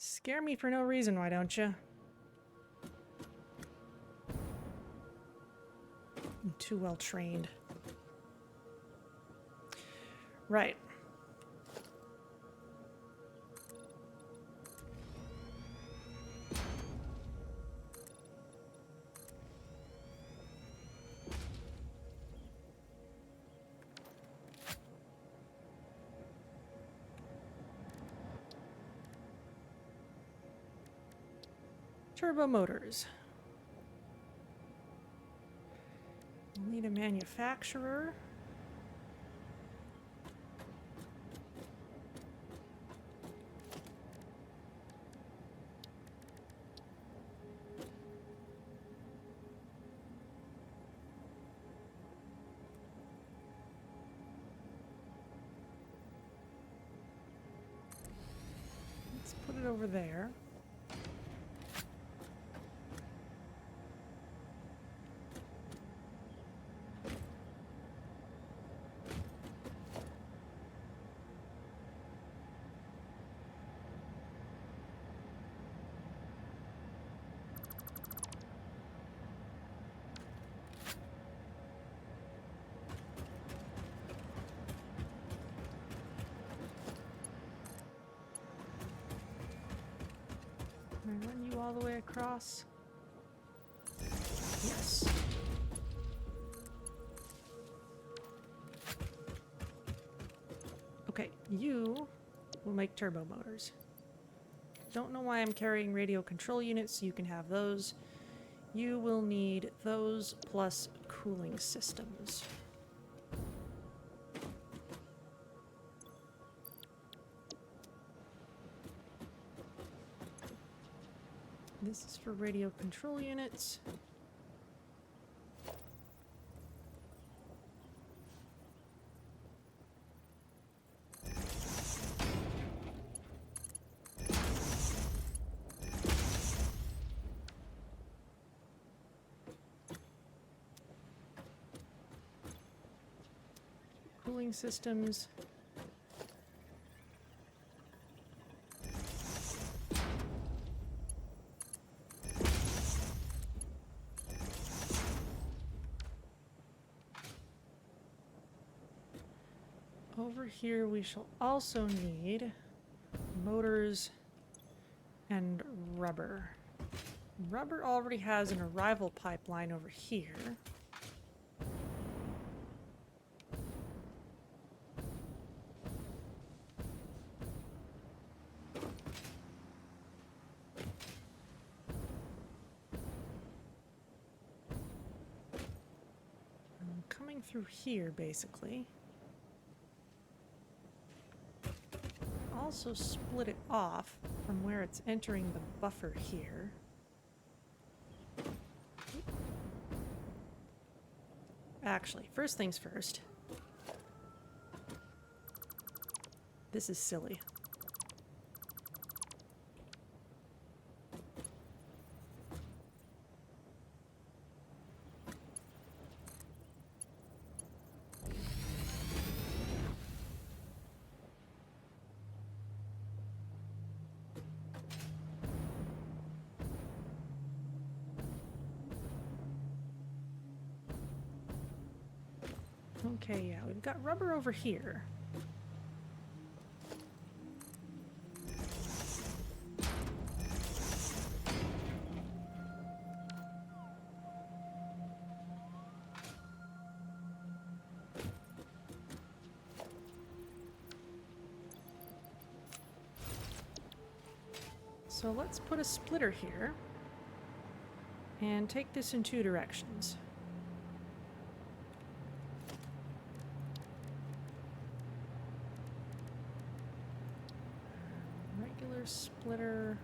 Scare me for no reason, why don't you? I'm too well trained. Right. Turbo motors. We'll need a manufacturer. Let's put it over there. Can I run you all the way across? Yes. Okay, you will make turbo motors. Don't know why I'm carrying radio control units, so you can have those. You will need those plus cooling systems. This is for radio control units. Cooling systems. Over here we shall also need motors and rubber. Rubber already has an arrival pipeline over here. Coming through here, basically. Also split it off from where it's entering the buffer here. Actually, first things first. This is silly. Okay, yeah, we've got rubber over here. So let's put a splitter here and take this in two directions. Right Regular splitter.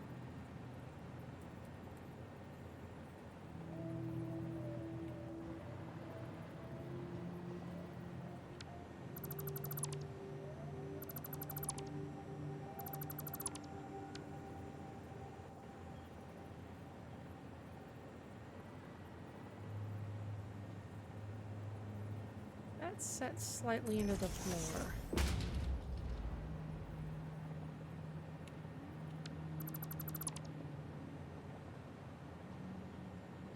That's set slightly into the floor.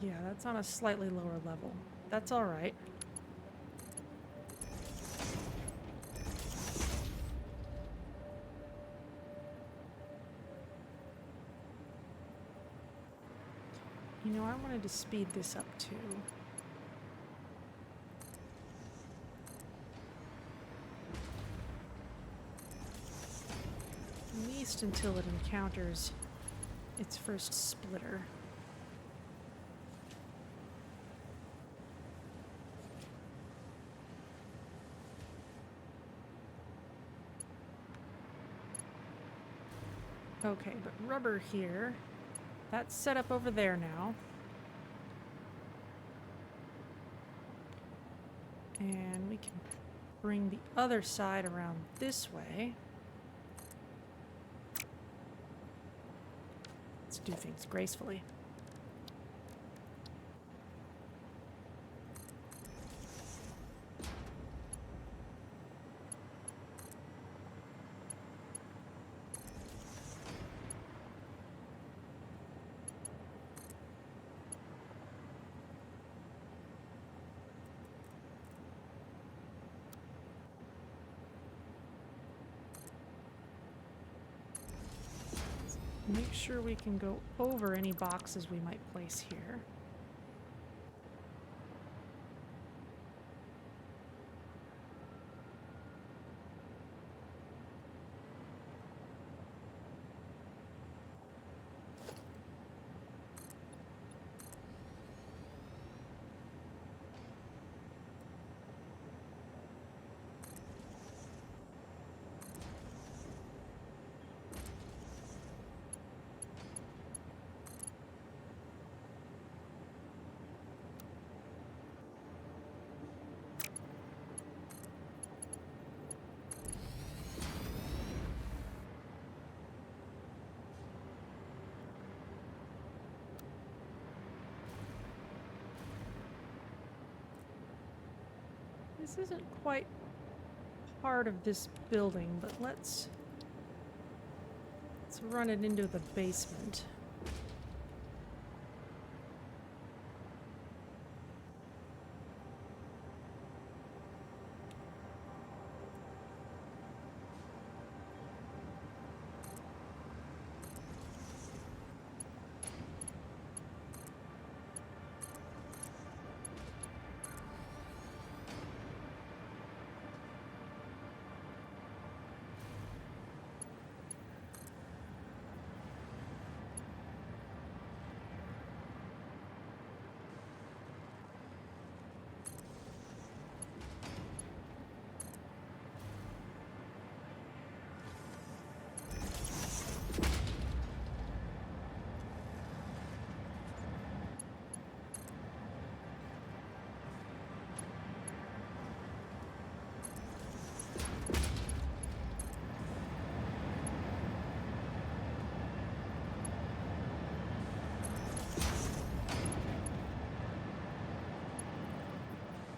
Yeah, that's on a slightly lower level. That's all right. You know, I wanted to speed this up too. At least until it encounters its first splitter. Okay, but rubber here. That's set up over there now. And we can bring the other side around this way. Let's do things gracefully. Make sure we can go over any boxes we might place here. This isn't quite part of this building, but let's run it into the basement.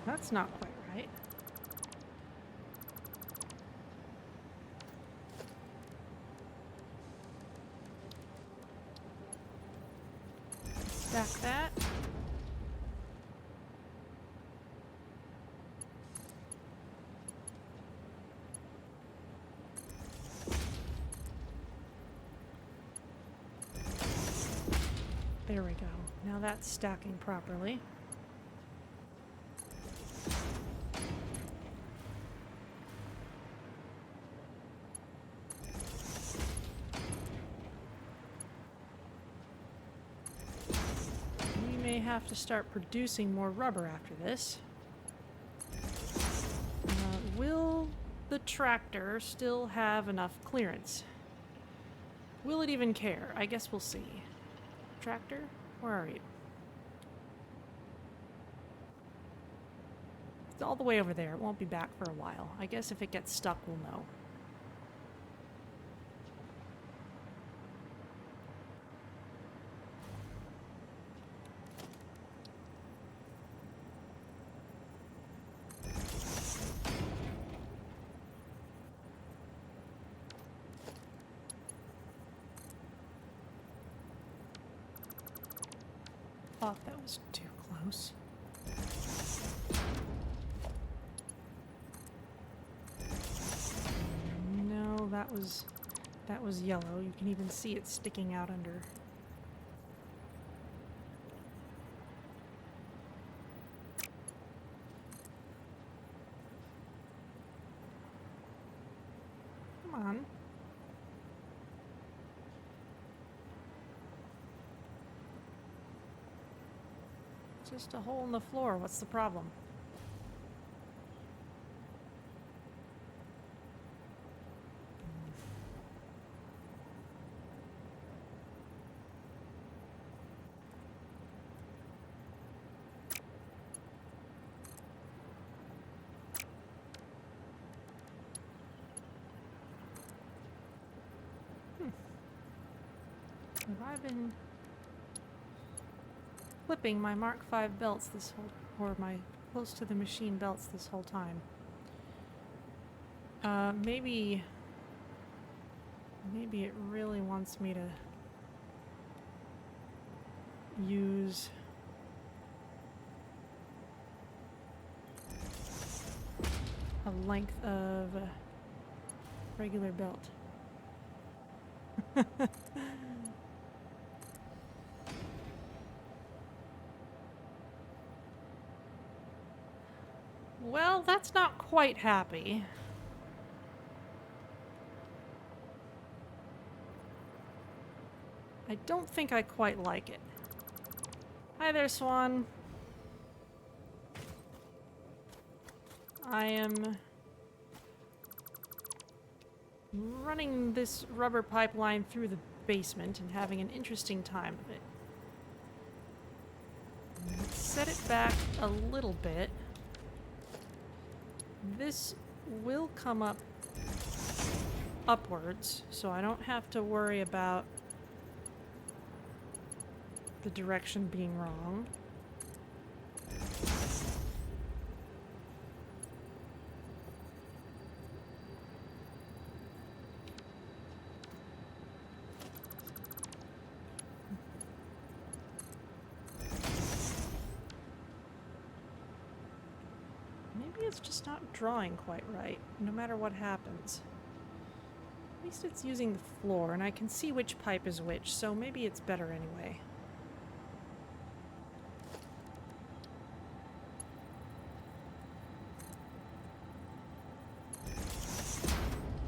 That's not quite right. Stack that. There we go. Now that's stacking properly. Have to start producing more rubber after this. Will the tractor still have enough clearance? Will it even care? I guess we'll see. Tractor? Where are you? It's all the way over there. It won't be back for a while. I guess if it gets stuck, we'll know. Thought that was too close. No, that was yellow. You can even see it sticking out under. Come on. Just a hole in the floor. What's the problem? Have I been flipping my Mark V belts this whole, or my close to the machine belts this whole time? Maybe it really wants me to use a length of a regular belt. Well, that's not quite happy. I don't think I quite like it. Hi there, Swan. I am running this rubber pipeline through the basement and having an interesting time of it. Let's set it back a little bit. This will come up upwards, so I don't have to worry about the direction being wrong. Maybe it's just not drawing quite right, no matter what happens. At least it's using the floor, and I can see which pipe is which, so maybe it's better anyway.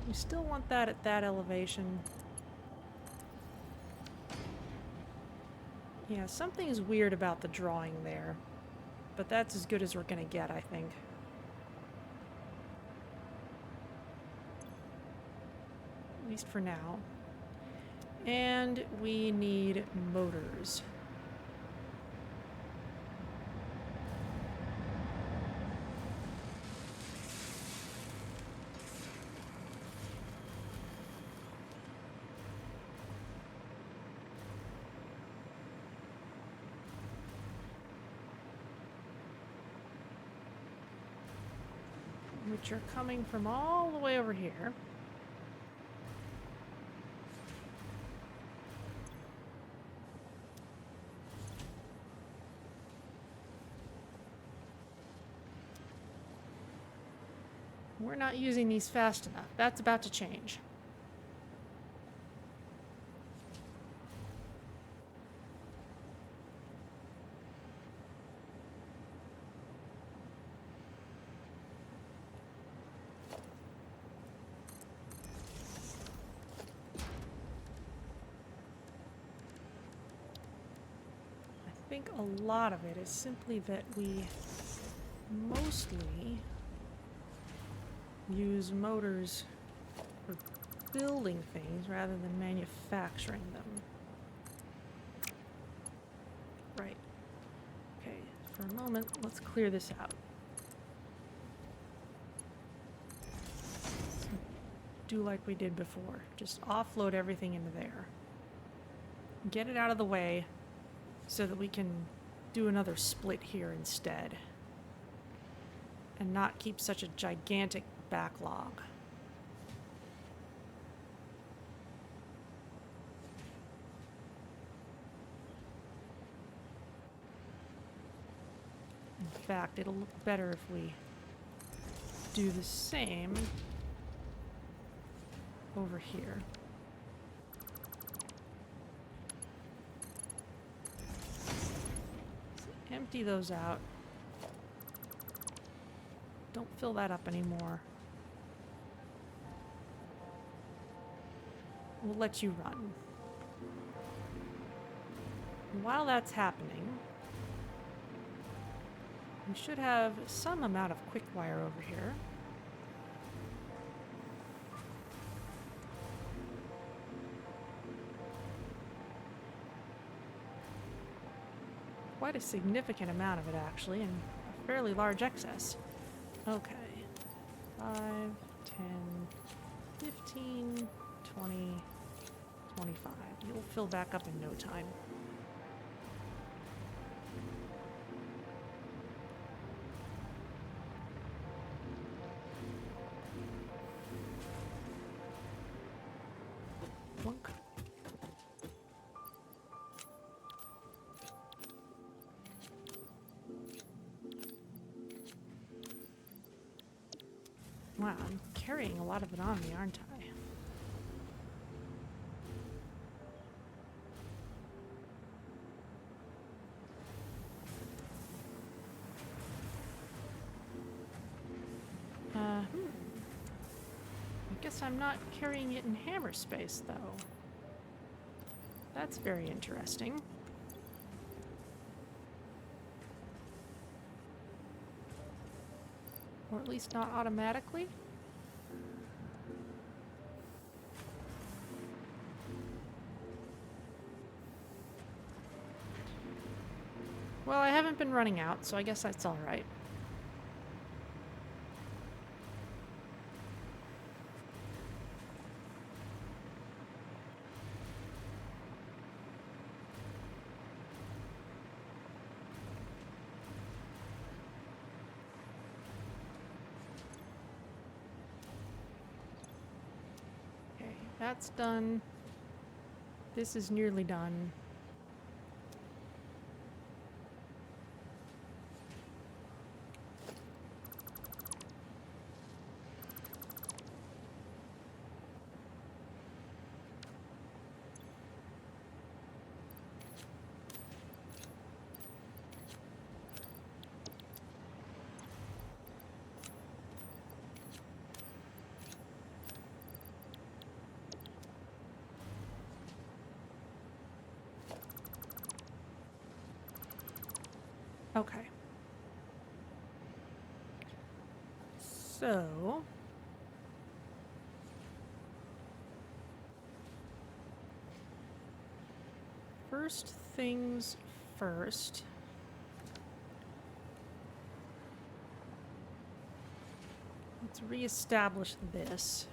We still want that at that elevation. Yeah, something's weird about the drawing there, but that's as good as we're gonna get, I think. At least for now. And we need motors. Which are coming from all the way over here. We're not using these fast enough. That's about to change. I think a lot of it is simply that we mostly use motors for building things rather than manufacturing them. Right. Okay, for a moment, let's clear this out. Do like we did before. Just offload everything into there. Get it out of the way so that we can do another split here instead. And not keep such a gigantic backlog. In fact, it'll look better if we do the same over here. So empty those out. Don't fill that up anymore. We'll let you run. And while that's happening, we should have some amount of quick wire over here. Quite a significant amount of it, actually, and a fairly large excess. Okay. 5, 10, 15, 20, 25. You'll fill back up in no time. Plunk. Wow, I'm carrying a lot of it on me, aren't I? I guess I'm not carrying it in hammer space, though. That's very interesting. Or at least not automatically. Well, I haven't been running out, so I guess that's all right. That's done. This is nearly done. Okay. So, first things first. Let's reestablish this.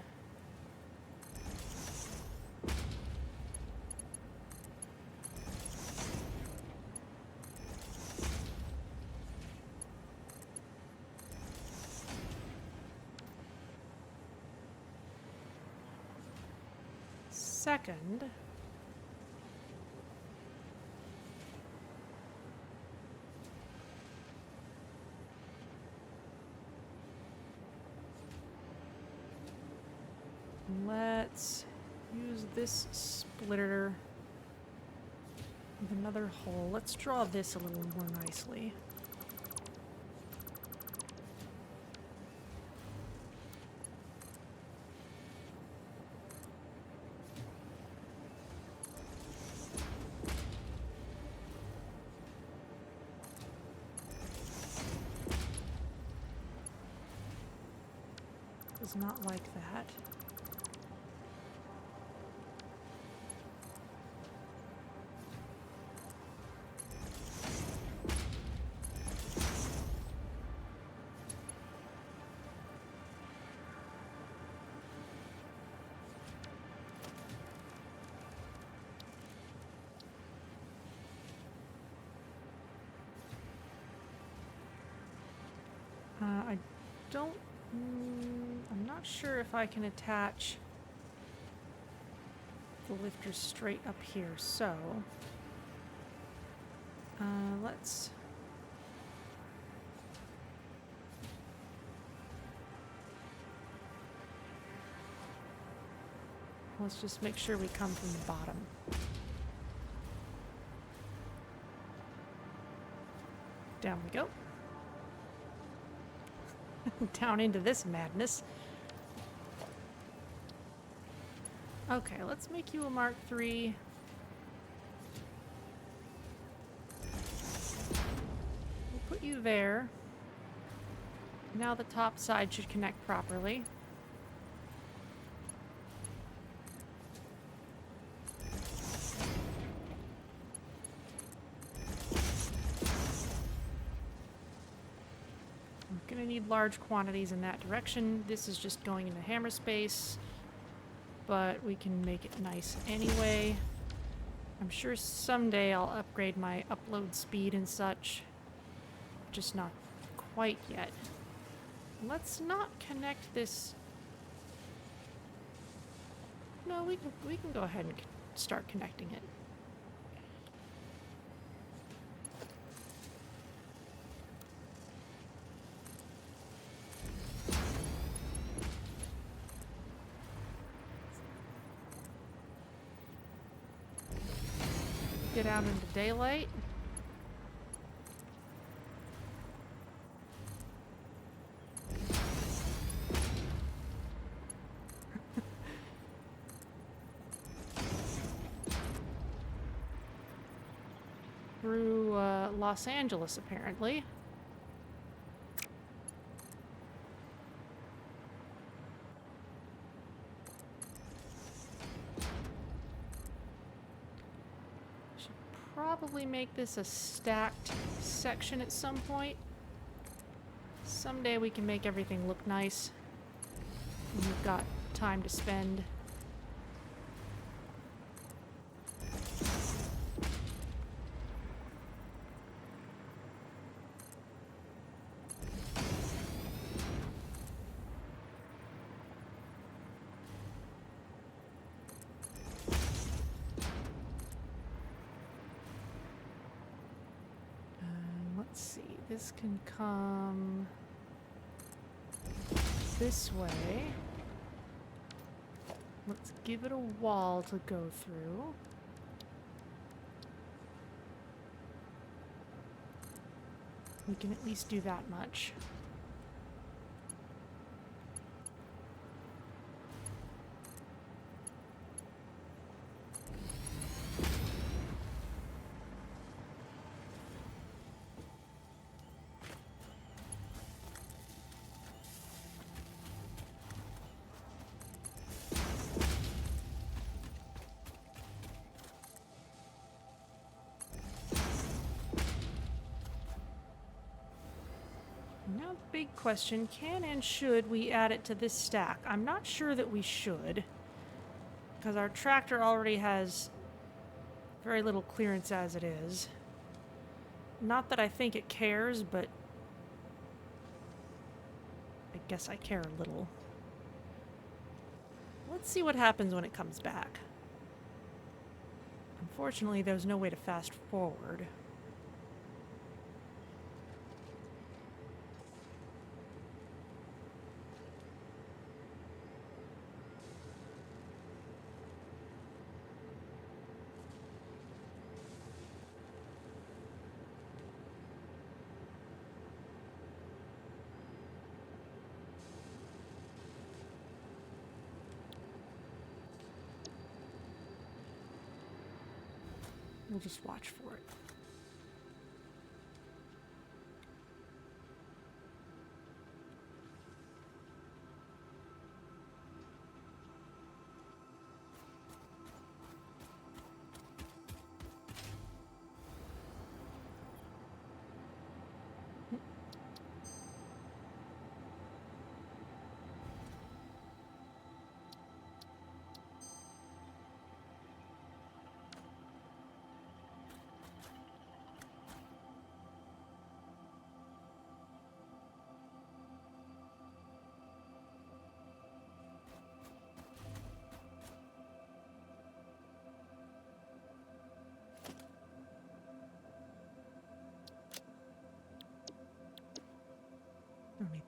Second, let's use this splitter with another hole. Let's draw this a little more nicely. Not like that. don't... I'm not sure if I can attach the lifter straight up here, so... let's... Let's just make sure we come from the bottom. Down we go. Down into this madness. Okay, let's make you a Mark III. We'll put you there. Now the top side should connect properly. We're gonna need large quantities in that direction. This is just going into hammer space, but we can make it nice anyway. I'm sure someday I'll upgrade my upload speed and such, just not quite yet. Let's not connect this. No, we can go ahead and start connecting it. Get out into daylight. Through Los Angeles, apparently. Should probably make this a stacked section at some point. Someday we can make everything look nice. And we've got time to spend. Let's see, this can come this way. Let's give it a wall to go through. We can at least do that much. Now, big question, can and should we add it to this stack? I'm not sure that we should, because our tractor already has very little clearance as it is. Not that I think it cares, but I guess I care a little. Let's see what happens when it comes back. Unfortunately, there's no way to fast forward. We'll just watch for it.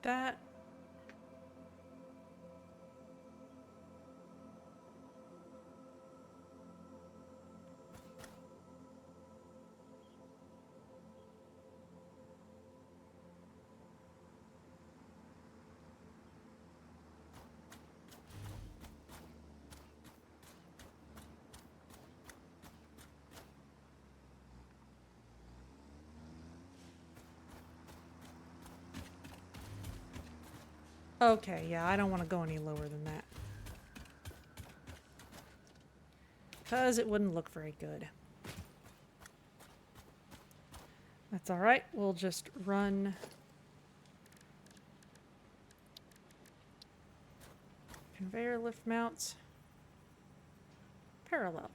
that. Okay, yeah, I don't want to go any lower than that. Because it wouldn't look very good. That's alright, we'll just run conveyor lift mounts parallel.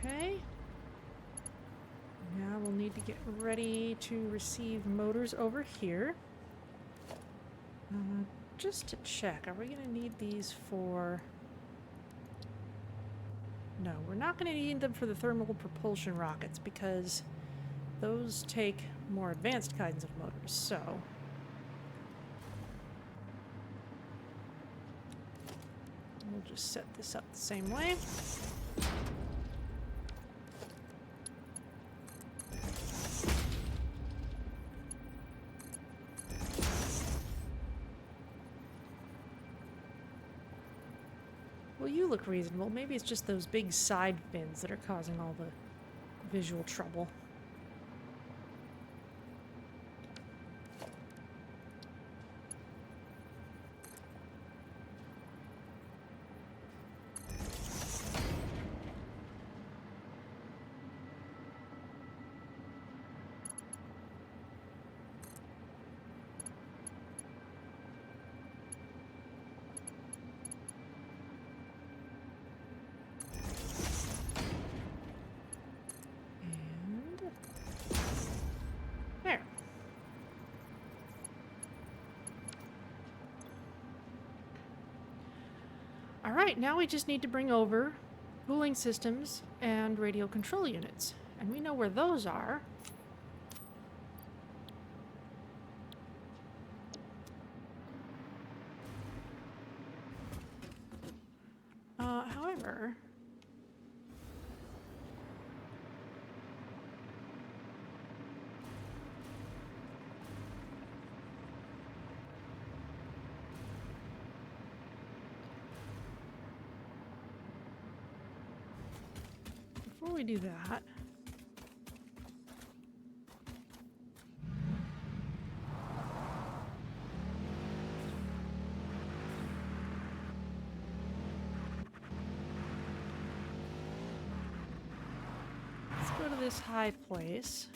Okay. Now we'll need to get ready to receive motors over here. Just to check, are we going to need these for... No, we're not going to need them for the thermal propulsion rockets because those take more advanced kinds of motors, so... We'll just set this up the same way. Well, you look reasonable. Maybe it's just those big side fins that are causing all the visual trouble. There. All right, now we just need to bring over cooling systems and radio control units. And we know where those are. However... Before we do that, let's go to this high place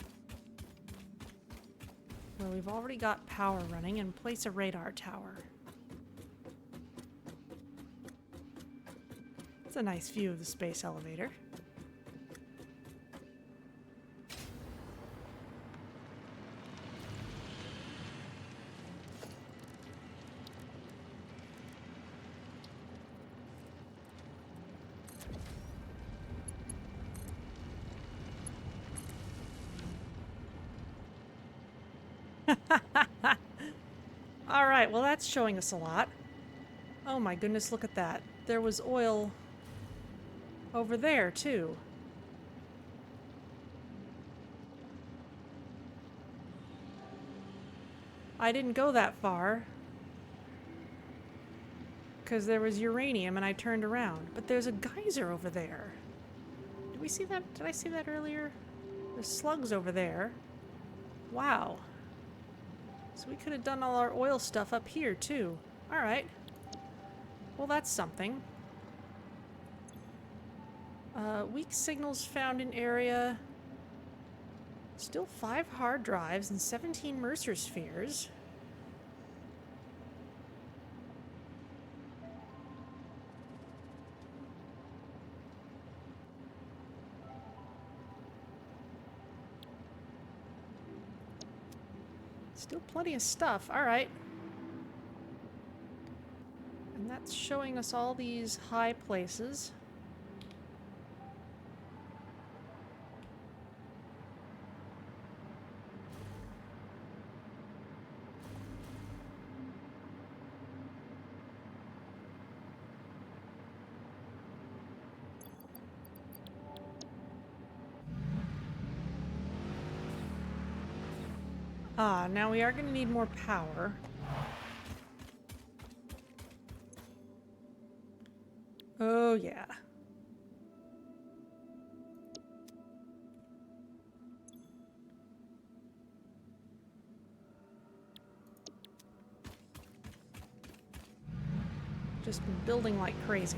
where we've already got power running and place a radar tower. It's a nice view of the space elevator. All right, well that's showing us a lot. Oh my goodness, look at that. There was oil over there too. I didn't go that far. because there was uranium and I turned around. But there's a geyser over there. Did we see that? Did I see that earlier? There's slugs over there. Wow. So we could have done all our oil stuff up here too. Alright. Well, that's something. Weak signals found in area. Still 5 hard drives and 17 Mercer spheres. Still plenty of stuff. Alright. And that's showing us all these high places. Ah, now we are going to need more power. Oh, yeah. Just been building like crazy.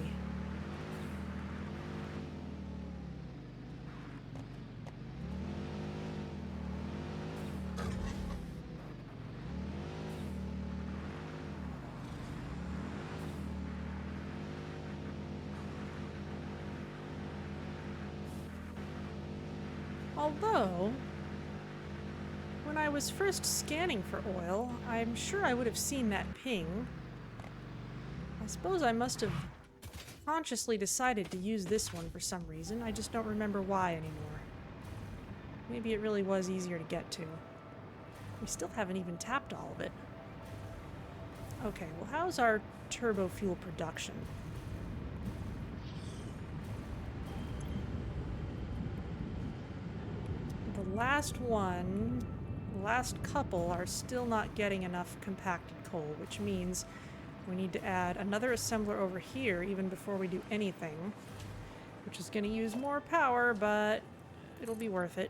Although, when I was first scanning for oil, I'm sure I would have seen that ping. I suppose I must have consciously decided to use this one for some reason. I just don't remember why anymore. Maybe it really was easier to get to. We still haven't even tapped all of it. Okay, well, how's our turbo fuel production? The last couple are still not getting enough compacted coal, which means we need to add another assembler over here even before we do anything, which is going to use more power, but it'll be worth it.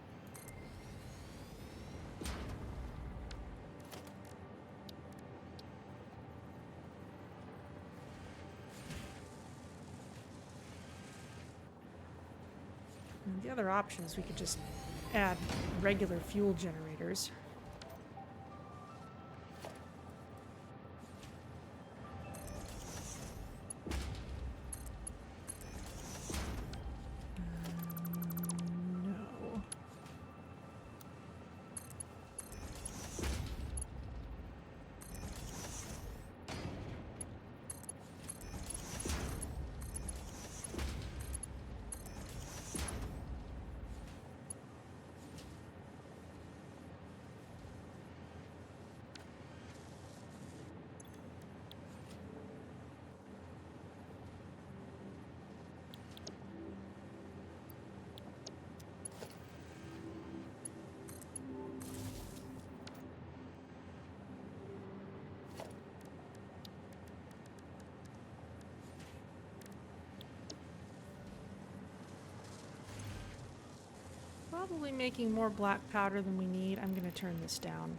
And the other option is we could just add regular fuel generators. No. Probably making more black powder than we need. I'm going to turn this down.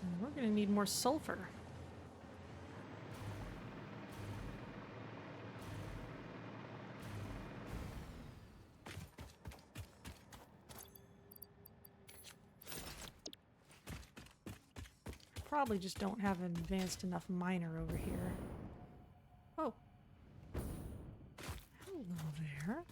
And we're going to need more sulfur. Probably just don't have an advanced enough miner over here. Oh. Hello there.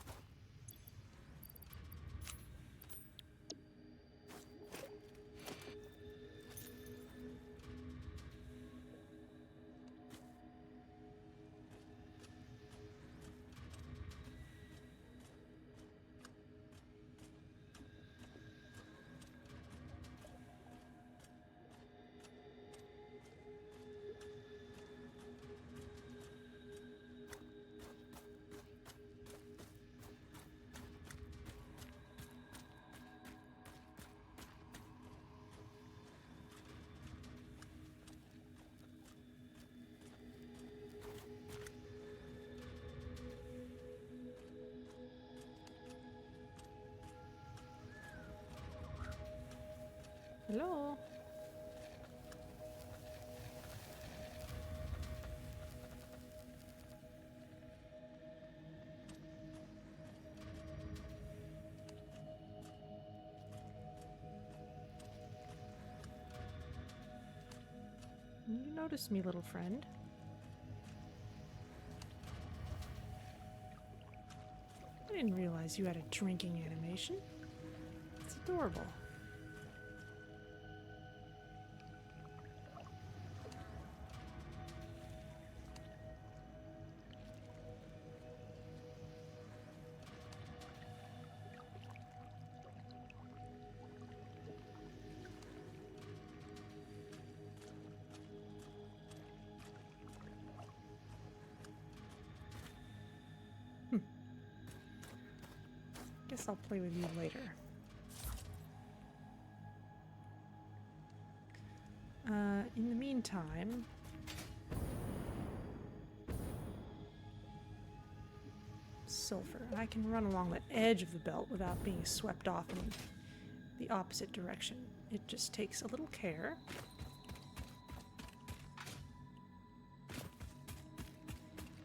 Hello? You noticed me, little friend. I didn't realize you had a drinking animation. It's adorable. Guess I'll play with you later. In the meantime, sulfur. I can run along the edge of the belt without being swept off in the opposite direction. It just takes a little care.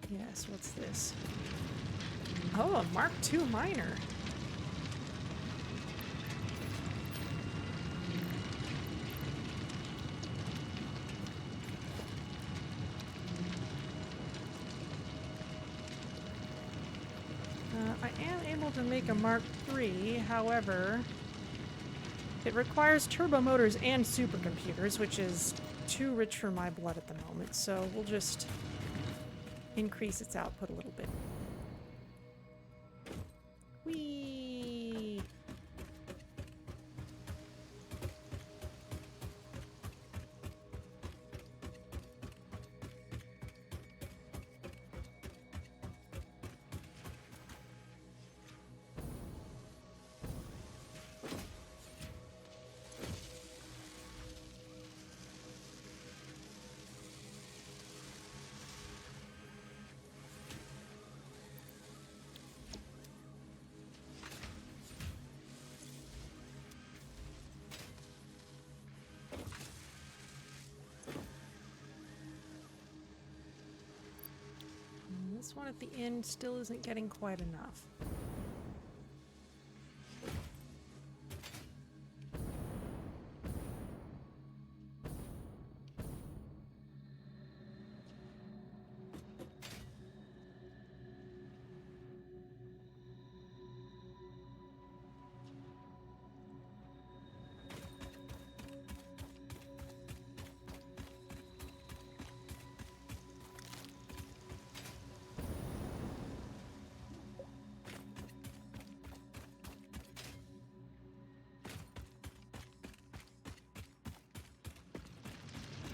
Yes, what's this? Oh, a Mark II miner. I am able to make a Mark III, however, it requires turbo motors and supercomputers, which is too rich for my blood at the moment, so we'll just increase its output a little bit. Whee! This one at the end still isn't getting quite enough.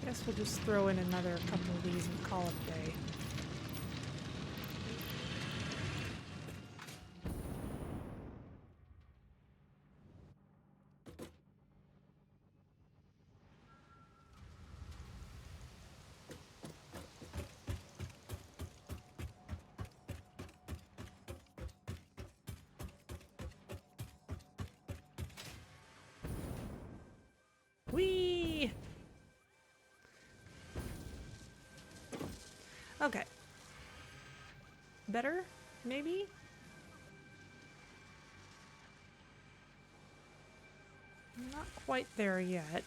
Guess we'll just throw in another couple of these and call it a day. Whee! Okay. Better? Maybe? Not quite there yet.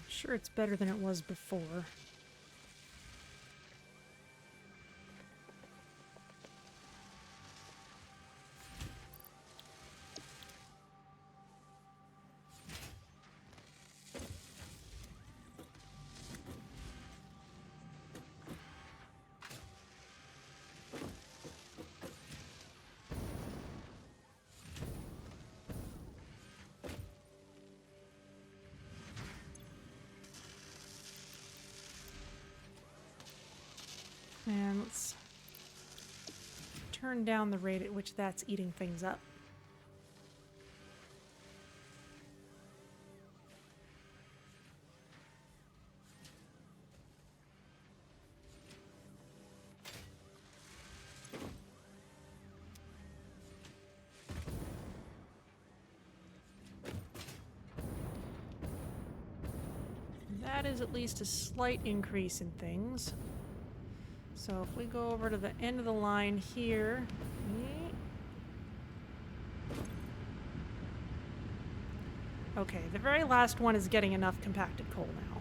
Sure, it's better than it was before. And let's turn down the rate at which that's eating things up. That is at least a slight increase in things. So if we go over to the end of the line here, okay, the very last one is getting enough compacted coal now.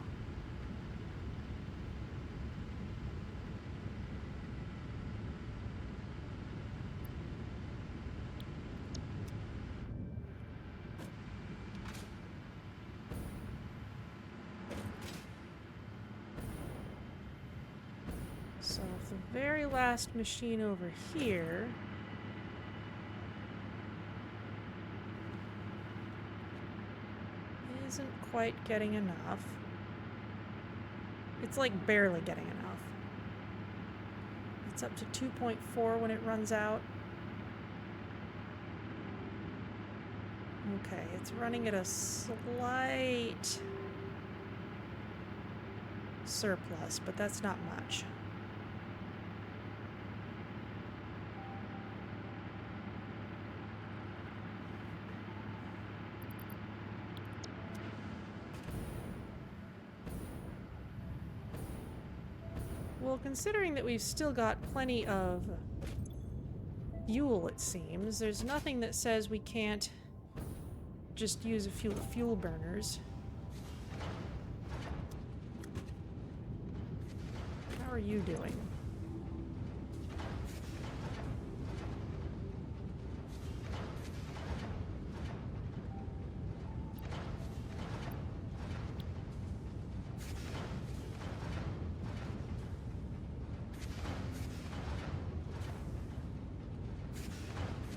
So if the very last machine over here isn't quite getting enough. It's like barely getting enough. It's up to 2.4 when it runs out. Okay, it's running at a slight surplus, but that's not much. Well, considering that we've still got plenty of fuel, it seems, there's nothing that says we can't just use a few fuel burners. How are you doing?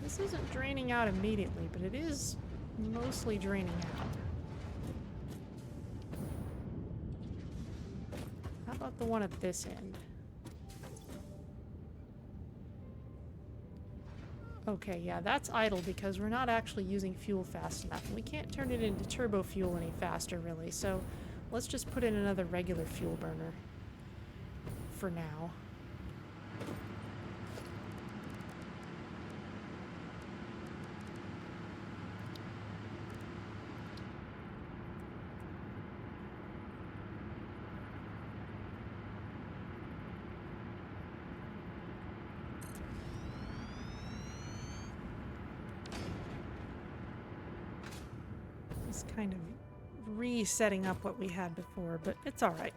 This isn't draining out immediately, but it is mostly draining out. How about the one at this end? Okay, yeah, that's idle because we're not actually using fuel fast enough. And we can't turn it into turbo fuel any faster, really. So let's just put in another regular fuel burner for now. Kind of resetting up what we had before, but it's all right.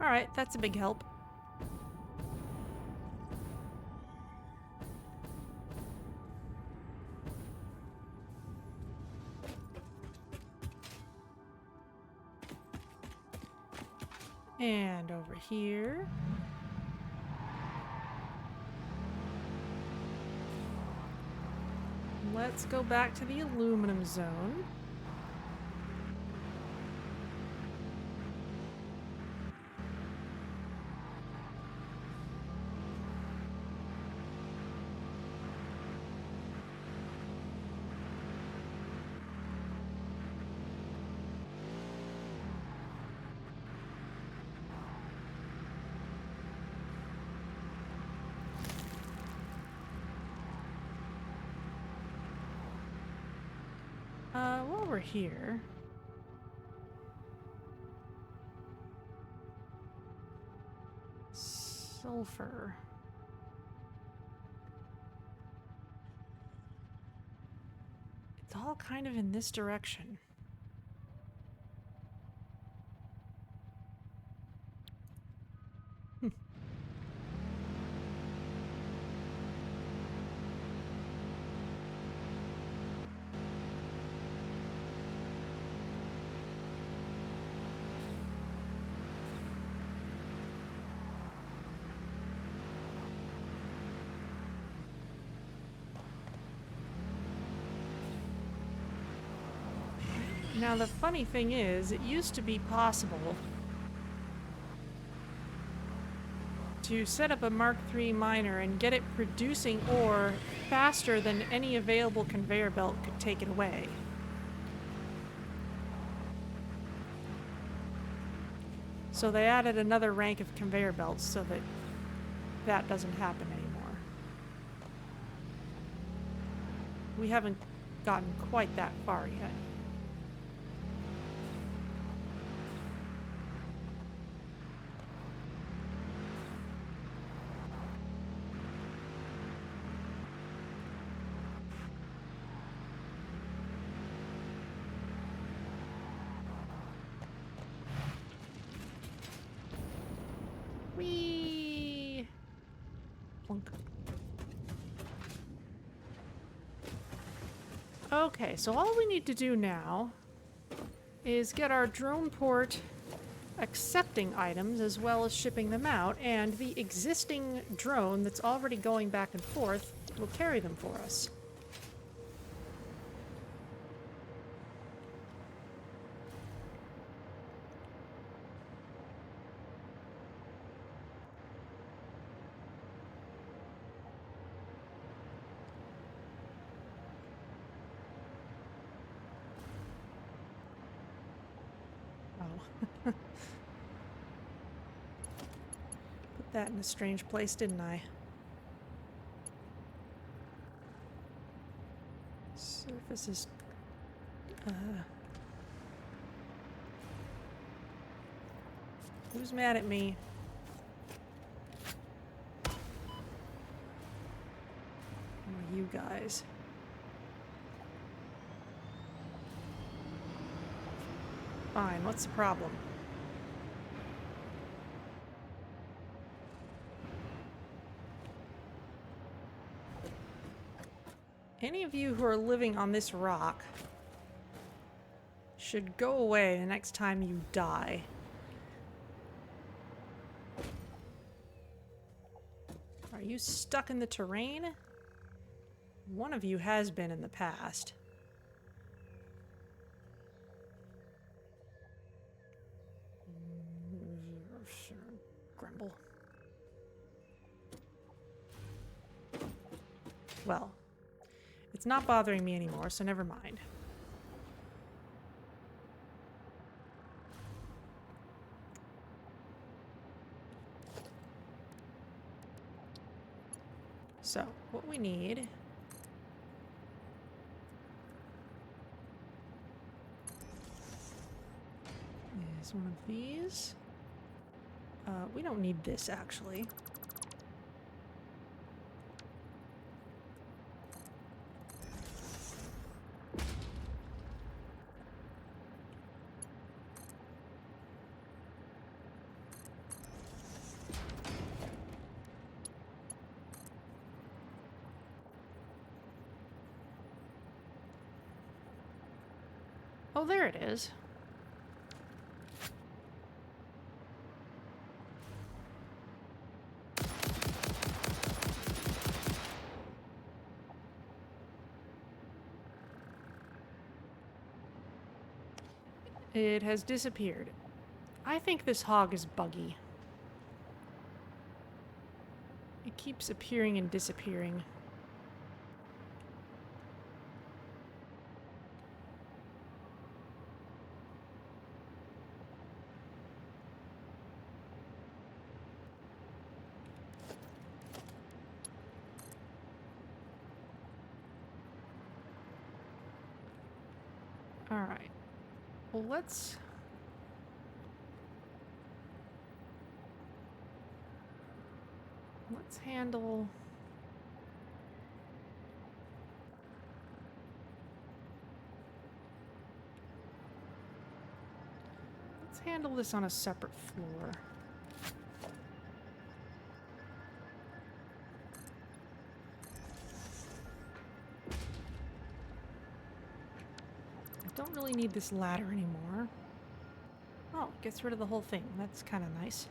All right, that's a big help. And over here. Let's go back to the aluminum zone. While we're here, sulfur. It's all kind of in this direction. Now the funny thing is, it used to be possible to set up a Mark III miner and get it producing ore faster than any available conveyor belt could take it away. So they added another rank of conveyor belts so that that doesn't happen anymore. We haven't gotten quite that far yet. Whee! Plunk. Okay, so all we need to do now is get our drone port accepting items as well as shipping them out, and the existing drone that's already going back and forth will carry them for us. Put that in a strange place, didn't I? Surface is... Who's mad at me? Who are you guys? Fine, what's the problem? Any of you who are living on this rock should go away the next time you die. Are you stuck in the terrain? One of you has been in the past. Grumble. Well, it's not bothering me anymore, so never mind. So, what we need is one of these. We don't need this, actually. Oh, there it is. It has disappeared. I think this hog is buggy. It keeps appearing and disappearing. All right. Well, let's handle this on a separate floor. I don't really need this ladder anymore. Oh, it gets rid of the whole thing. That's kind of nice.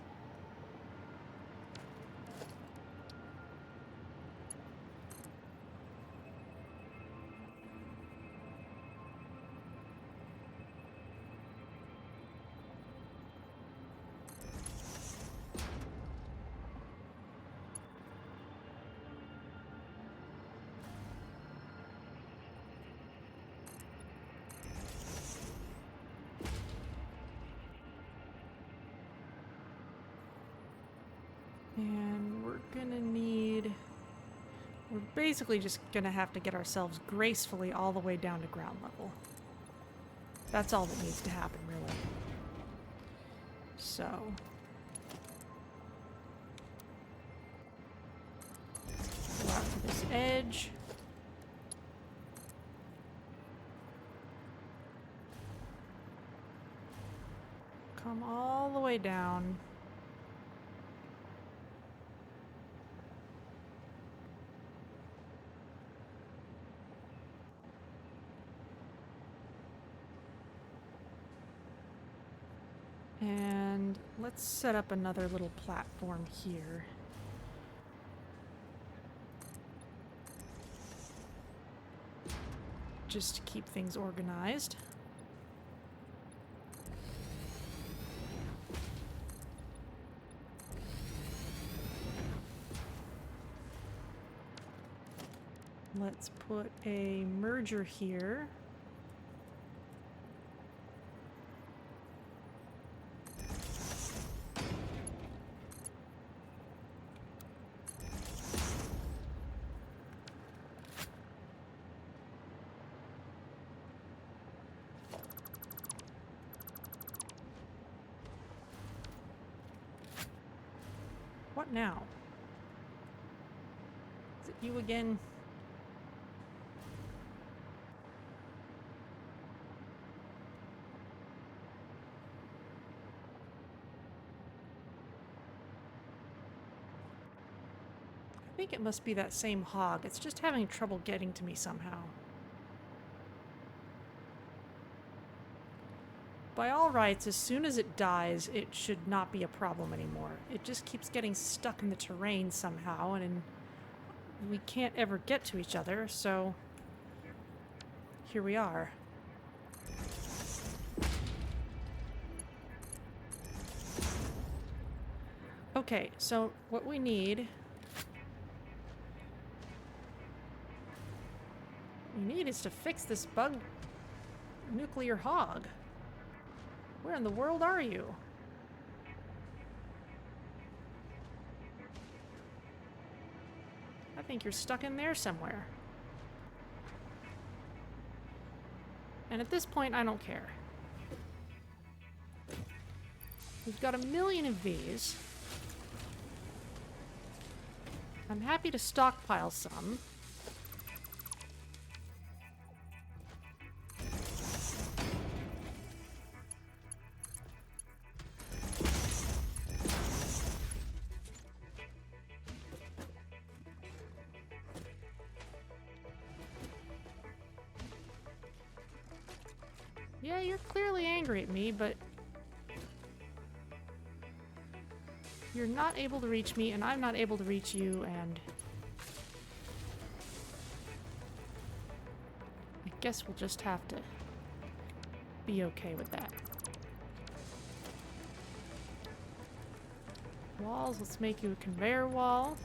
basically just gonna have to get ourselves gracefully all the way down to ground level. That's all that needs to happen, really. So... go out to this edge. Come all the way down. And let's set up another little platform here. Just to keep things organized. Let's put a merger here. What now? Is it you again? I think it must be that same hog. It's just having trouble getting to me somehow. By all rights, as soon as it dies, it should not be a problem anymore. It just keeps getting stuck in the terrain somehow, and we can't ever get to each other, so here we are. Okay, so what we need is to fix this bug nuclear hog. Where in the world are you? I think you're stuck in there somewhere. And at this point, I don't care. We've got 1 million of these. I'm happy to stockpile some. Yeah, you're clearly angry at me, but you're not able to reach me, and I'm not able to reach you, and I guess we'll just have to be okay with that. Walls, let's make you a conveyor wall.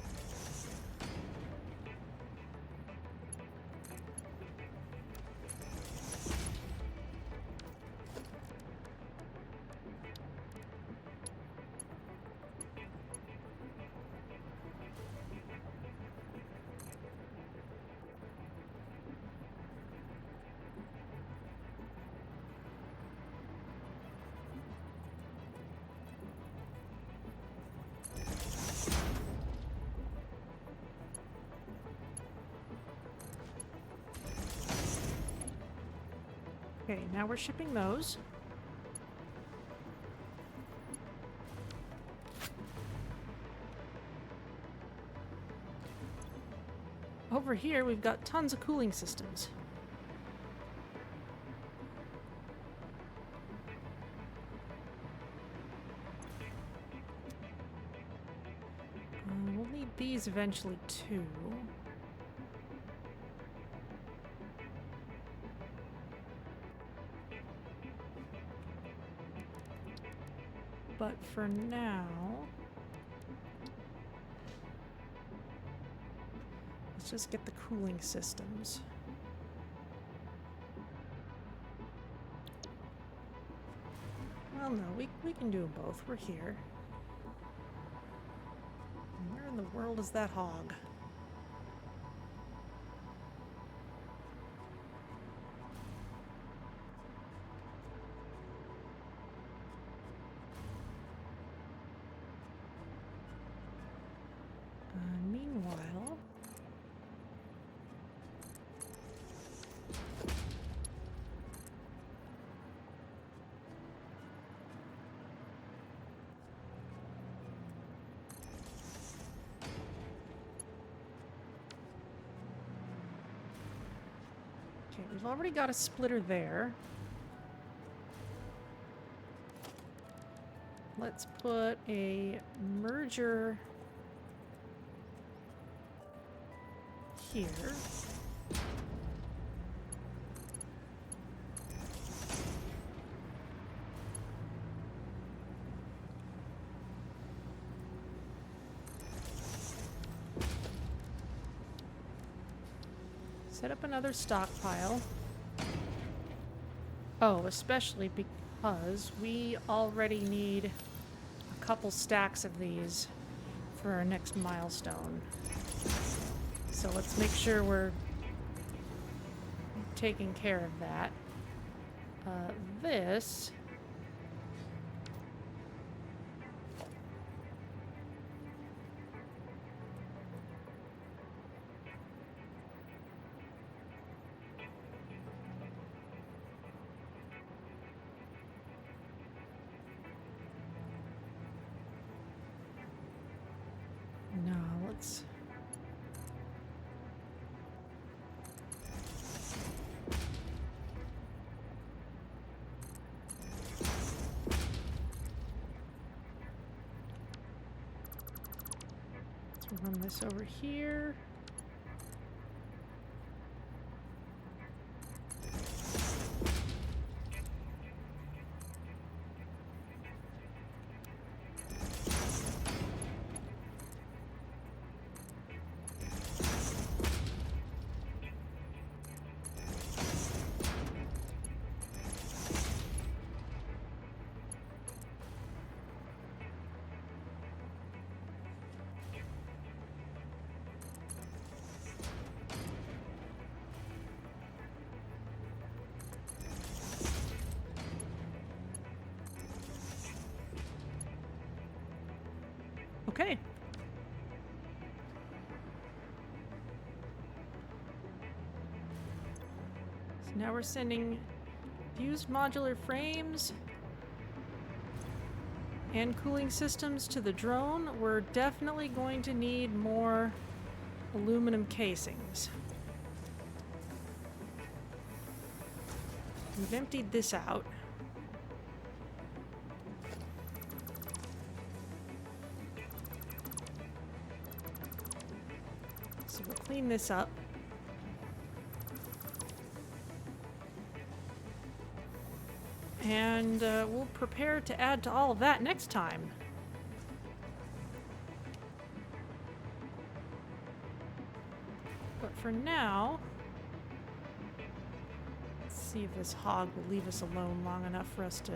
Okay, now we're shipping those. Over here, we've got tons of cooling systems. We'll need these eventually, too. But for now, let's just get the cooling systems. Well, no, we can do them both. We're here. And where in the world is that hog? Okay, we've already got a splitter there. Let's put a merger here. Set up another stockpile. Oh, especially because we already need a couple stacks of these for our next milestone. So let's make sure we're taking care of that. This... No, let's... Let's run this over here. Okay. So now we're sending fused modular frames and cooling systems to the drone. We're definitely going to need more aluminum casings. We've emptied this out. So we'll clean this up. And we'll prepare to add to all of that next time. But for now, let's see if this hog will leave us alone long enough for us to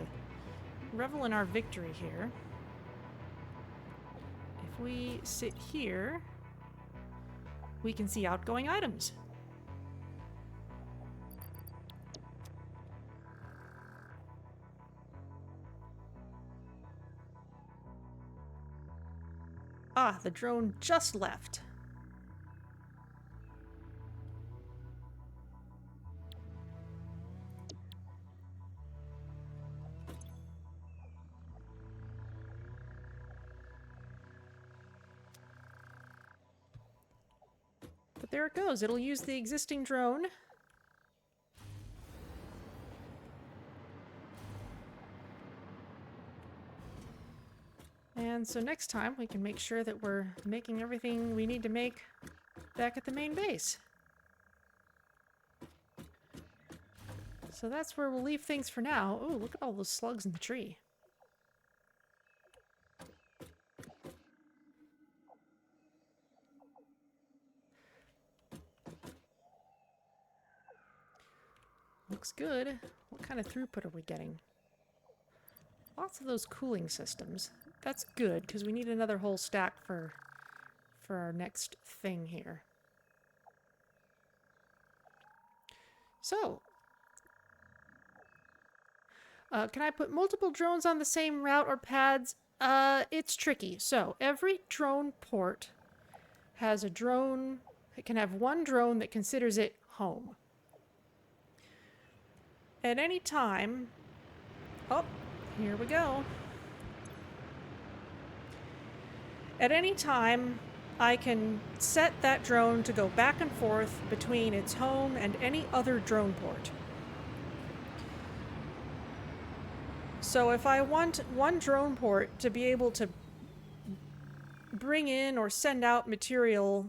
revel in our victory here. If we sit here, we can see outgoing items. Ah, the drone just left. But there it goes. It'll use the existing drone. And so next time we can make sure that we're making everything we need to make back at the main base. So that's where we'll leave things for now. Oh, look at all those slugs in the tree. Looks good. What kind of throughput are we getting? Lots of those cooling systems. That's good, because we need another whole stack for our next thing here. So, can I put multiple drones on the same route or pads? It's tricky. So, every drone port has a drone. It can have one drone that considers it home. At any time... Oh, here we go. At any time, I can set that drone to go back and forth between its home and any other drone port. So if I want one drone port to be able to bring in or send out material,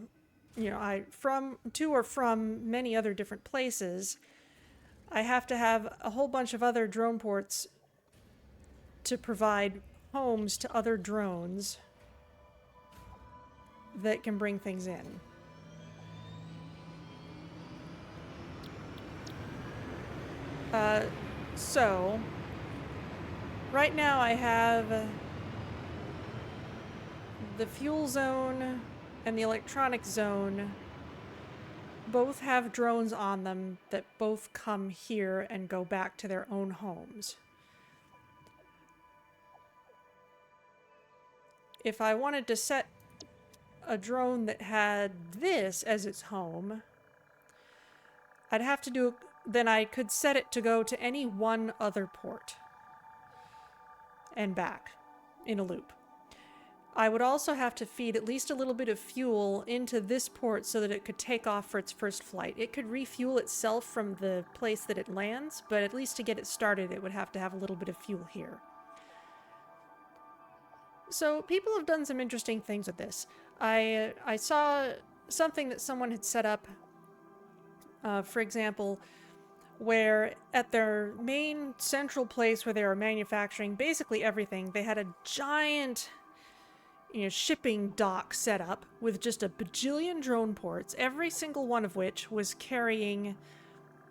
you know, from to or from many other different places, I have to have a whole bunch of other drone ports to provide homes to other drones that can bring things in. So right now I have the fuel zone and the electronic zone both have drones on them that both come here and go back to their own homes. If I wanted to set a drone that had this as its home, I'd have to do, then I could set it to go to any one other port and back in a loop. I would also have to feed at least a little bit of fuel into this port so that it could take off for its first flight. It could refuel itself from the place that it lands, but at least to get it started, it would have to have a little bit of fuel here. So people have done some interesting things with this. I saw something that someone had set up, for example, where at their main central place where they were manufacturing basically everything, they had a giant, you know, shipping dock set up with just a bajillion drone ports, every single one of which was carrying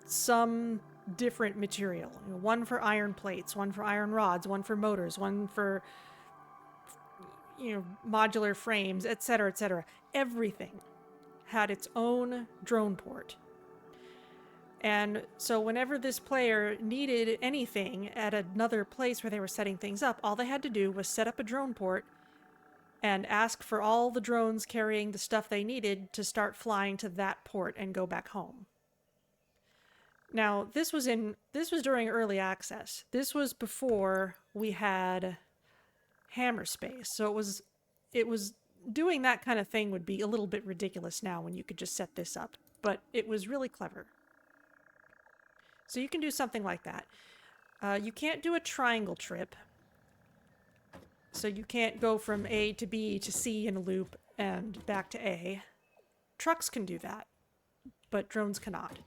some different material. You know, one for iron plates, one for iron rods, one for motors, one for, you know, modular frames, etc., etc. Everything had its own drone port. And so whenever this player needed anything at another place where they were setting things up, all they had to do was set up a drone port and ask for all the drones carrying the stuff they needed to start flying to that port and go back home. Now, this was during early access. This was before we had hammer space. So it was doing that kind of thing would be a little bit ridiculous now when you could just set this up, but it was really clever. So you can do something like that. You can't do a triangle trip. So you can't go from A to B to C in a loop and back to A. Trucks can do that, but drones cannot.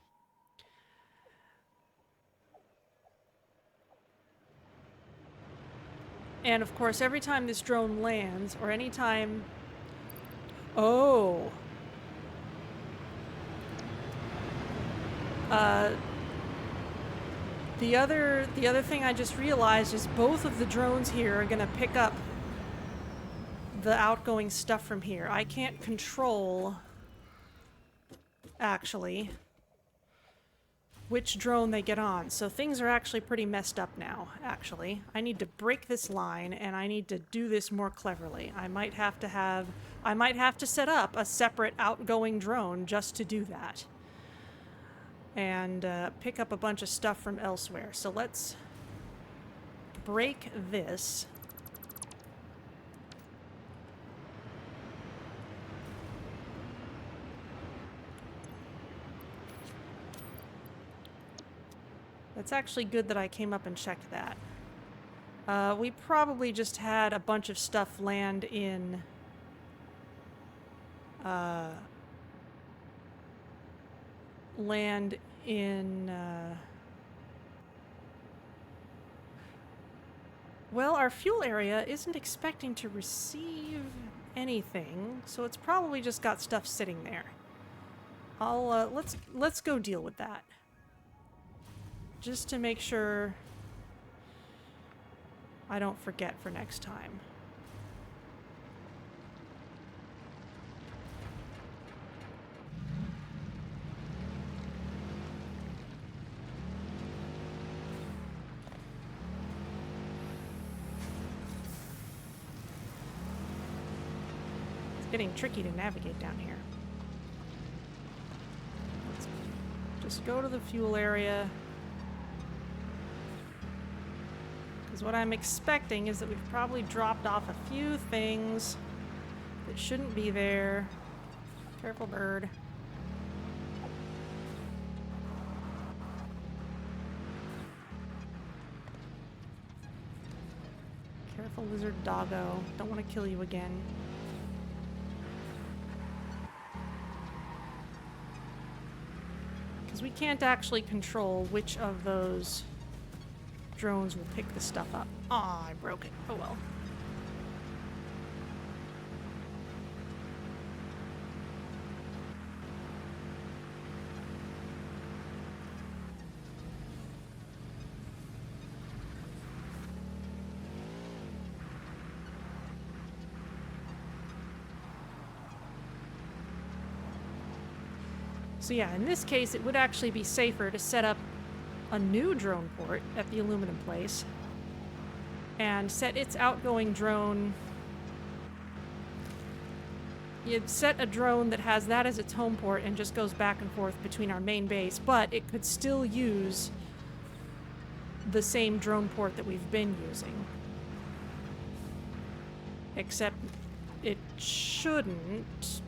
And of course, every time this drone lands, or any time... Oh! The other thing I just realized is both of the drones here are gonna pick up the outgoing stuff from here. I can't control, actually, which drone they get on. So things are actually pretty messed up now, actually. I need to break this line, and I need to do this more cleverly. I might have to set up a separate outgoing drone just to do that. And pick up a bunch of stuff from elsewhere. So let's break this. That's actually good that I came up and checked that. We probably just had a bunch of stuff land in... Well, our fuel area isn't expecting to receive anything, so it's probably just got stuff sitting there. Let's go deal with that. Just to make sure I don't forget for next time. Getting tricky to navigate down here. Let's just go to the fuel area. Because what I'm expecting is that we've probably dropped off a few things that shouldn't be there. Careful, bird. Careful, lizard doggo. Don't want to kill you again. Because we can't actually control which of those drones will pick the stuff up. Aw, I broke it. Oh well. So yeah, in this case, it would actually be safer to set up a new drone port at the aluminum place and set its outgoing drone. You'd set a drone that has that as its home port and just goes back and forth between our main base, but it could still use the same drone port that we've been using. Except it shouldn't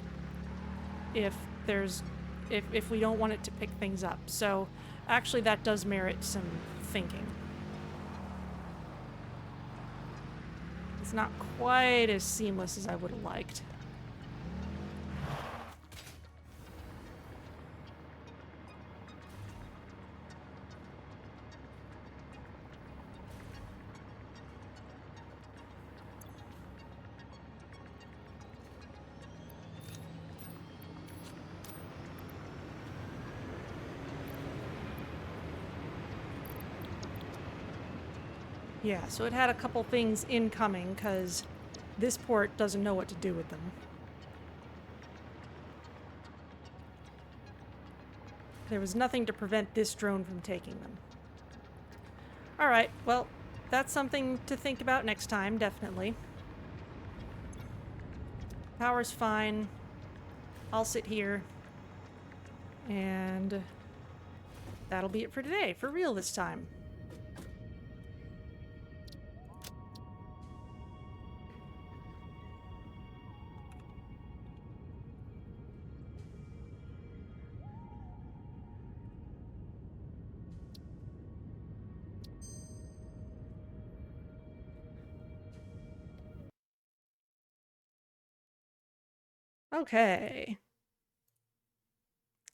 if we don't want it to pick things up. So actually that does merit some thinking. It's not quite as seamless as I would have liked. Yeah, so it had a couple things incoming because this port doesn't know what to do with them. There was nothing to prevent this drone from taking them. Alright, well, that's something to think about next time, definitely. Power's fine. I'll sit here. And that'll be it for today, for real this time. Okay.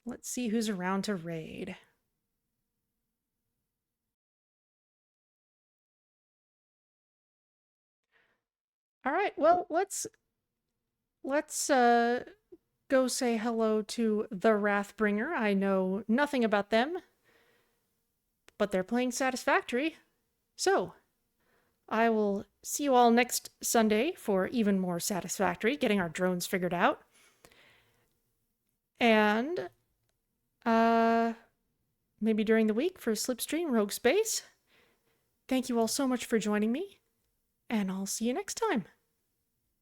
Let's see who's around to raid. All right, well, let's go say hello to the Wrathbringer. I know nothing about them, but they're playing Satisfactory. So, I will see you all next Sunday for even more Satisfactory, getting our drones figured out. And maybe during the week for Slipstream Rogue Space. Thank you all so much for joining me, and I'll see you next time.